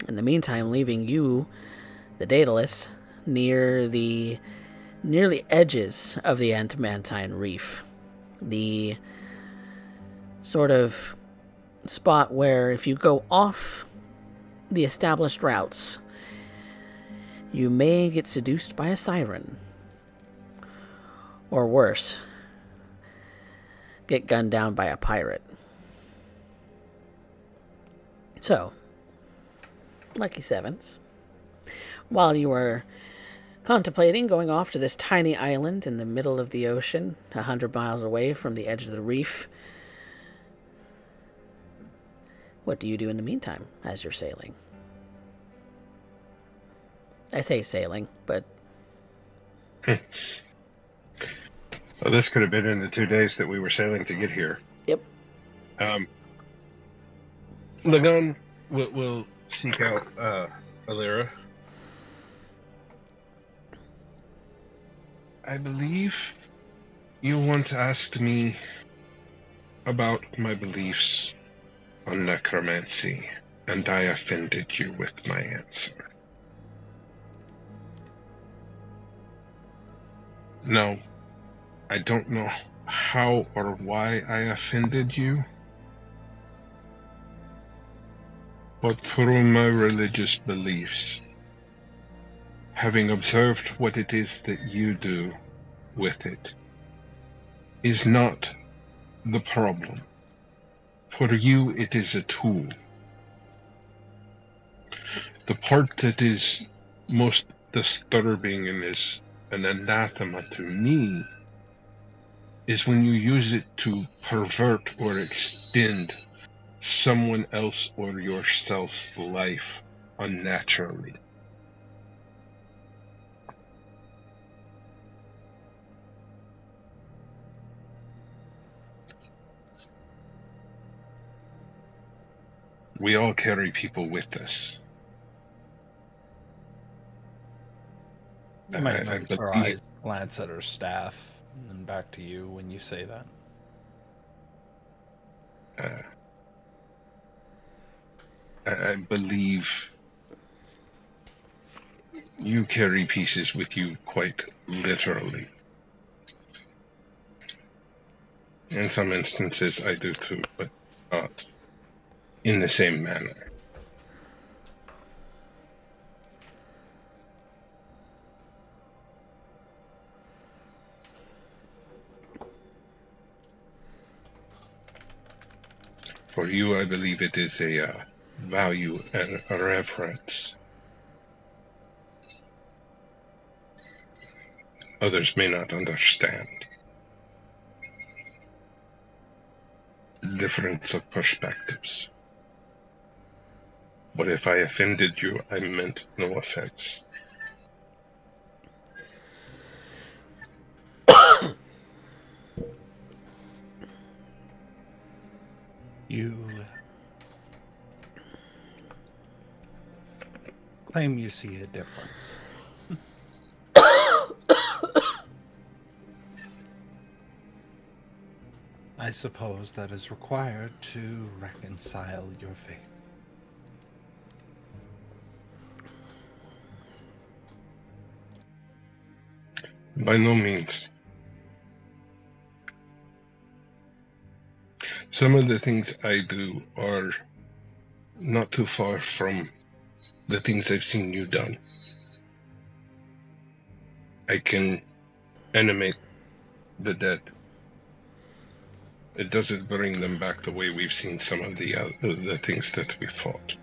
In the meantime, leaving you, the Daedalus, near the edges of the Adamantine Reef. The sort of spot where if you go off the established routes, you may get seduced by a siren. Or worse, get gunned down by a pirate. So, Lucky Sevens, while you were contemplating going off to this tiny island in the middle of the ocean, 100 miles away from the edge of the reef, what do you do in the meantime as you're sailing? I say sailing, but... Well, this could have been in the 2 days that we were sailing to get here. Yep. Lagon will seek out Alira. I believe you want to ask me about my beliefs on necromancy, and I offended you with my answer. No, I don't know how or why I offended you, but through my religious beliefs, having observed what it is that you do with it, is not the problem. For you, it is a tool. The part that is most disturbing and is an anathema to me is when you use it to pervert or extend someone else or yourself's life unnaturally. We all carry people with us. You might I notice her believe- eyes glance at her staff, and then back to you when you say that. I believe you carry pieces with you quite literally. In some instances, I do too, but not in the same manner. For you, I believe it is a value and a reverence. Others may not understand. Difference of perspectives. But if I offended you, I meant no offense. You claim you see a difference. I suppose that is required to reconcile your faith. By no means. Some of the things I do are not too far from the things I've seen you done. I can animate the dead. It doesn't bring them back the way we've seen some of the things that we fought.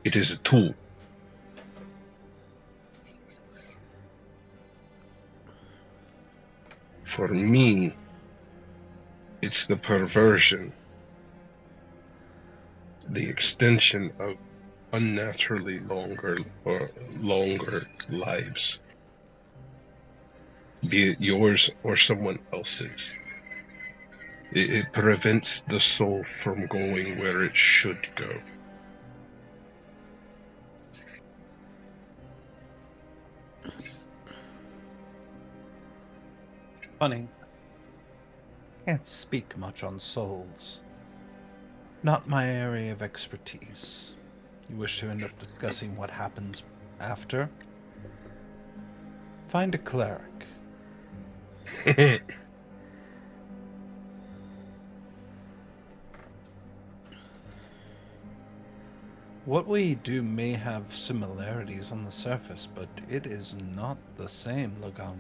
It is a tool. For me, it's the perversion, the extension of unnaturally longer lives, be it yours or someone else's. It prevents the soul from going where it should go. Funny. Can't speak much on souls. Not my area of expertise. You wish to end up discussing what happens after? Find a cleric. What we do may have similarities on the surface, but it is not the same, Lagam.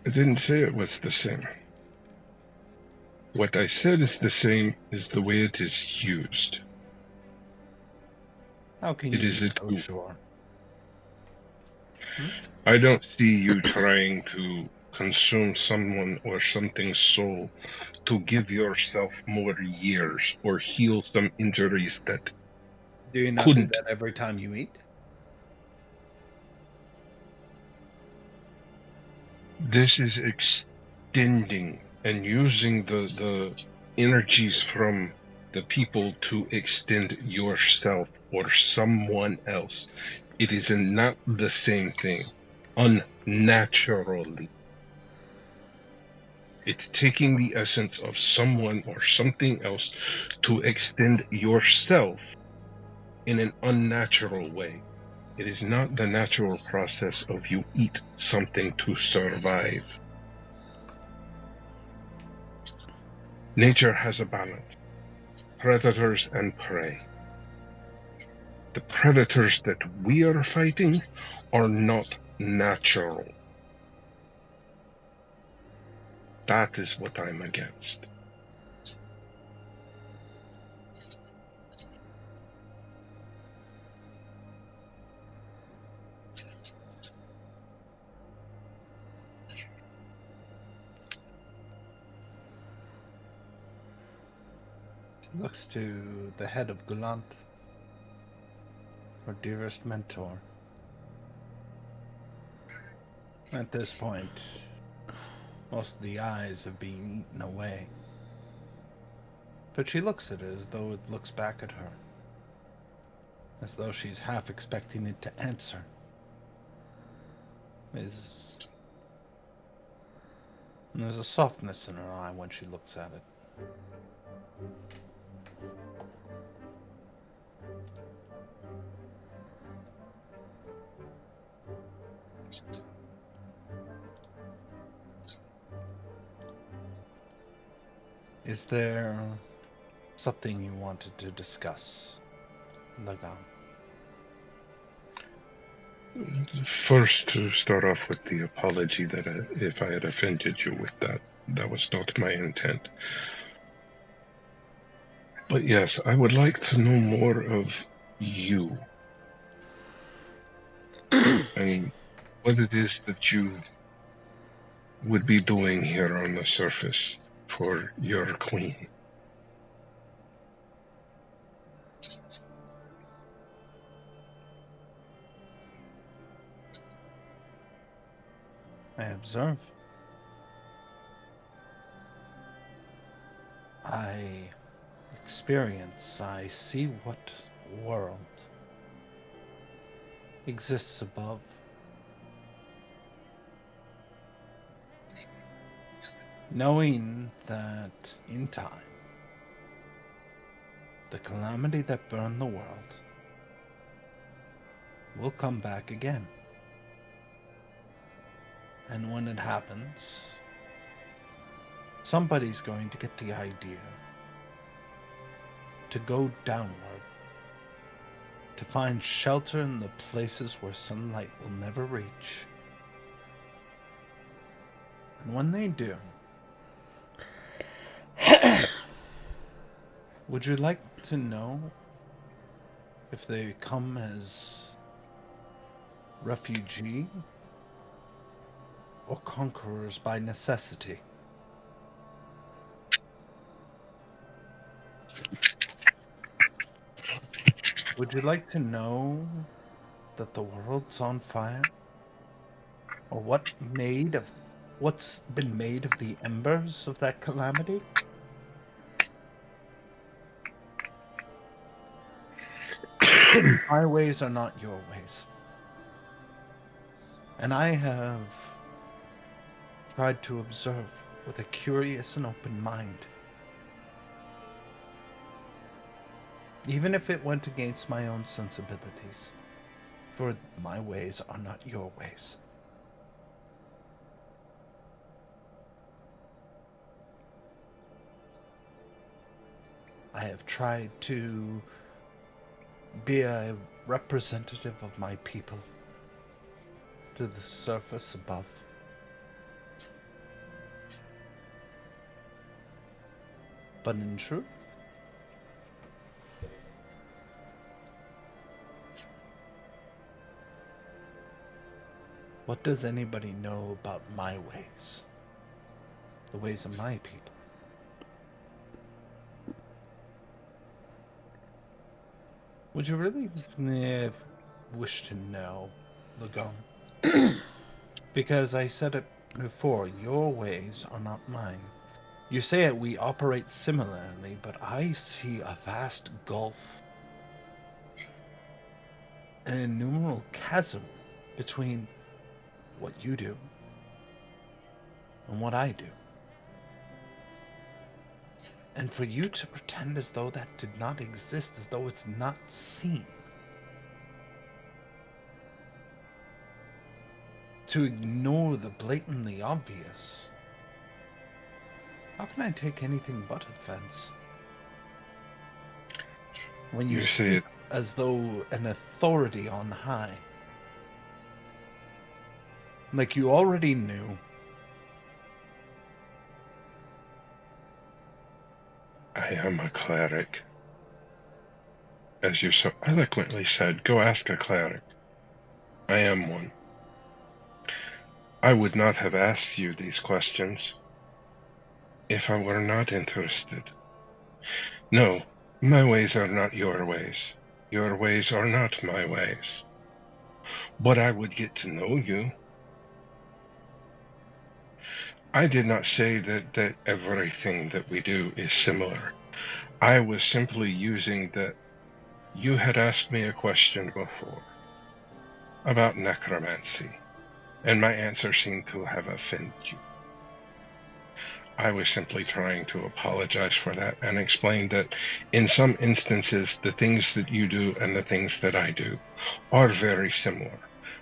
I didn't say it was the same. What I said is the same is the way it is used. How can It you is be a so tool. sure? I don't see you trying to consume someone or something's soul to give yourself more years or heal some injuries that Do you not couldn't. do that every time you eat? This is extending and using the energies from the people to extend yourself or someone else. It is not the same thing. Unnaturally. It's taking the essence of someone or something else to extend yourself in an unnatural way. It is not the natural process of you eat something to survive. Nature has a balance. Predators and prey. The predators that we are fighting are not natural. That is what I'm against. She looks to the head of Gulant, her dearest mentor. At this point, Most of the eyes have been eaten away. But she looks at it as though it looks back at her. As though she's half expecting it to answer. And there's a softness in her eye when she looks at it. Is there something you wanted to discuss, Lagan? First, to start off with the apology that if I had offended you with that, that was not my intent. But yes, I would like to know more of you. And what it is that you would be doing here on the surface for your queen. I observe. I experience. I see what world exists above. Knowing that in time, the calamity that burned the world will come back again. And when it happens, somebody's going to get the idea to go downward, to find shelter in the places where sunlight will never reach. And when they do, would you like to know if they come as refugee or conquerors by necessity? Would you like to know that the world's on fire? Or what's been made of the embers of that calamity? My ways are not your ways. And I have tried to observe with a curious and open mind. Even if it went against my own sensibilities. For my ways are not your ways. I have tried to be a representative of my people to the surface above. But in truth, what does anybody know about my ways? The ways of my people? Would you really wish to know, Lagon? Because I said it before, your ways are not mine. You say it, we operate similarly, but I see a vast gulf, an innumerable chasm between what you do and what I do. And for you to pretend as though that did not exist, as though it's not seen, to ignore the blatantly obvious, how can I take anything but offense? When you say it as though an authority on high. Like you already knew. I am a cleric. As you so eloquently said, go ask a cleric. I am one. I would not have asked you these questions if I were not interested. No, my ways are not your ways. Your ways are not my ways. But I would get to know you. I did not say that everything that we do is similar. I was simply using that you had asked me a question before about necromancy, and my answer seemed to have offended you. I was simply trying to apologize for that and explain that in some instances, the things that you do and the things that I do are very similar.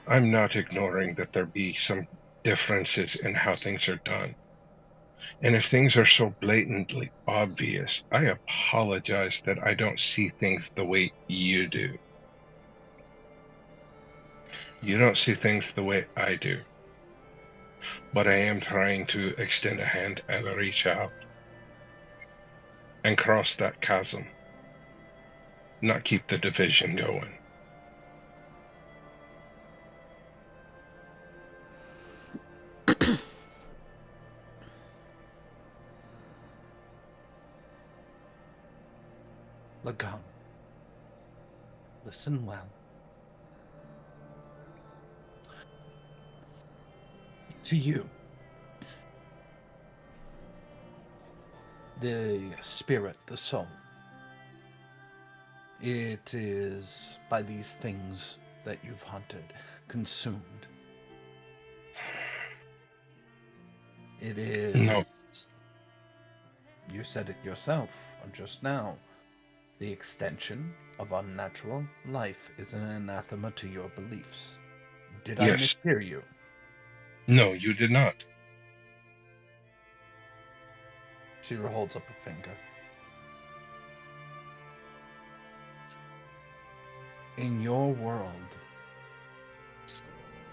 I'm not ignoring that there be some differences in how things are done. And if things are so blatantly obvious, I apologize that I don't see things the way you do. You don't see things the way I do. But I am trying to extend a hand and reach out and cross that chasm, not keep the division going. Lagan, listen well. To you, the spirit, the soul, it is by these things that you've hunted, consumed. It is... No. You said it yourself just now. The extension of unnatural life is an anathema to your beliefs. Did I mishear you? No, you did not. She holds up a finger. In your world,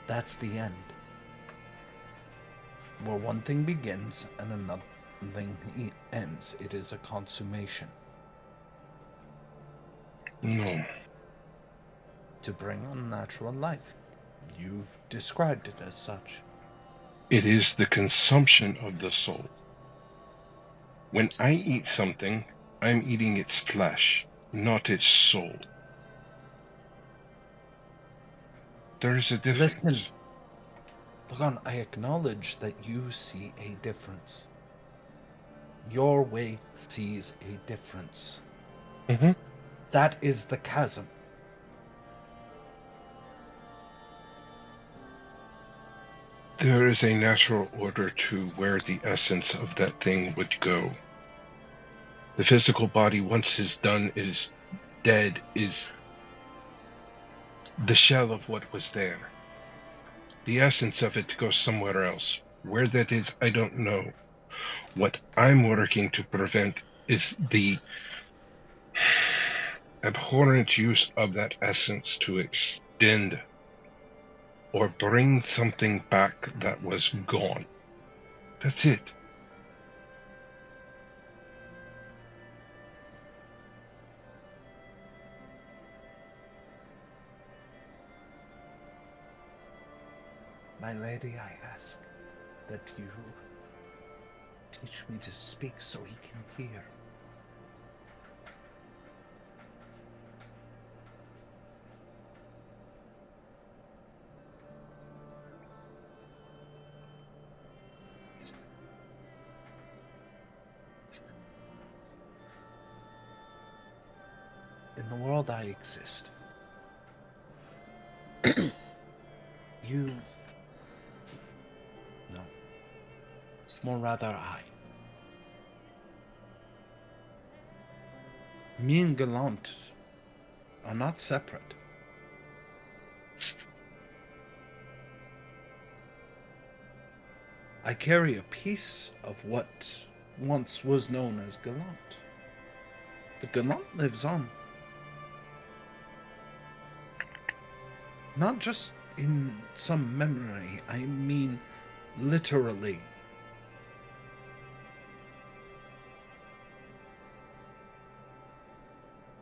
that's the end. Where one thing begins and another thing ends. It is a consummation. No. To bring on natural life. You've described it as such. It is the consumption of the soul. When I eat something, I'm eating its flesh, not its soul. There is a difference. Listen. Lagan, I acknowledge that you see a difference. Your way sees a difference. Mm-hmm. That is the chasm. There is a natural order to where the essence of that thing would go. The physical body, once is done, is dead, is the shell of what was there. The essence of it goes somewhere else. Where that is, I don't know. What I'm working to prevent is the abhorrent use of that essence to extend or bring something back that was gone. That's it. My lady, I ask that you teach me to speak so he can hear. In the world I exist, you... No. More rather, I. Me and Gallant are not separate. I carry a piece of what once was known as Gallant. The Gallant lives on. Not just in some memory, I mean literally.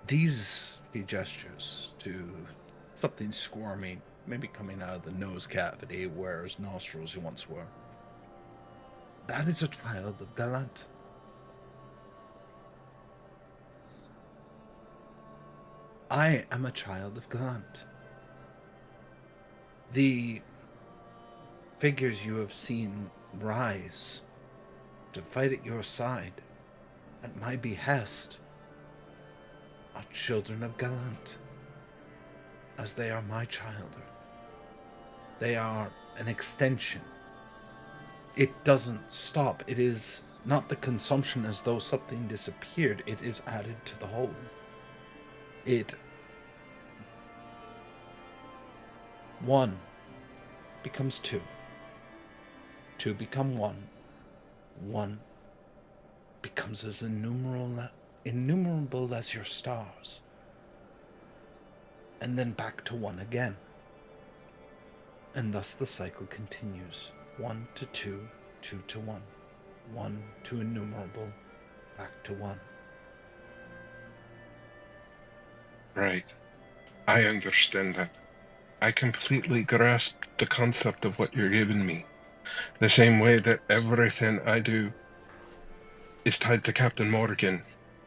These, he gestures to something squirmy, maybe coming out of the nose cavity where his nostrils once were. That is a child of Gallant. I am a child of Gallant. The figures you have seen rise to fight at your side at my behest are children of Galant, as they are my child. They are an extension. It doesn't stop. It is not the consumption as though something disappeared. It is added to the whole. It... One becomes two. Two become one. One becomes as innumerable as your stars. And then back to one again. And thus the cycle continues. 1 to 2, 2 to 1. 1 to innumerable, back to 1. Right. I understand that. I completely grasp the concept of what you're giving me. The same way that everything I do is tied to Captain Morgan.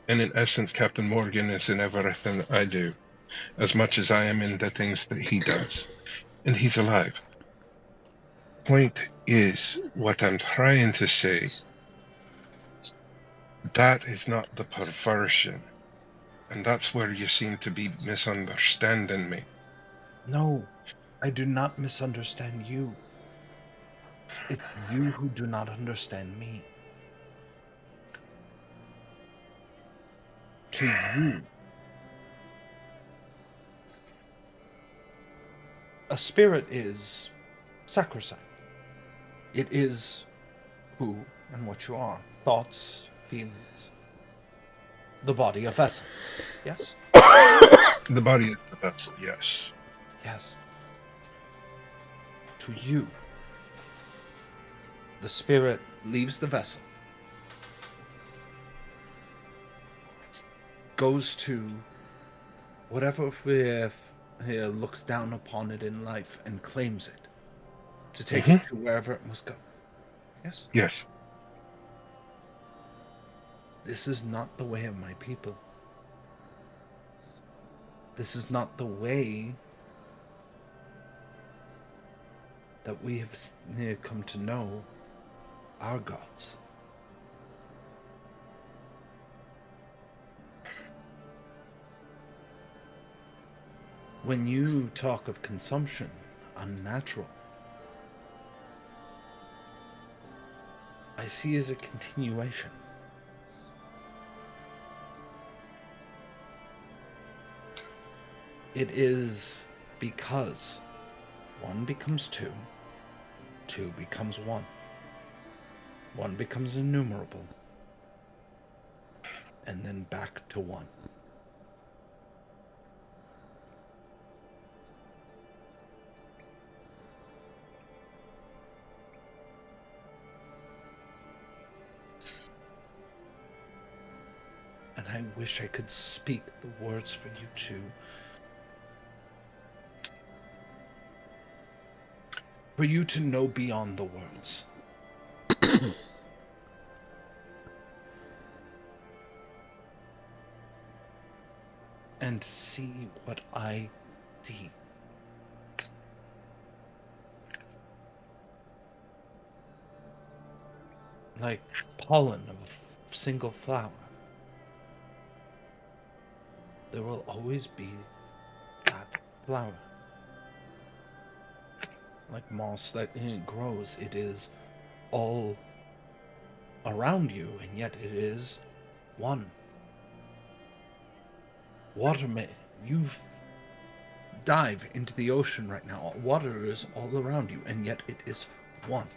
And in essence, Captain Morgan is in everything I do, as much as I am in the things that he does. And he's alive. Point is, what I'm trying to say, that is not the perversion. And that's where you seem to be misunderstanding me. No, I do not misunderstand you. It's you who do not understand me. To you, a spirit is sacrosanct. It is who and what you are. Thoughts, feelings. The body a vessel. Yes? The body is the vessel, yes. Yes. To you, the spirit leaves the vessel, goes to whatever looks down upon it in life and claims it to take it to wherever it must go. Yes? Yes. This is not the way of my people. This is not the way that we have come to know our gods. When you talk of consumption, unnatural, I see as a continuation. It is because 1 becomes 2, 2 becomes 1, 1 becomes innumerable, and then back to 1. And I wish I could speak the words for you to... for you to know beyond the words. And see what I see. Like pollen of a single flower. There will always be that flower. Like moss that grows, it is all around you, and yet it is one. Water you dive into the ocean right now. Water is all around you, and yet it is one.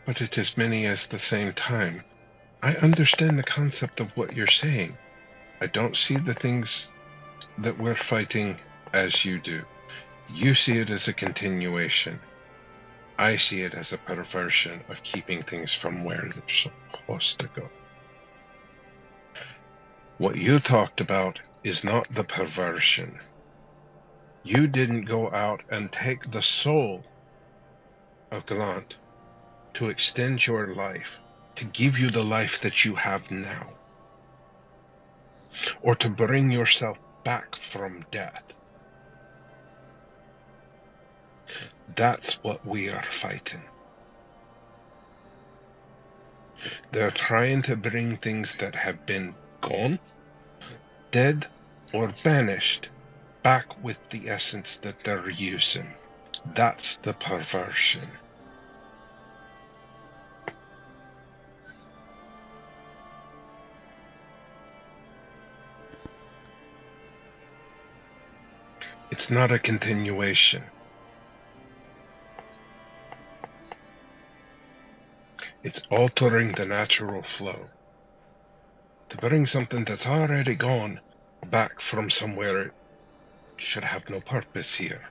But it is many at the same time. I understand the concept of what you're saying. I don't see the things that we're fighting as you do. You see it as a continuation. I see it as a perversion of keeping things from where they're supposed to go. What you talked about is not the perversion. You didn't go out and take the soul of Galant to extend your life, to give you the life that you have now, or to bring yourself back from death. That's what we are fighting. They're trying to bring things that have been gone, dead, or banished back with the essence that they're using. That's the perversion. It's not a continuation. It's altering the natural flow. To bring something that's already gone back from somewhere it should have no purpose here.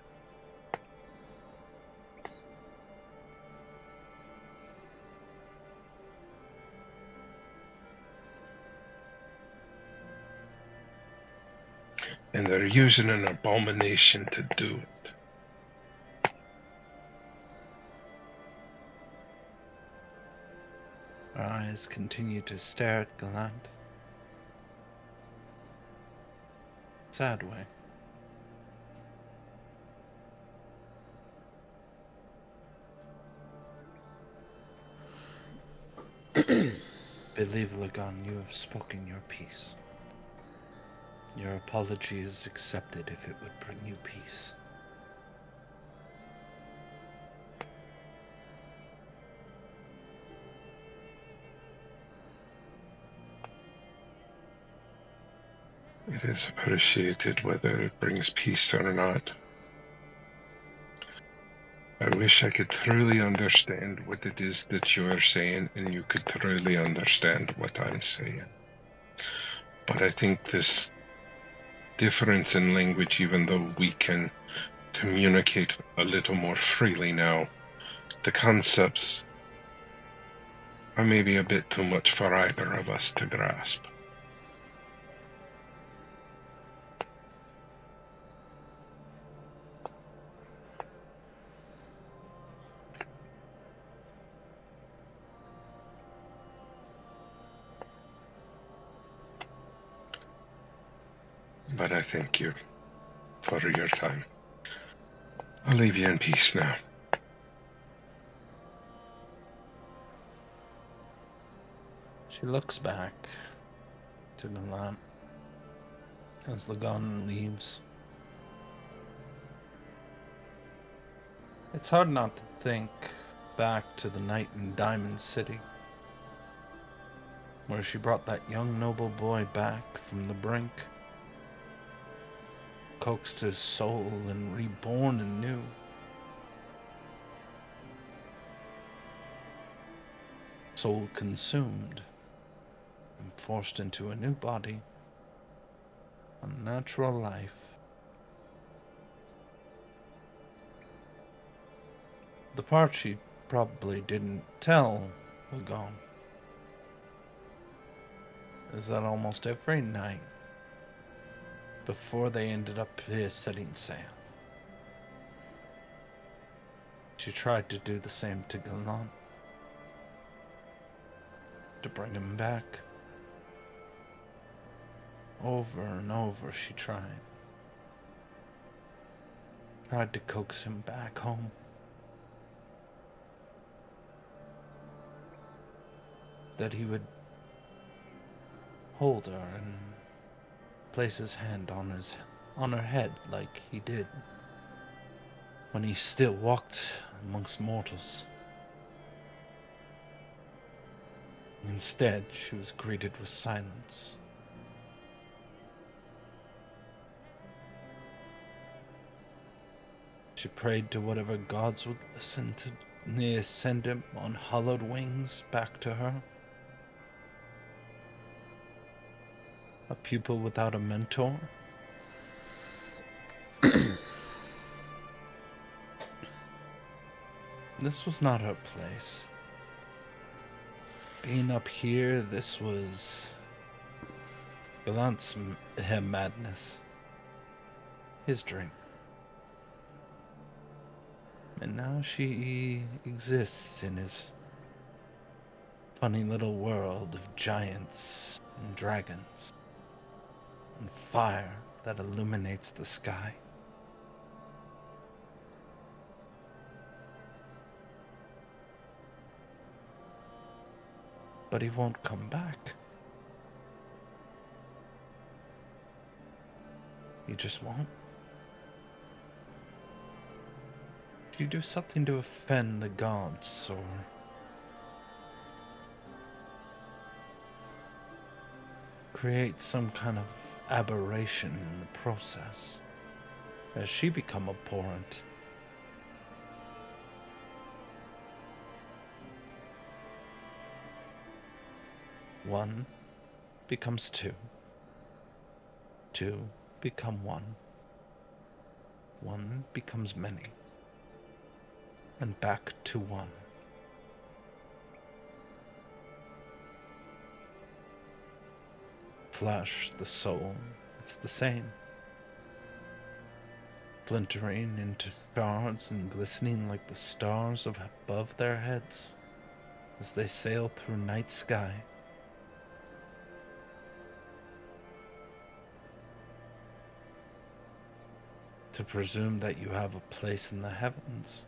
And they're using an abomination to do it. Her eyes continue to stare at Gallant. Sad way. Believe, Lagan, you have spoken your piece. Your apology is accepted if it would bring you peace. It is appreciated whether it brings peace or not. I wish I could truly understand what it is that you are saying, and you could truly understand what I'm saying. But I think this difference in language, even though we can communicate a little more freely now, the concepts are maybe a bit too much for either of us to grasp. But I thank you for your time. I'll leave you in peace now. She looks back to Gallant as Lagan leaves. It's hard not to think back to the night in Diamond City, where she brought that young noble boy back from the brink, coaxed his soul and reborn anew. Soul consumed and forced into a new body, a natural life. The part she probably didn't tell Lagan is that almost every night before they ended up setting sail, she tried to do the same to Gallant, to bring him back. Over and over she tried to coax him back home. That he would hold her and place his hand on her head like he did when he still walked amongst mortals. Instead, she was greeted with silence. She prayed to whatever gods would listen to send him on hollowed wings back to her. A pupil without a mentor. This was not her place. Being up here, this was Gallant's madness. His dream. And now she exists in his funny little world of giants and dragons and fire that illuminates the sky. but he won't come back. He just won't. Did you do something to offend the gods, or create some kind of aberration in the process? Has she become abhorrent? One becomes two. Two become one. One becomes many. And back to one. Flesh, the soul, it's the same. Splintering into shards and glistening like the stars above their heads as they sail through night sky. To presume that you have a place in the heavens.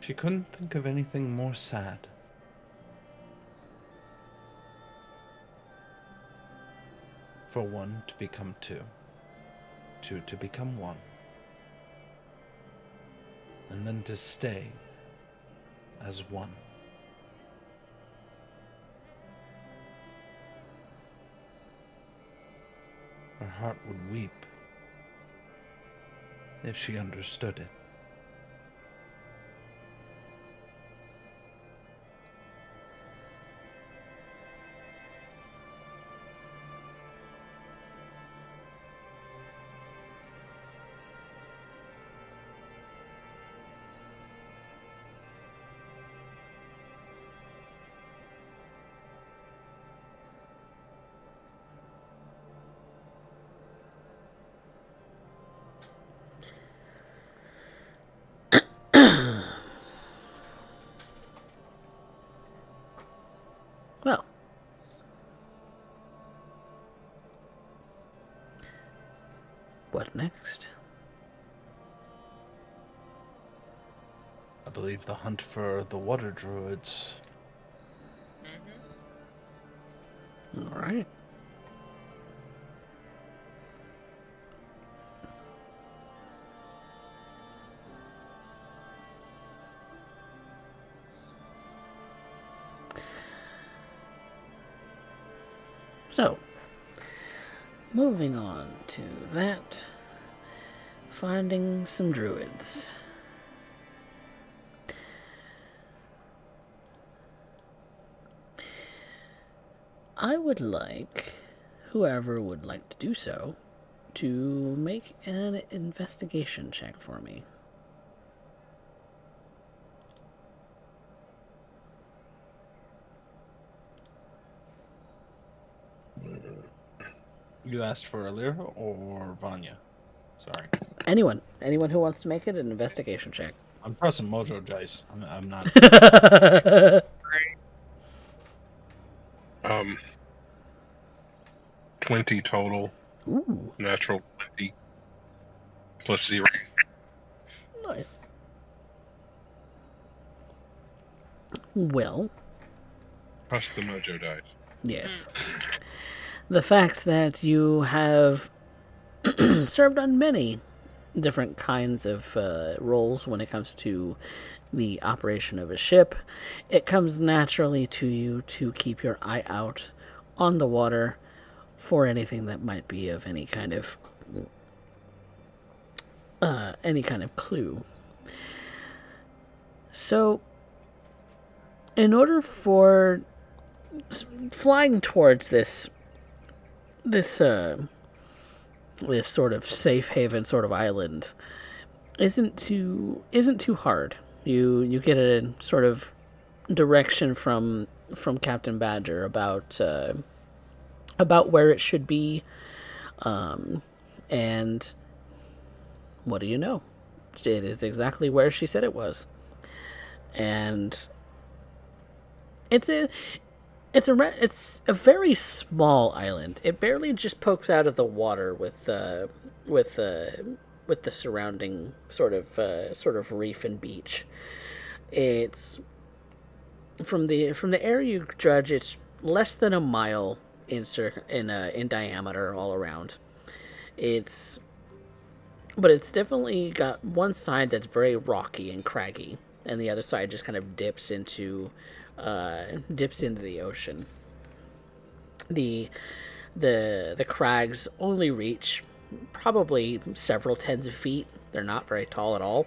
She couldn't think of anything more sad. For one to become two. Two to become one. And then to stay as one. Her heart would weep if she understood it. Well, what next? I believe the hunt for the water druids. All right. So, moving on to that, finding some druids. I would like, whoever would like to do so, to make an investigation check for me. You asked for earlier, or Vanya? Sorry. Anyone who wants to make it an investigation check. I'm pressing Mojo Dice. I'm not. 20 total. Ooh. Natural 20 plus 0. Nice. Well. Plus the Mojo Dice. Yes. The fact that you have served on many different kinds of roles when it comes to the operation of a ship, it comes naturally to you to keep your eye out on the water for anything that might be of any kind of clue. So, in order for flying towards this sort of safe haven sort of island isn't too hard. You get a sort of direction from Captain Badger about where it should be, and what do you know? It is exactly where she said it was, and it's a very small island. It barely just pokes out of the water with with the surrounding sort of reef and beach. It's from the area you judge, it's less than a mile in diameter all around. But it's definitely got one side that's very rocky and craggy, and the other side just kind of dips into the ocean. The the crags only reach probably several tens of feet. They're not very tall at all,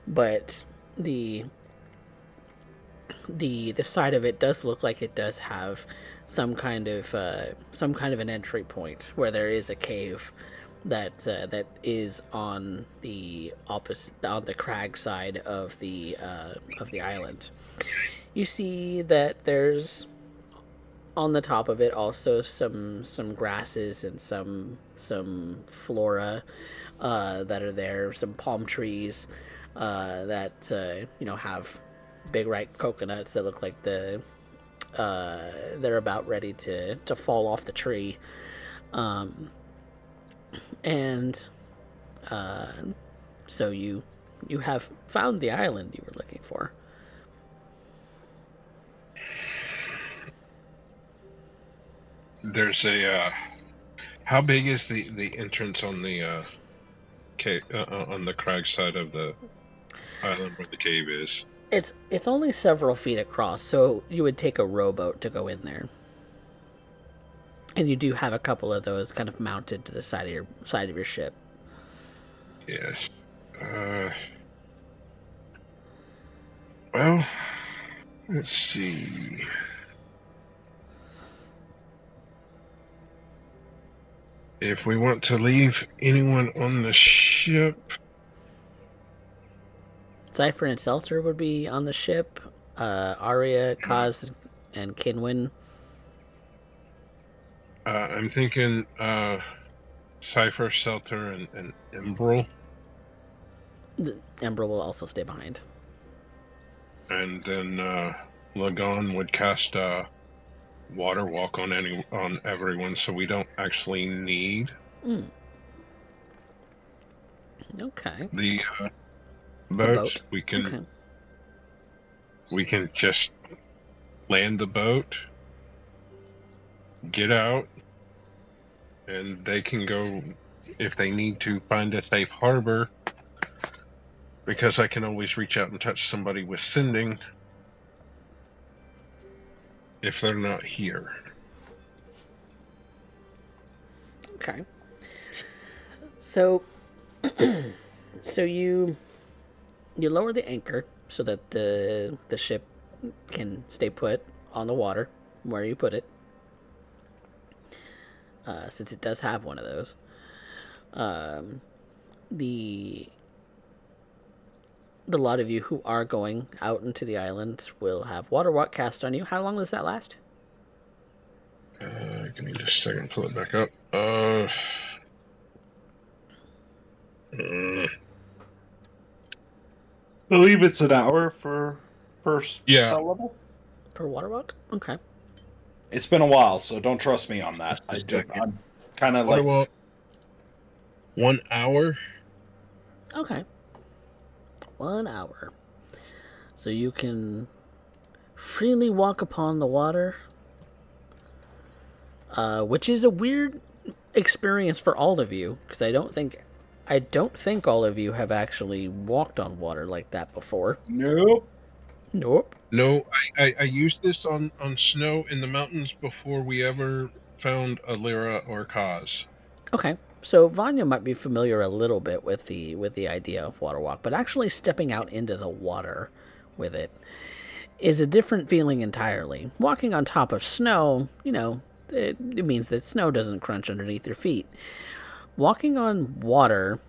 but the side of it does look like it does have some kind of an entry point where there is a cave that is on the crag side of the island. You see that there's on the top of it also some grasses and some flora that are there, some palm trees that have big ripe coconuts that look like they're about ready to fall off the tree. And so you have found the island you were looking for. There's a how big is the entrance on the cave on the crag side of the island where the cave is? It's only several feet across, so you would take a rowboat to go in there. And you do have a couple of those kind of mounted to the side of your ship. Yes. Well, let's see. If we want to leave anyone on the ship, Cypher and Seltzer would be on the ship. Arya, Kaz, and Kinwin. I'm thinking Cypher, Selter, and Embrel. Embrel will also stay behind. And then Lagon would cast water walk on everyone, so we don't actually need Okay. the boat. We can just land the boat, get out, and they can go if they need to find a safe harbor, because I can always reach out and touch somebody with sending if they're not here. Okay. So you lower the anchor so that the ship can stay put on the water where you put it. Since it does have one of those. The lot of you who are going out into the island will have water walk cast on you. How long does that last? Give me just a second, pull it back up. I believe it's an hour for first spell level. Per water walk? Okay. It's been a while, so don't trust me on that. I'm kind of like... Walk, 1 hour. Okay. 1 hour. So you can freely walk upon the water, which is a weird experience for all of you, because I don't think all of you have actually walked on water like that before. Nope. No, I used this on snow in the mountains before we ever found Alira or Kaz. Okay, so Vanya might be familiar a little bit with the idea of water walk, but actually stepping out into the water with it is a different feeling entirely. Walking on top of snow, it means that snow doesn't crunch underneath your feet. Walking on water,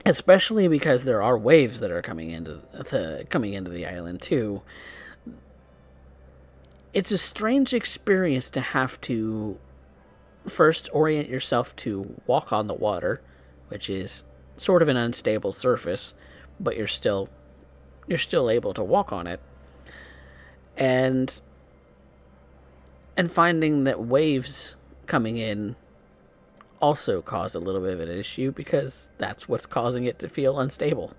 especially because there are waves that are coming into the island too, it's a strange experience to have to first orient yourself to walk on the water, which is sort of an unstable surface, but you're still able to walk on it, and finding that waves coming in also cause a little bit of an issue because that's what's causing it to feel unstable.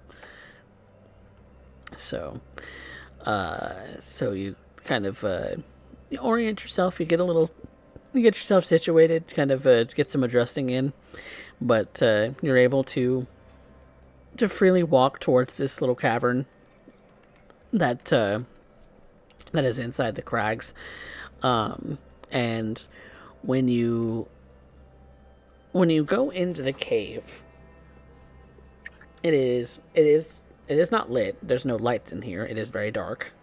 So, so you kind of you orient yourself. You get yourself situated, kind of get some adjusting in, but you're able to freely walk towards this little cavern that that is inside the crags. And when you go into the cave, it is not lit. There's no lights in here. It is very dark.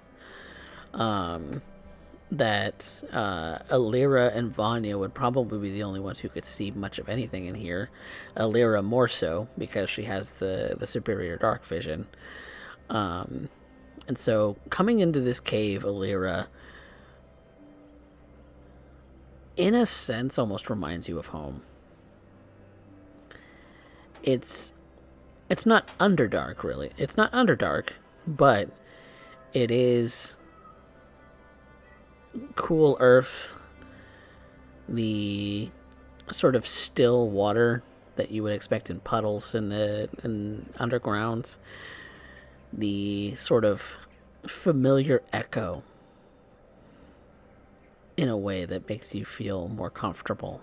That Alira and Vanya would probably be the only ones who could see much of anything in here. Alira more so because she has the superior dark vision. And so coming into this cave, Alira, in a sense, almost reminds you of home. It's not Underdark, really. It's not Underdark, but it is cool earth, the sort of still water that you would expect in puddles in underground, the sort of familiar echo in a way that makes you feel more comfortable.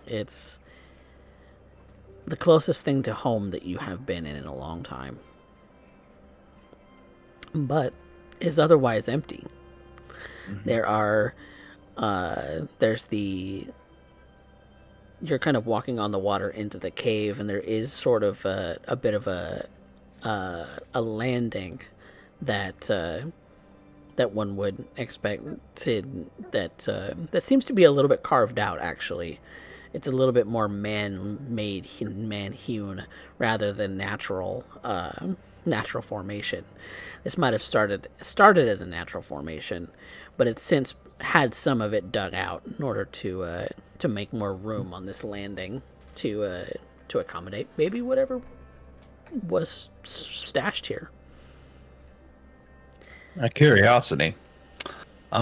It's the closest thing to home that you have been in a long time, but is otherwise empty. There are, you're kind of walking on the water into the cave, and there is sort of a bit of a landing that that one would expect that seems to be a little bit carved out, actually. It's a little bit more man-made, man-hewn, rather than natural formation. This might have started as a natural formation, but it's since had some of it dug out in order to make more room on this landing to accommodate maybe whatever was stashed here. A curiosity. But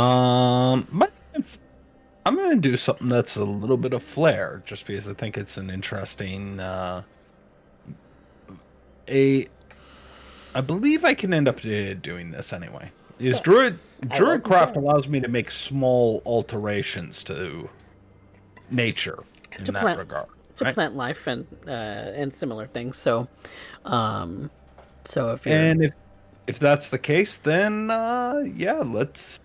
I'm going to do something that's a little bit of flair, just because I think it's an interesting. I believe I can end up doing this anyway. Is Druidcraft allows me to make small alterations to nature in that regard, to plant life and similar things. So, so if that's the case, then yeah, let's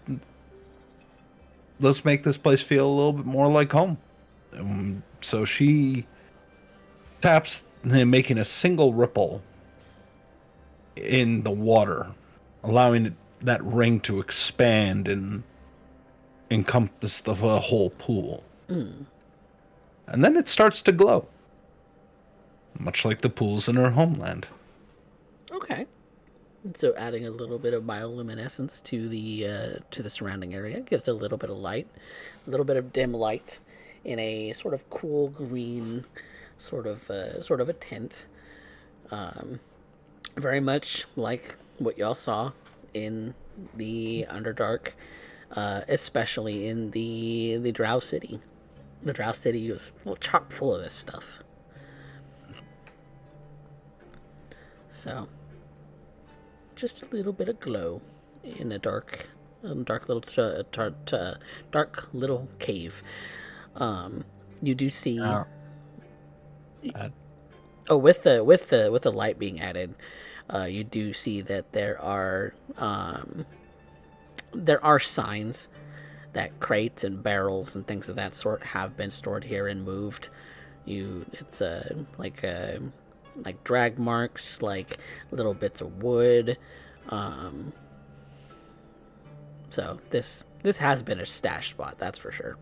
make this place feel a little bit more like home. So she taps, making a single ripple in the water, allowing that ring to expand and encompass the whole pool. And then it starts to glow, much like the pools in her homeland. Okay. So adding a little bit of bioluminescence to the surrounding area gives it a little bit of light, a little bit of dim light in a sort of cool green sort of a tint. Very much like what y'all saw in the Underdark, especially in the Drow City. The Drow City was chock full of this stuff. So, just a little bit of glow in a dark little cave. You do see. With the light being added, you do see that there are signs that crates and barrels and things of that sort have been stored here and moved. It's like drag marks, like little bits of wood. So this has been a stash spot, that's for sure.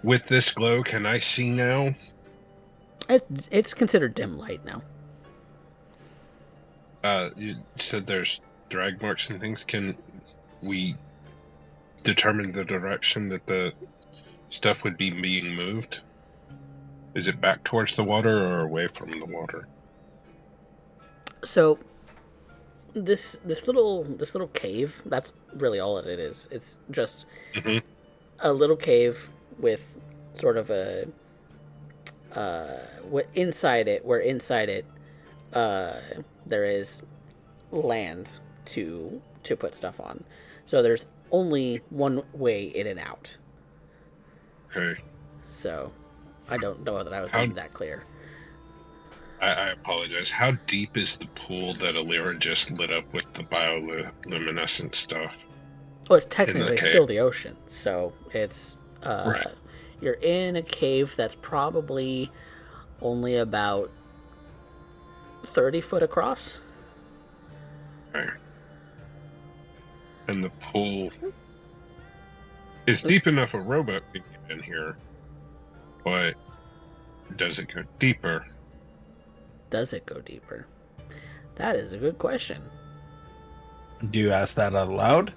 With this glow, can I see now? It's considered dim light now. You said there's drag marks and things. Can we determine the direction that the stuff would be being moved? Is it back towards the water or away from the water? So this little cave, that's really all it is. It's just a little cave with sort of a inside it there is land to put stuff on. So there's only one way in and out. Okay. So I don't know that I was making that clear. I apologize. How deep is the pool that Alira just lit up with the bioluminescent stuff? Well, it's technically still the ocean, so it's right. You're in a cave that's probably only about 30 foot across. Okay. And the pool is deep enough a robot could get in here, but does it go deeper? Does it go deeper? That is a good question. Do you ask that out loud?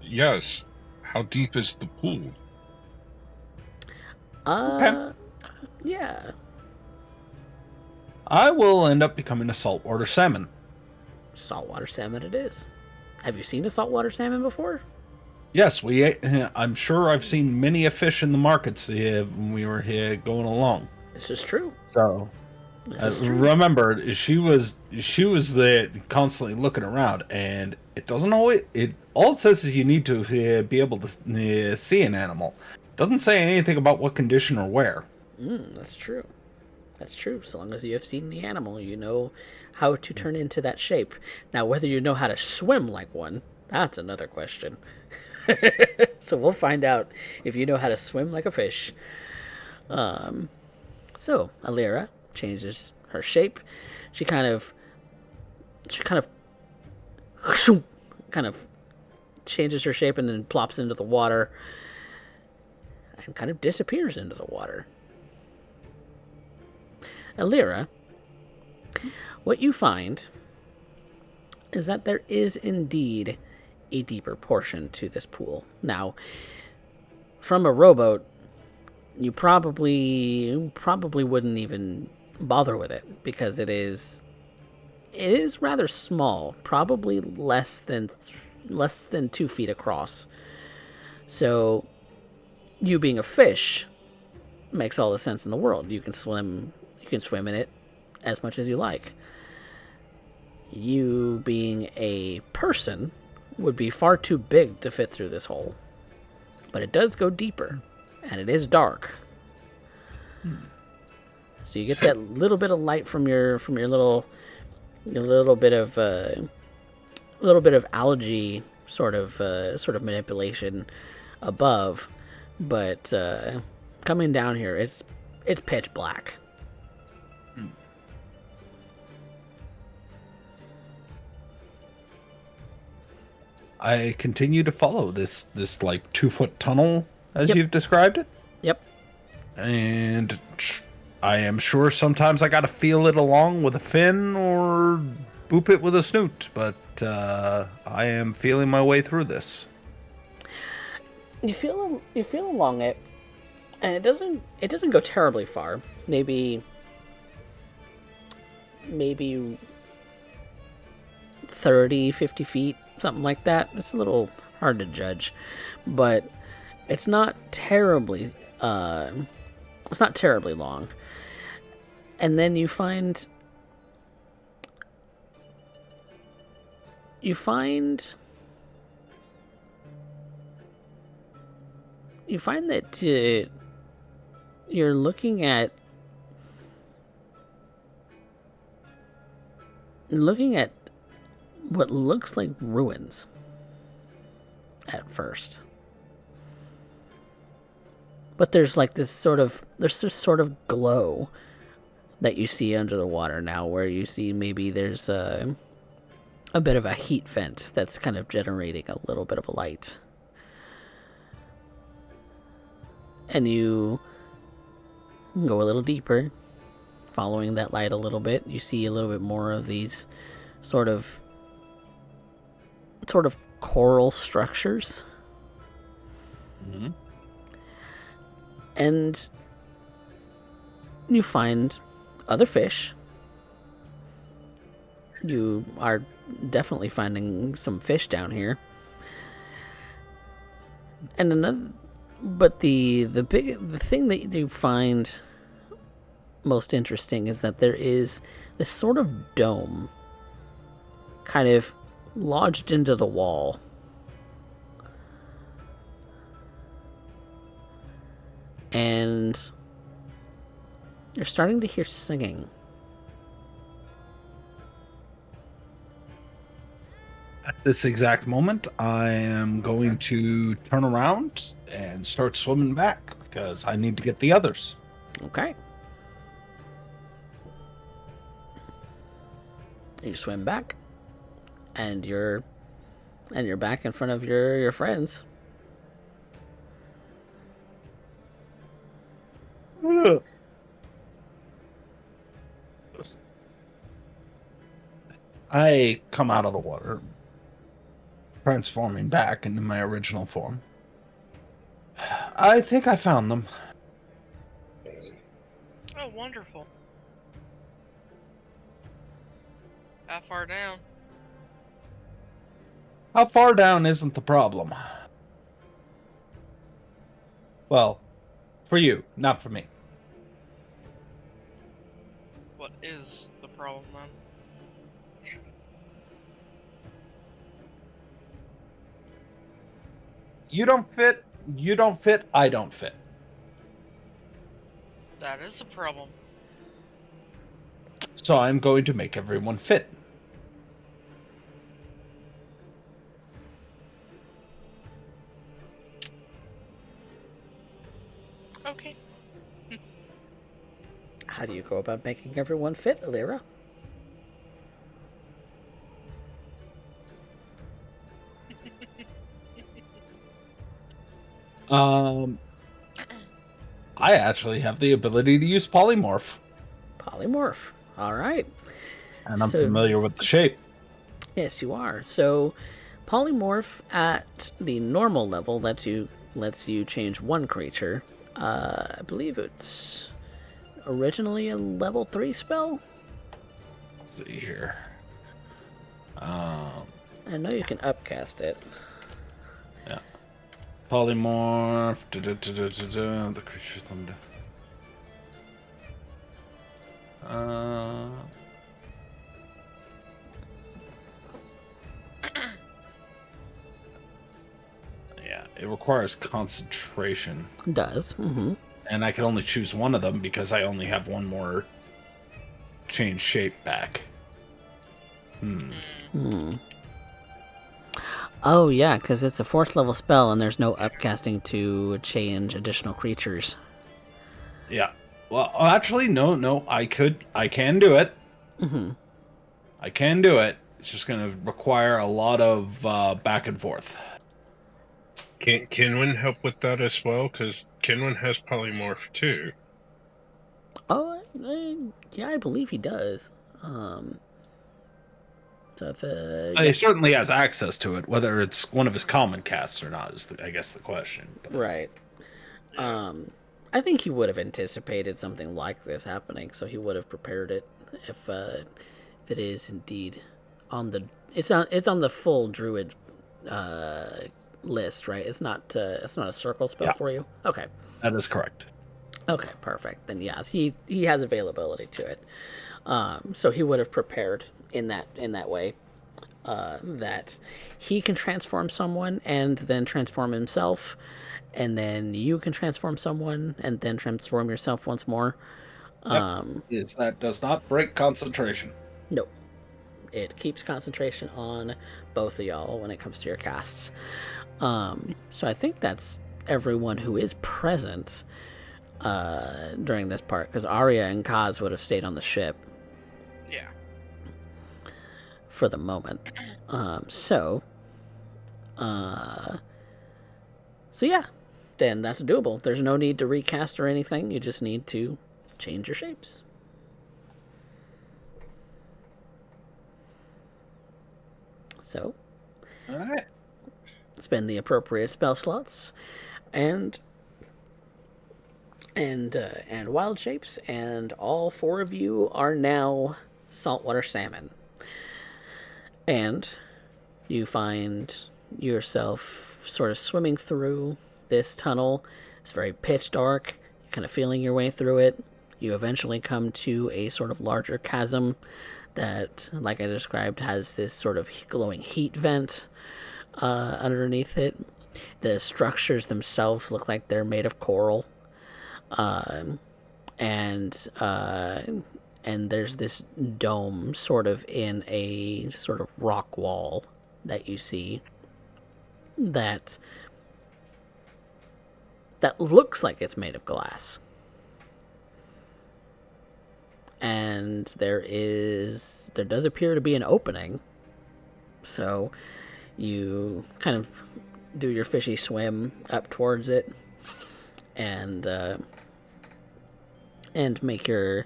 Yes. How deep is the pool? Okay. Yeah. I will end up becoming a saltwater salmon. Saltwater salmon it is. Have you seen a saltwater salmon before? Yes, I'm sure I've seen many a fish in the markets when we were here going along. This is true. So, remember, she was there constantly looking around, and it doesn't always. All it says is you need to be able to see an animal. It doesn't say anything about what condition or where. That's true. That's true. So long as you have seen the animal, you know how to turn into that shape. Now, whether you know how to swim like one, that's another question. So we'll find out if you know how to swim like a fish. So Alira changes her shape. She kind of changes her shape and then plops into the water and kind of disappears into the water. Alira, what you find is that there is indeed a deeper portion to this pool. Now, from a rowboat, you probably wouldn't even bother with it because it is rather small, probably less than 2 feet across. So, you being a fish makes all the sense in the world. You can swim in it as much as you like. You being a person would be far too big to fit through this hole. But it does go deeper, and it is dark. So you get that little bit of light from your little bit of algae sort of manipulation above, but coming down here, it's pitch black. I continue to follow this like 2-foot tunnel as you've described it. Yep. And I am sure sometimes I gotta feel it along with a fin or boop it with a snoot, but I am feeling my way through this. You feel along it, and it doesn't go terribly far. Maybe 30, 50 feet, something like that. It's a little hard to judge, but it's not terribly long. And then you find that you're looking at what looks like ruins at first. But there's this sort of glow that you see under the water now, where you see maybe there's a bit of a heat vent that's kind of generating a little bit of a light. And you go a little deeper, following that light a little bit. You see a little bit more of these sort of coral structures. Mm-hmm. And you find other fish You are definitely finding some fish down here. And the thing that you find most interesting is that there is this sort of dome kind of lodged into the wall. And you're starting to hear singing. At this exact moment, I am going to turn around and start swimming back because I need to get the others. Okay. You swim back, and you're back in front of your friends. I come out of the water, transforming back into my original form. I think I found them. Oh, wonderful. How far down? How far down isn't the problem? Well, for you, not for me. What is the problem then? You don't fit, I don't fit. That is a problem. So I'm going to make everyone fit. Okay. How do you go about making everyone fit, Alira? I actually have the ability to use polymorph. Polymorph. All right. And I'm familiar with the shape. Yes, you are. So, polymorph at the normal level lets you change one creature. I believe it's originally a level 3 spell. Let's see here. I know you can upcast it. Yeah. Polymorph. The creature's limited. Yeah, it requires concentration. It does. Mm-hmm. And I can only choose one of them because I only have one more change shape back. Oh, yeah, because it's a 4th level spell and there's no upcasting to change additional creatures. Yeah. Well, actually, no. I can do it. Mm-hmm. I can do it. It's just going to require a lot of back and forth. Can Kinwin help with that as well? Because Kinwin has polymorph too. Oh, yeah, I believe he does. So if He certainly has access to it. Whether it's one of his common casts or not is, I guess, the question. But... Right. I think he would have anticipated something like this happening, so he would have prepared it if it is indeed on the it's on the full druid list, right? It's not a circle spell for you. Okay, that is correct. Okay, perfect. Then yeah, he has availability to it. So he would have prepared in that way that he can transform someone and then transform himself. And then you can transform someone and then transform yourself once more. That does not break concentration. Nope. It keeps concentration on both of y'all when it comes to your casts. So I think that's everyone who is present during this part, because Arya and Kaz would have stayed on the ship. Yeah. For the moment. So yeah. Then that's doable. There's no need to recast or anything. You just need to change your shapes. So, all right. Spend the appropriate spell slots, and wild shapes, and all 4 of you are now saltwater salmon. And you find yourself sort of swimming through this tunnel. It's very pitch dark. You're kind of feeling your way through it. You eventually come to a sort of larger chasm that, like I described, has this sort of glowing heat vent underneath it. The structures themselves look like they're made of coral. And there's this dome sort of in a sort of rock wall that you see that looks like it's made of glass. And there does appear to be an opening. So you kind of do your fishy swim up towards it and make your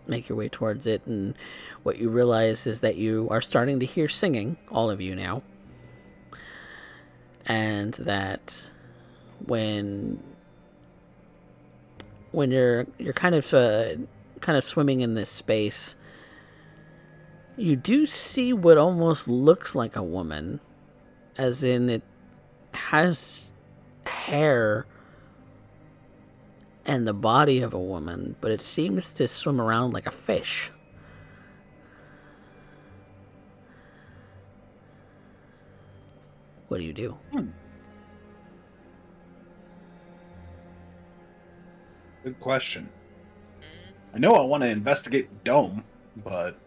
way towards it. And what you realize is that you are starting to hear singing, all of you now, and that when you're kind of swimming in this space, you do see what almost looks like a woman, as in it has hair and the body of a woman, but it seems to swim around like a fish. What do you do? Good question. I know I want to investigate the dome, but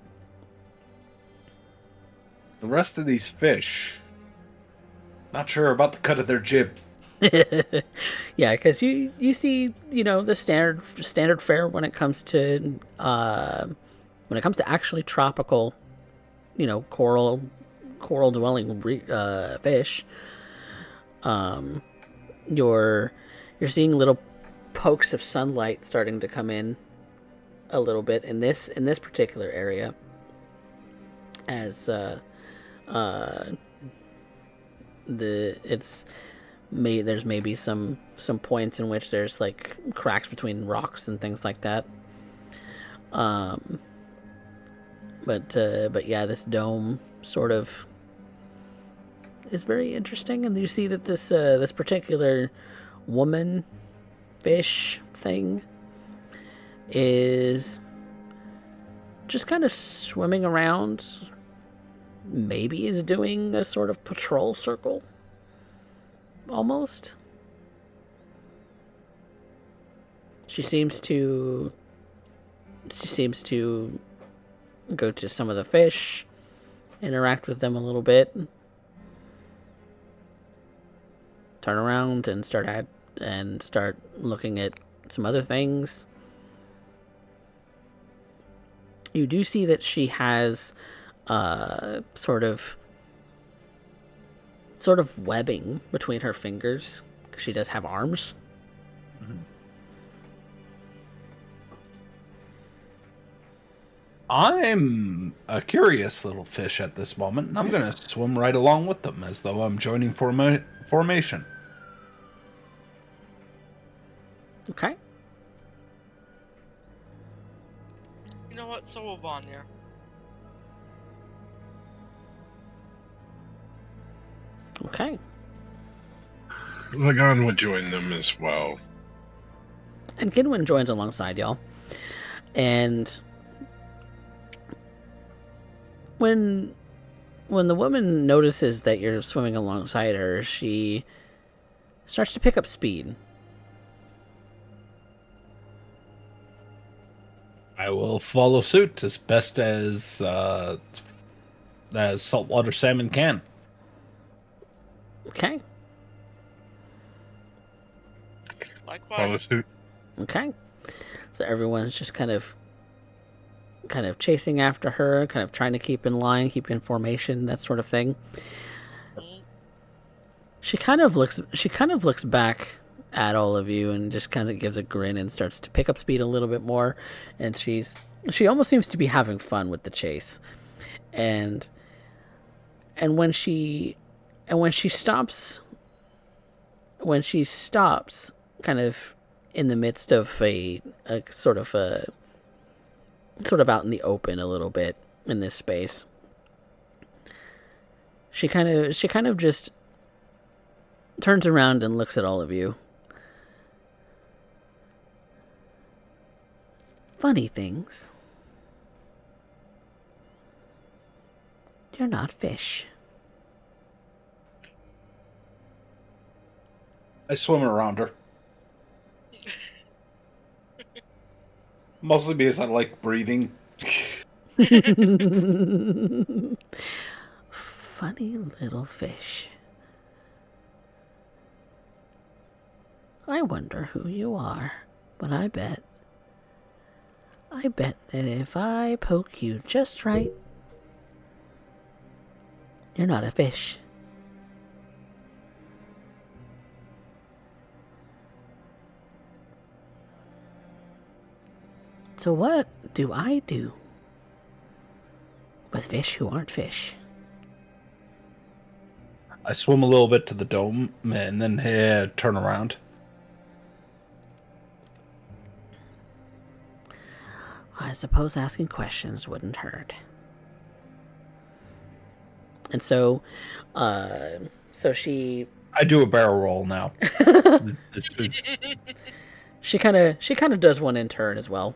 the rest of these fish, not sure about the cut of their jib. Yeah, because you see, the standard fare when it comes to actually tropical, coral dwelling fish. You're seeing little pokes of sunlight starting to come in a little bit in this particular area, as there's maybe some points in which there's like cracks between rocks and things like that. But yeah, this dome sort of is very interesting, and you see that this particular woman fish thing is just kind of swimming around. Maybe is doing a sort of patrol circle. Almost. She seems to go to some of the fish, interact with them a little bit, turn around and start looking at some other things. You do see that she has sort of webbing between her fingers. She does have arms. Mm-hmm. I'm a curious little fish at this moment, and I'm going to swim right along with them as though I'm joining formation. Okay. You know what? So will Vanya. Okay. Lagan would join them as well. And Kidwin joins alongside y'all. And when the woman notices that you're swimming alongside her, she starts to pick up speed. I will follow suit as best as saltwater salmon can. Okay. Likewise. Follow suit. Okay. So everyone's just kind of chasing after her, kind of trying to keep in line, keep in formation, that sort of thing. She kind of looks back at all of you and just kind of gives a grin and starts to pick up speed a little bit more, and she almost seems to be having fun with the chase. And when she stops kind of in the midst of a sort of out in the open a little bit, in this space. She kind of just turns around and looks at all of you. Funny things. You're not fish. I swim around her. Mostly because I like breathing. Funny little fish. I wonder who you are, but I bet that if I poke you just right, you're not a fish. So what do I do with fish who aren't fish? I swim a little bit to the dome and then turn around. I suppose asking questions wouldn't hurt. And so she... I do a barrel roll now. She kind of does one in turn as well.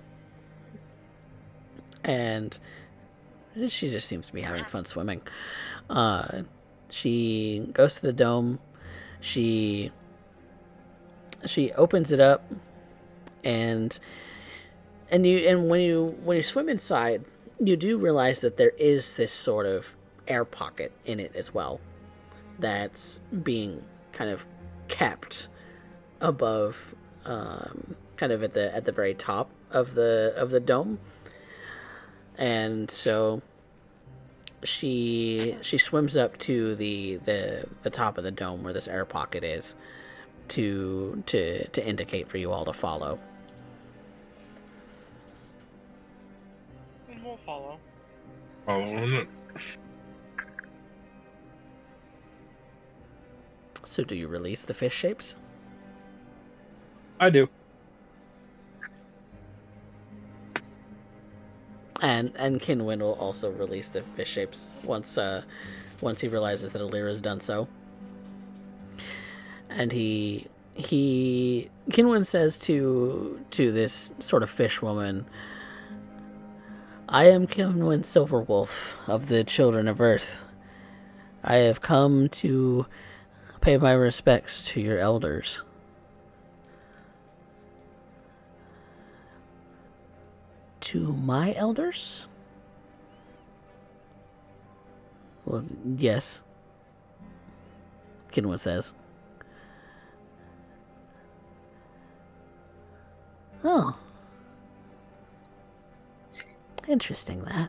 And she just seems to be having fun swimming. She goes to the dome. She opens it up, and when you swim inside, you do realize that there is this sort of air pocket in it as well, that's being kind of kept above, kind of at the very top of the dome. And so she swims up to the top of the dome where this air pocket is to indicate for you all to follow. We'll follow. Following it. So do you release the fish shapes? I do. And Kinwin will also release the fish shapes once he realizes that Alira's done so. And Kinwin says to this sort of fish woman, I am Kinwin Silverwolf of the Children of Earth. I have come to pay my respects to your elders. To my elders? Well, yes. Kinwin says. Oh. Interesting, that.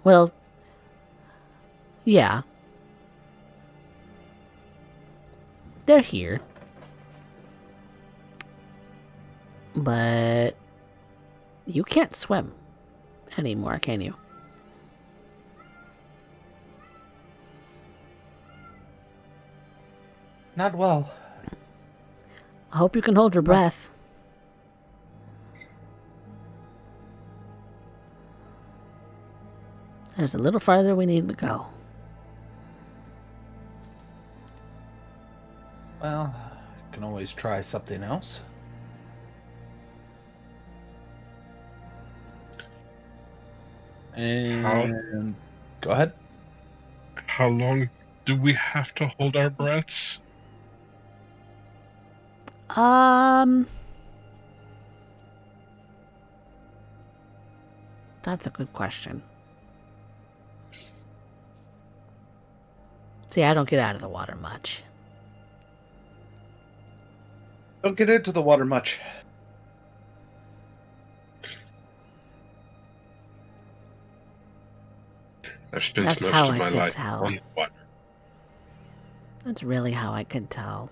Well, yeah. They're here. But you can't swim anymore, can you? Not well. I hope you can hold your breath. There's a little farther we need to go. Well, I can always try something else. And go ahead. How long do we have to hold our breaths? That's a good question. See, I don't get out of the water much. Don't get into the water much. I've spent That's most how of I my can life tell. on the water. That's really how I can tell.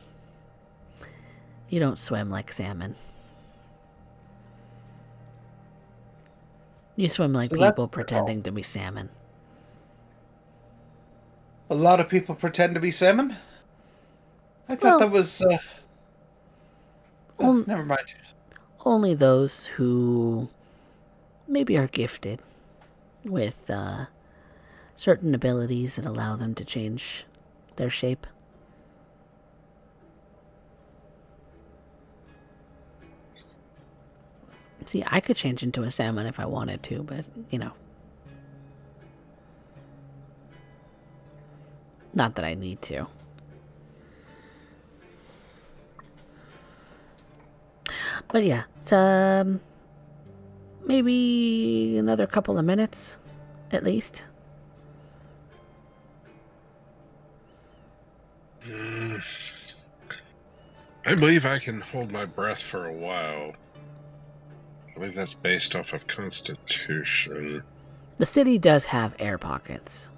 You don't swim like salmon. You swim like So people that's- pretending to be salmon. A lot of people pretend to be salmon? I thought Well, that was... on- never mind. Only those who maybe are gifted with certain abilities that allow them to change their shape. See, I could change into a salmon if I wanted to, but, not that I need to. But yeah, it's maybe another couple of minutes, at least. I believe I can hold my breath for a while. I believe that's based off of Constitution. The city does have air pockets.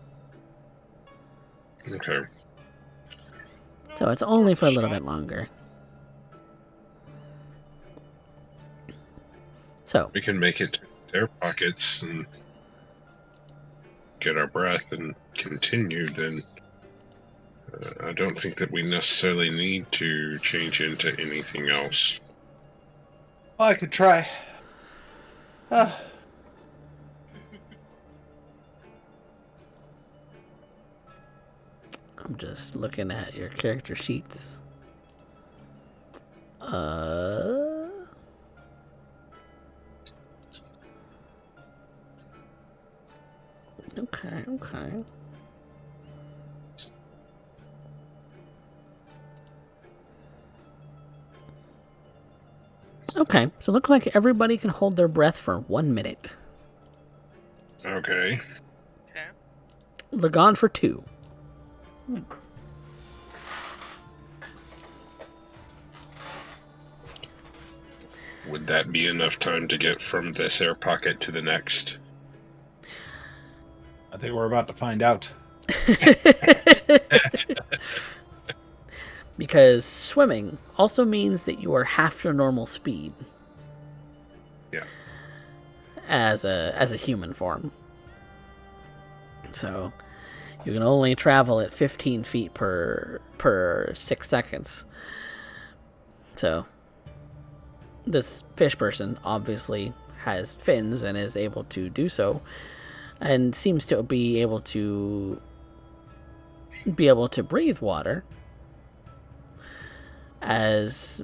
Okay. So it's only for a little bit longer. So we can make it to air pockets and get our breath and continue, then I don't think that we necessarily need to change into anything else. Well, I could try. I'm just looking at your character sheets. Okay. Okay, so it looks like everybody can hold their breath for 1 minute. Okay. Lagon for 2. Would that be enough time to get from this air pocket to the next? I think we're about to find out. Because swimming also means that you are half your normal speed. Yeah. As a human form. So you can only travel at 15 feet per 6 seconds. So this fish person obviously has fins and is able to do so, and seems to be able to breathe water, as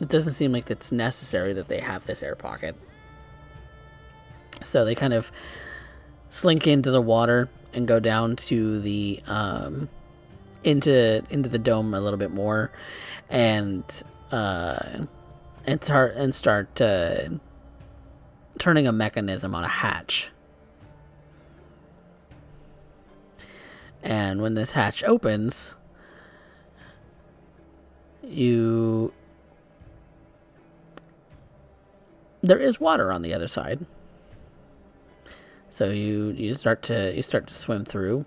it doesn't seem like it's necessary that they have this air pocket. So they kind of slink into the water and go down to the into the dome a little bit more, and start turning a mechanism on a hatch. And when this hatch opens, there is water on the other side. So you start to swim through.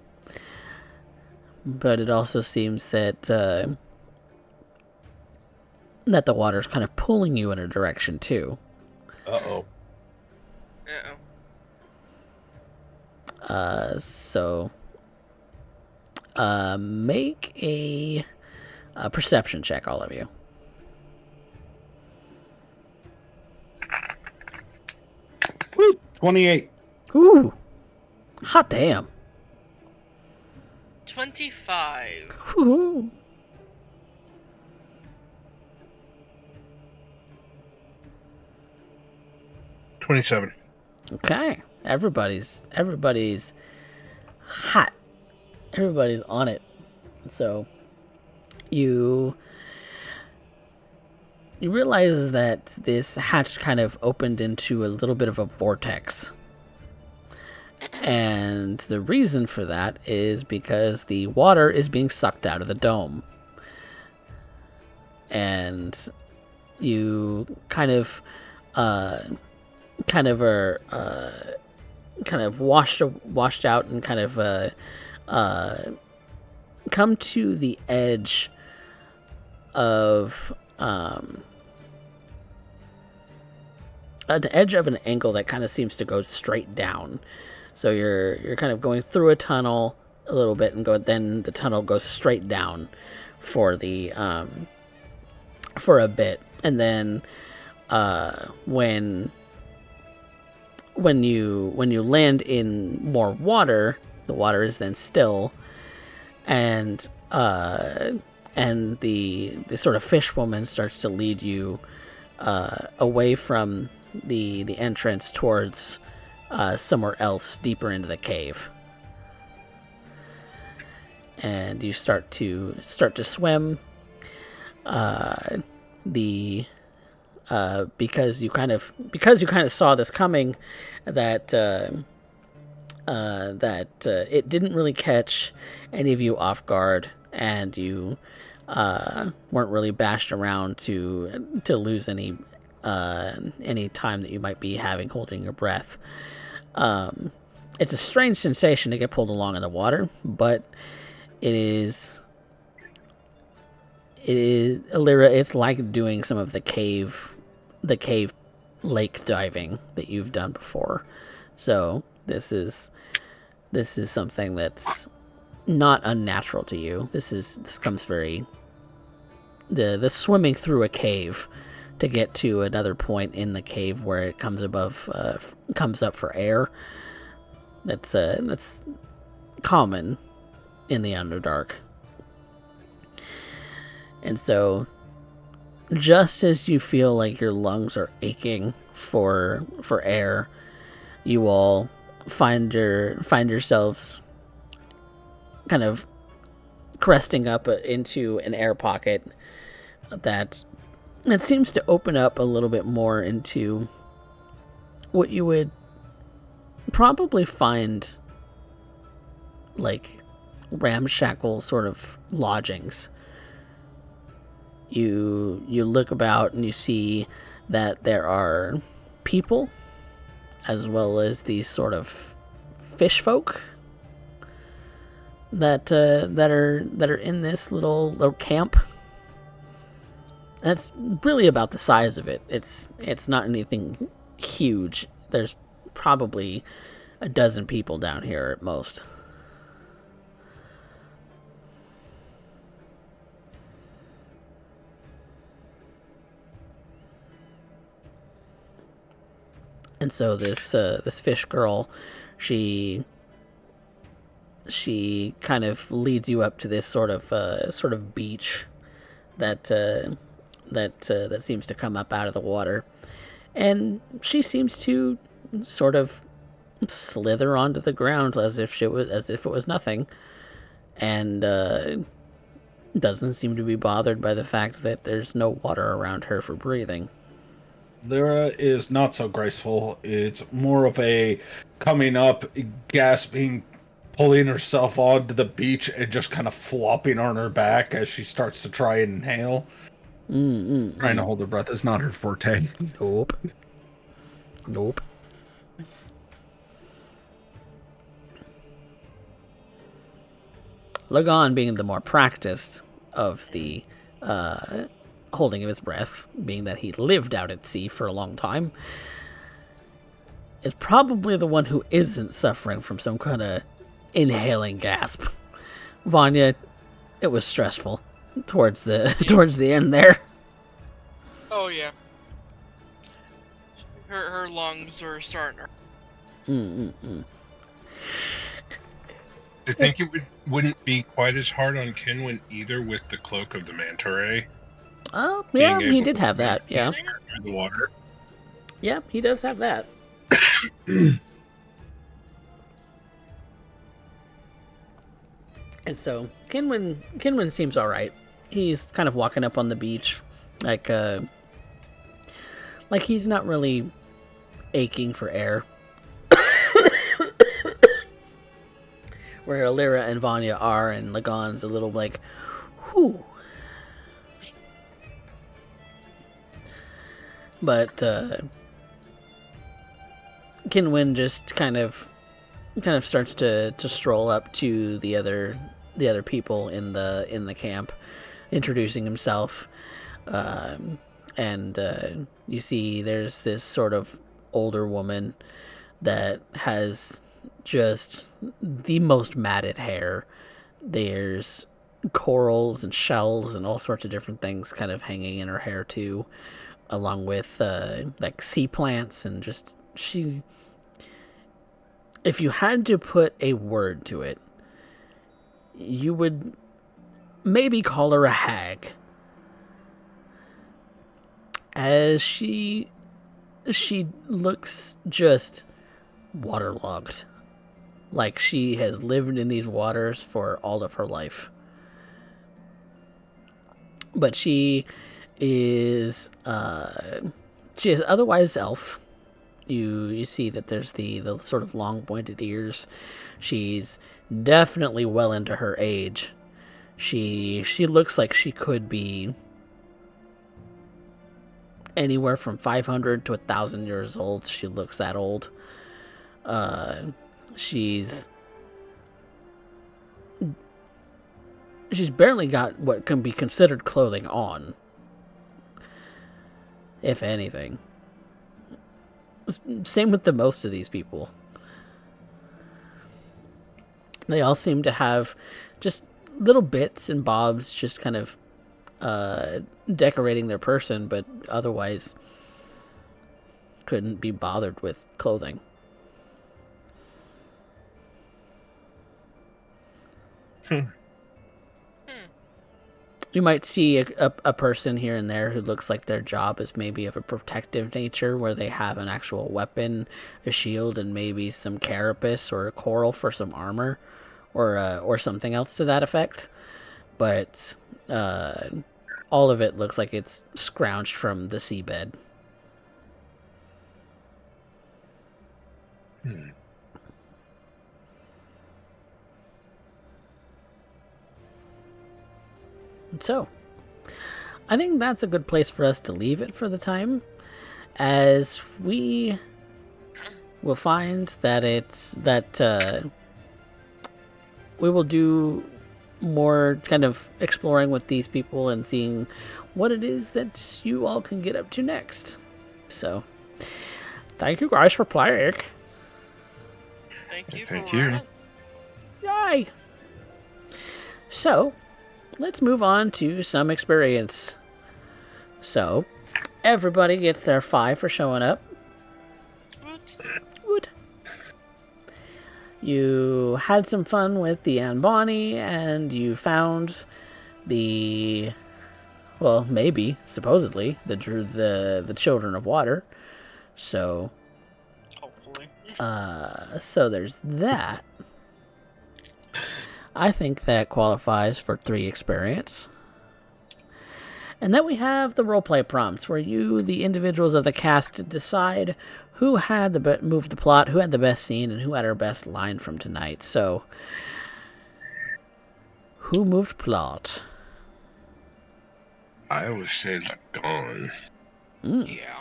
But it also seems that the water's kind of pulling you in a direction too. Uh-oh. So make a perception check, all of you. Woo! 28. Ooh. Hot damn. 25. Ooh. $27. Okay. Everybody's hot. Everybody's on it. So you realize that this hatch kind of opened into a little bit of a vortex. And the reason for that is because the water is being sucked out of the dome. And you kind of are washed out and kind of come to the edge of an angle that kind of seems to go straight down. So you're kind of going through a tunnel a little bit, and then the tunnel goes straight down for a bit, and then when you land in more water, the water is then still, and the sort of fish woman starts to lead you away from the entrance towards somewhere else deeper into the cave. And you start to swim. Because you kind of saw this coming, that it didn't really catch any of you off guard, and you weren't really bashed around to lose any time that you might be having holding your breath. It's a strange sensation to get pulled along in the water, but it is Alira, it's like doing some of the cave lake diving that you've done before. So this is something that's not unnatural to you. This comes very the swimming through a cave to get to another point in the cave where it comes up for air. That's common in the Underdark. And so, just as you feel like your lungs are aching for air, you all find yourselves kind of cresting up into an air pocket that seems to open up a little bit more into what you would probably find like ramshackle sort of lodgings. You look about and you see that there are people as well as these sort of fish folk that are in this little camp. That's really about the size of it. It's not anything huge. There's probably a dozen people down here at most. And so this fish girl, she kind of leads you up to this sort of beach that seems to come up out of the water, and she seems to sort of slither onto the ground as if it was nothing, and doesn't seem to be bothered by the fact that there's no water around her for breathing. Lyra is not so graceful. It's more of a coming up, gasping, pulling herself onto the beach, and just kind of flopping on her back as she starts to try and inhale. Trying to hold her breath is not her forte. Nope. Lagan, being the more practiced of the holding of his breath, being that he lived out at sea for a long time, is probably the one who isn't suffering from some kind of inhaling gasp. Vanya, it was stressful towards the end there. Oh yeah. Her lungs are starting to... I think it wouldn't be quite as hard on Kenwin either with the cloak of the manta ray. Oh, yeah, he did have that, yeah. The water. Yeah, he does have that. And so, Kenwin seems alright. He's kind of walking up on the beach, like he's not really aching for air. Where Alira and Vanya are, and Lagan's a little like, whew. But Kenwin just kind of starts to stroll up to the other people in the camp, introducing himself, and you see there's this sort of older woman that has just the most matted hair. There's corals and shells and all sorts of different things kind of hanging in her hair too. along with like sea plants and just she. If you had to put a word to it, you would maybe call her a hag. As she looks just waterlogged. Like she has lived in these waters for all of her life. But she is otherwise elf. You see that there's the sort of long pointed ears. She's definitely well into her age. She looks like she could be anywhere from 500 to 1,000 years old. She looks that old. She's barely got what can be considered clothing on, if anything. Same with the most of these people. They all seem to have just little bits and bobs, just kind of decorating their person, but otherwise couldn't be bothered with clothing. You might see a person here and there who looks like their job is maybe of a protective nature, where they have an actual weapon, a shield, and maybe some carapace or a coral for some armor, or something else to that effect. But all of it looks like it's scrounged from the seabed. So, I think that's a good place for us to leave it for the time, as we will find that we will do more kind of exploring with these people and seeing what it is that you all can get up to next. So, thank you guys for playing. Thank you. Thank you. Yay! So, let's move on to some experience. So, everybody gets their 5 for showing up. Woot. You had some fun with the Anne Bonny, and you found supposedly, the Children of Water. So, hopefully. So there's that. I think that qualifies for 3 experience. And then we have the roleplay prompts, where you, the individuals of the cast, decide who had moved the plot, who had the best scene, and who had our best line from tonight. So, who moved plot? I would say Lagon. Yeah.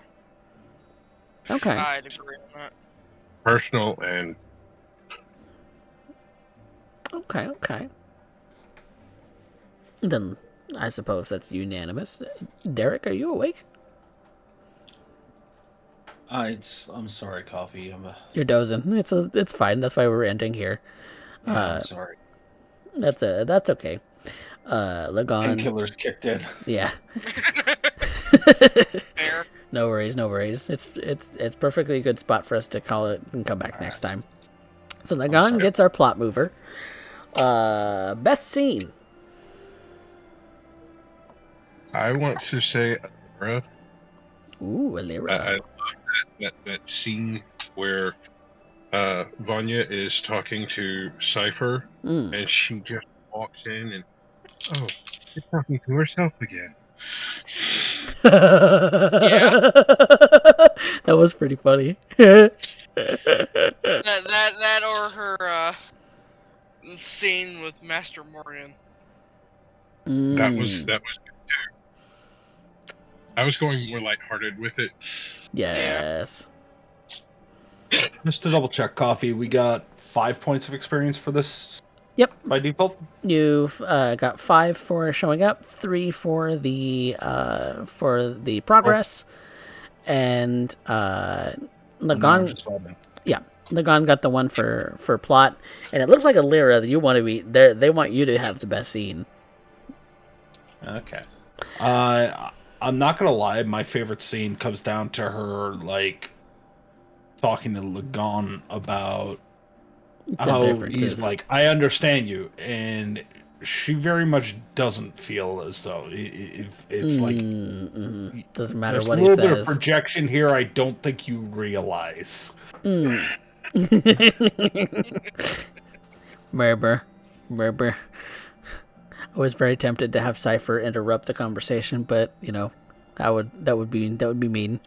Okay. I'd agree on that. Personal and... Okay. Then I suppose that's unanimous. Derek, are you awake? I'm sorry, Coffee. You're dozing. It's fine. That's why we're ending here. I'm sorry. That's okay. Lagon. Painkillers kicked in. Yeah. Fair. No worries. It's perfectly a good spot for us to call it and come back next time. So Lagon gets our plot mover. Best scene. I want to say Alira. Ooh, Alira. I love that scene where Vanya is talking to Cypher, and she just walks in and, oh, she's talking to herself again. That was pretty funny. that or her scene with Master Morgan. That was good too. I was going more lighthearted with it. Yes. Just to double check, Coffee, we got 5 points of experience for this. Yep. By default. You've got 5 for showing up, 3 for the progress, and Lagon. Yeah, Lagon got the one for plot, and it looks like Alira. You want to be there. They want you to have the best scene. Okay. I'm not gonna lie, my favorite scene comes down to her, like, talking to Lagon about how differences. he's like, I understand you, and she very much doesn't feel as though it's like doesn't matter there's what a he little bit of says. projection here. I don't think you realize. Merber. I was very tempted to have Cypher interrupt the conversation, but you know, that would be mean.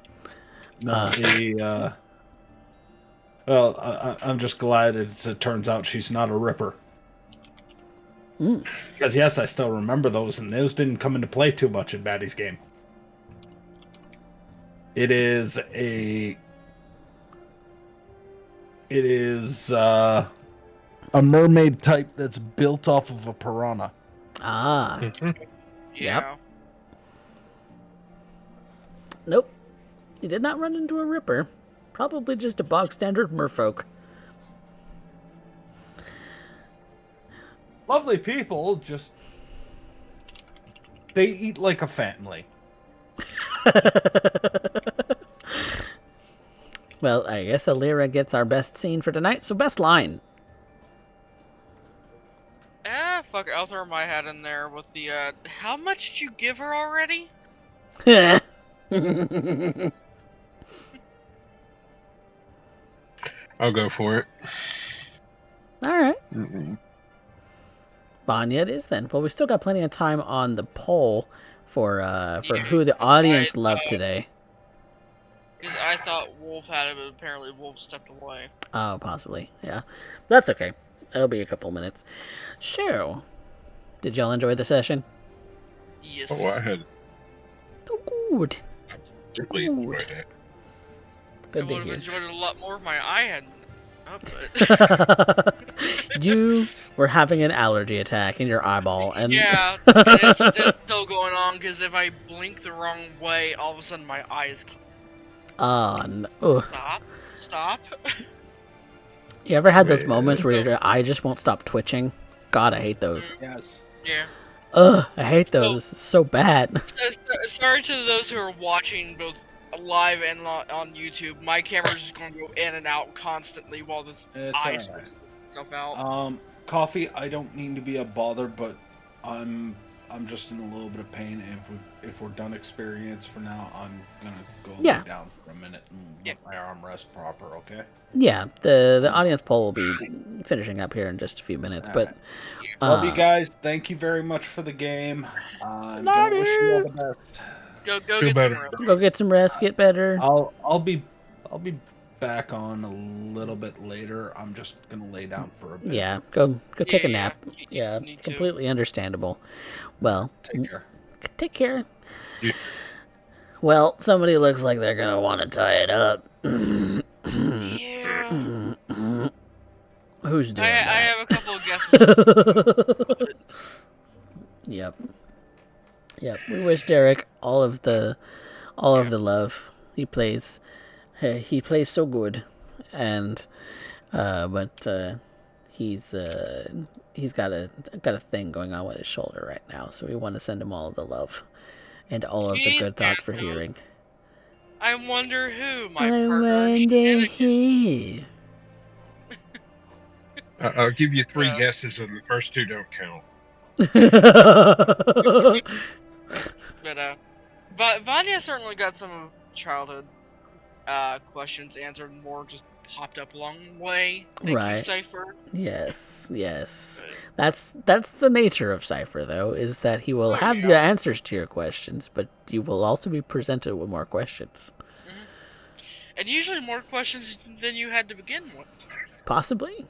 No, well, I'm just glad it turns out she's not a ripper. Because yes, I still remember those, and those didn't come into play too much in Maddie's game. It is a mermaid type that's built off of a piranha. Ah. Yeah. Yep. Nope. You did not run into a ripper. Probably just a bog standard merfolk. Lovely people, just they eat like a family. Well, I guess Alira gets our best scene for tonight, so best line. Fuck it, I'll throw my hat in there with the, how much did you give her already? I'll go for it. Alright. Vanya it is then. Well, we still got plenty of time on the poll for who the audience loved today. Because I thought Wolf had it, but apparently Wolf stepped away. Oh, possibly. Yeah. That's okay. It'll be a couple minutes. So, did y'all enjoy the session? Yes. Oh, I had Oh, good. really enjoyed it. Good I to would have hear. enjoyed it a lot more if my eye hadn't been up, but... You were having an allergy attack in your eyeball, and Yeah, it's still going on, because if I blink the wrong way, all of a sudden my eyes... no. Stop. You ever had those moments where your eye just won't stop twitching? God, I hate those. Yes. Yeah. Ugh, I hate those. It's so bad. Sorry to those who are watching both live and on YouTube. My camera's just going to go in and out constantly while this It's eye alright. sorts stuff out. Coffee, I don't mean to be a bother, but I'm just in a little bit of pain. If we're done experience for now, I'm gonna go lay down for a minute and let my arm rest proper. Okay. Yeah, the audience poll will be finishing up here in just a few minutes, but love you guys. Thank you very much for the game. I'm gonna wish you all the best. Go Feel get better. some rest. Go get some rest, get better. I'll be back on a little bit later. I'm just gonna lay down for a bit. Yeah, go take a nap. Yeah, Yeah, need to. completely understandable. Well, Take care. take care. Yeah. Well, somebody looks like they're gonna want to tie it up. Yeah. Who's doing I that? have a couple of guesses. Yep. We wish Derek all of the love. He plays so good, and but he's got a thing going on with his shoulder right now. So we want to send him all of the love and all of the good thoughts for hearing. I wonder who, my I partner in wonder shenanigans. who. I'll give you three guesses, and the first two don't count. But Vanya certainly got some childhood questions answered, more just popped up along the way. Thank you, Cypher. Yes. That's the nature of Cypher, though, is that he will have the answers to your questions, but you will also be presented with more questions. Mm-hmm. And usually more questions than you had to begin with. Possibly.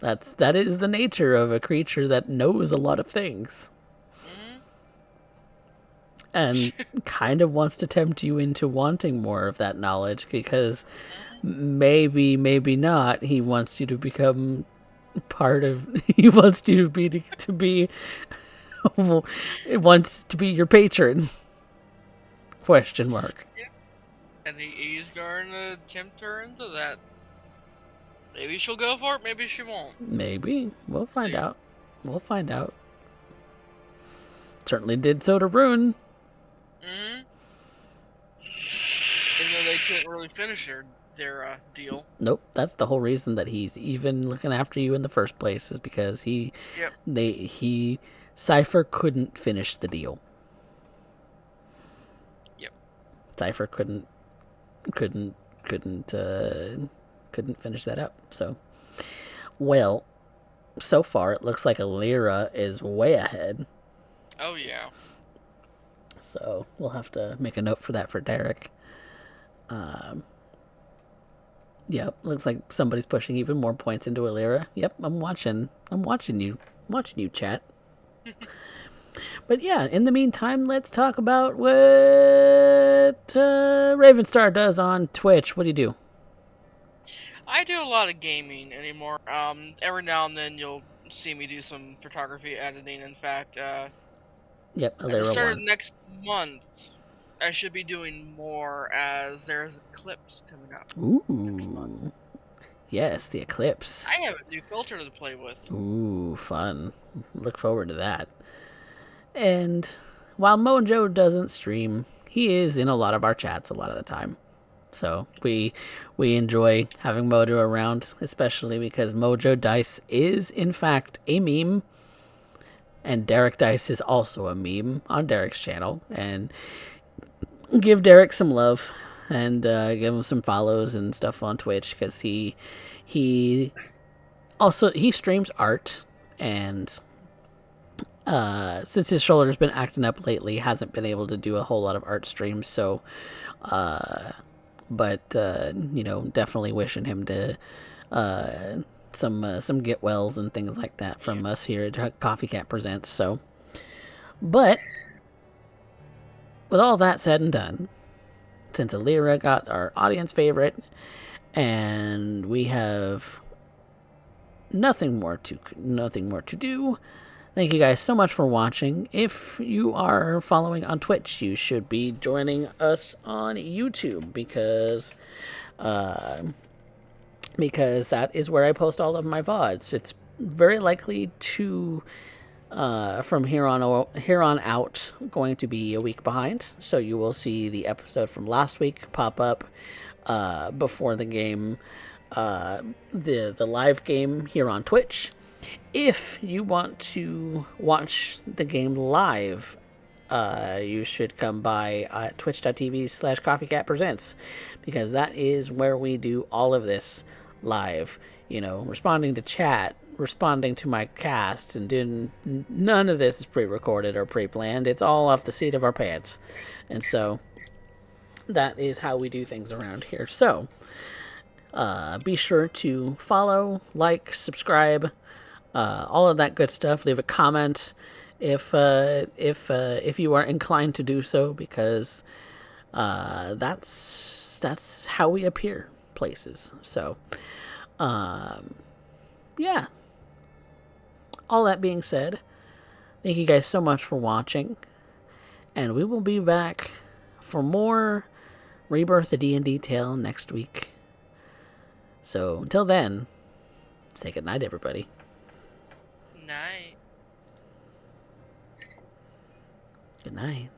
That is the nature of a creature that knows a lot of things. And kind of wants to tempt you into wanting more of that knowledge, because maybe not, he wants you to become part of, he wants you to be it wants to be your patron. Question mark. Yeah. And he's going to tempt her into that. Maybe she'll go for it, maybe she won't. Maybe. We'll find out. Certainly did so to Rune. really finish their deal. Nope, that's the whole reason that he's even looking after you in the first place, is because Cypher couldn't finish the deal. Yep. Cypher couldn't finish that up. So, well, so far it looks like Alira is way ahead. Oh yeah. So we'll have to make a note for that for Derek. Yep, looks like somebody's pushing even more points into Alira. Yep, I'm watching you, chat. But yeah, in the meantime, let's talk about what Ravenstar does on Twitch. What do you do? I do a lot of gaming anymore. Every now and then you'll see me do some photography editing. In fact, Yep, at the Alira start of won. next month, I should be doing more as there's an eclipse coming up. Next month. Ooh, yes, the eclipse. I have a new filter to play with. Ooh, fun. Look forward to that. And while Mojo doesn't stream, he is in a lot of our chats a lot of the time. So we enjoy having Mojo around, especially because Mojo Dice is in fact a meme, and Derek Dice is also a meme on Derek's channel. And give Derek some love, and give him some follows and stuff on Twitch, because he streams art, and since his shoulder's been acting up lately, hasn't been able to do a whole lot of art streams. So, definitely wishing him to some get wells and things like that from us here at Coffee Cat Presents. So, but with all that said and done, since Alira got our audience favorite, and we have nothing more to do, thank you guys so much for watching. If you are following on Twitch, you should be joining us on YouTube, because that is where I post all of my VODs. It's very likely to from here on out going to be a week behind, so you will see the episode from last week pop up before the game, the live game here on Twitch. If you want to watch the game live, you should come by at twitch.tv/CoffeeCatPresents, because that is where we do all of this live. Responding to chat, responding to my cast, and doing none of this is pre-recorded or pre-planned. It's all off the seat of our pants. And so that is how we do things around here. So be sure to follow, like, subscribe, all of that good stuff. Leave a comment if you are inclined to do so, because that's how we appear places. So yeah. All that being said, thank you guys so much for watching, and we will be back for more Rebirth, the D&D Tale next week. So until then, say good night, everybody. Night. Good night.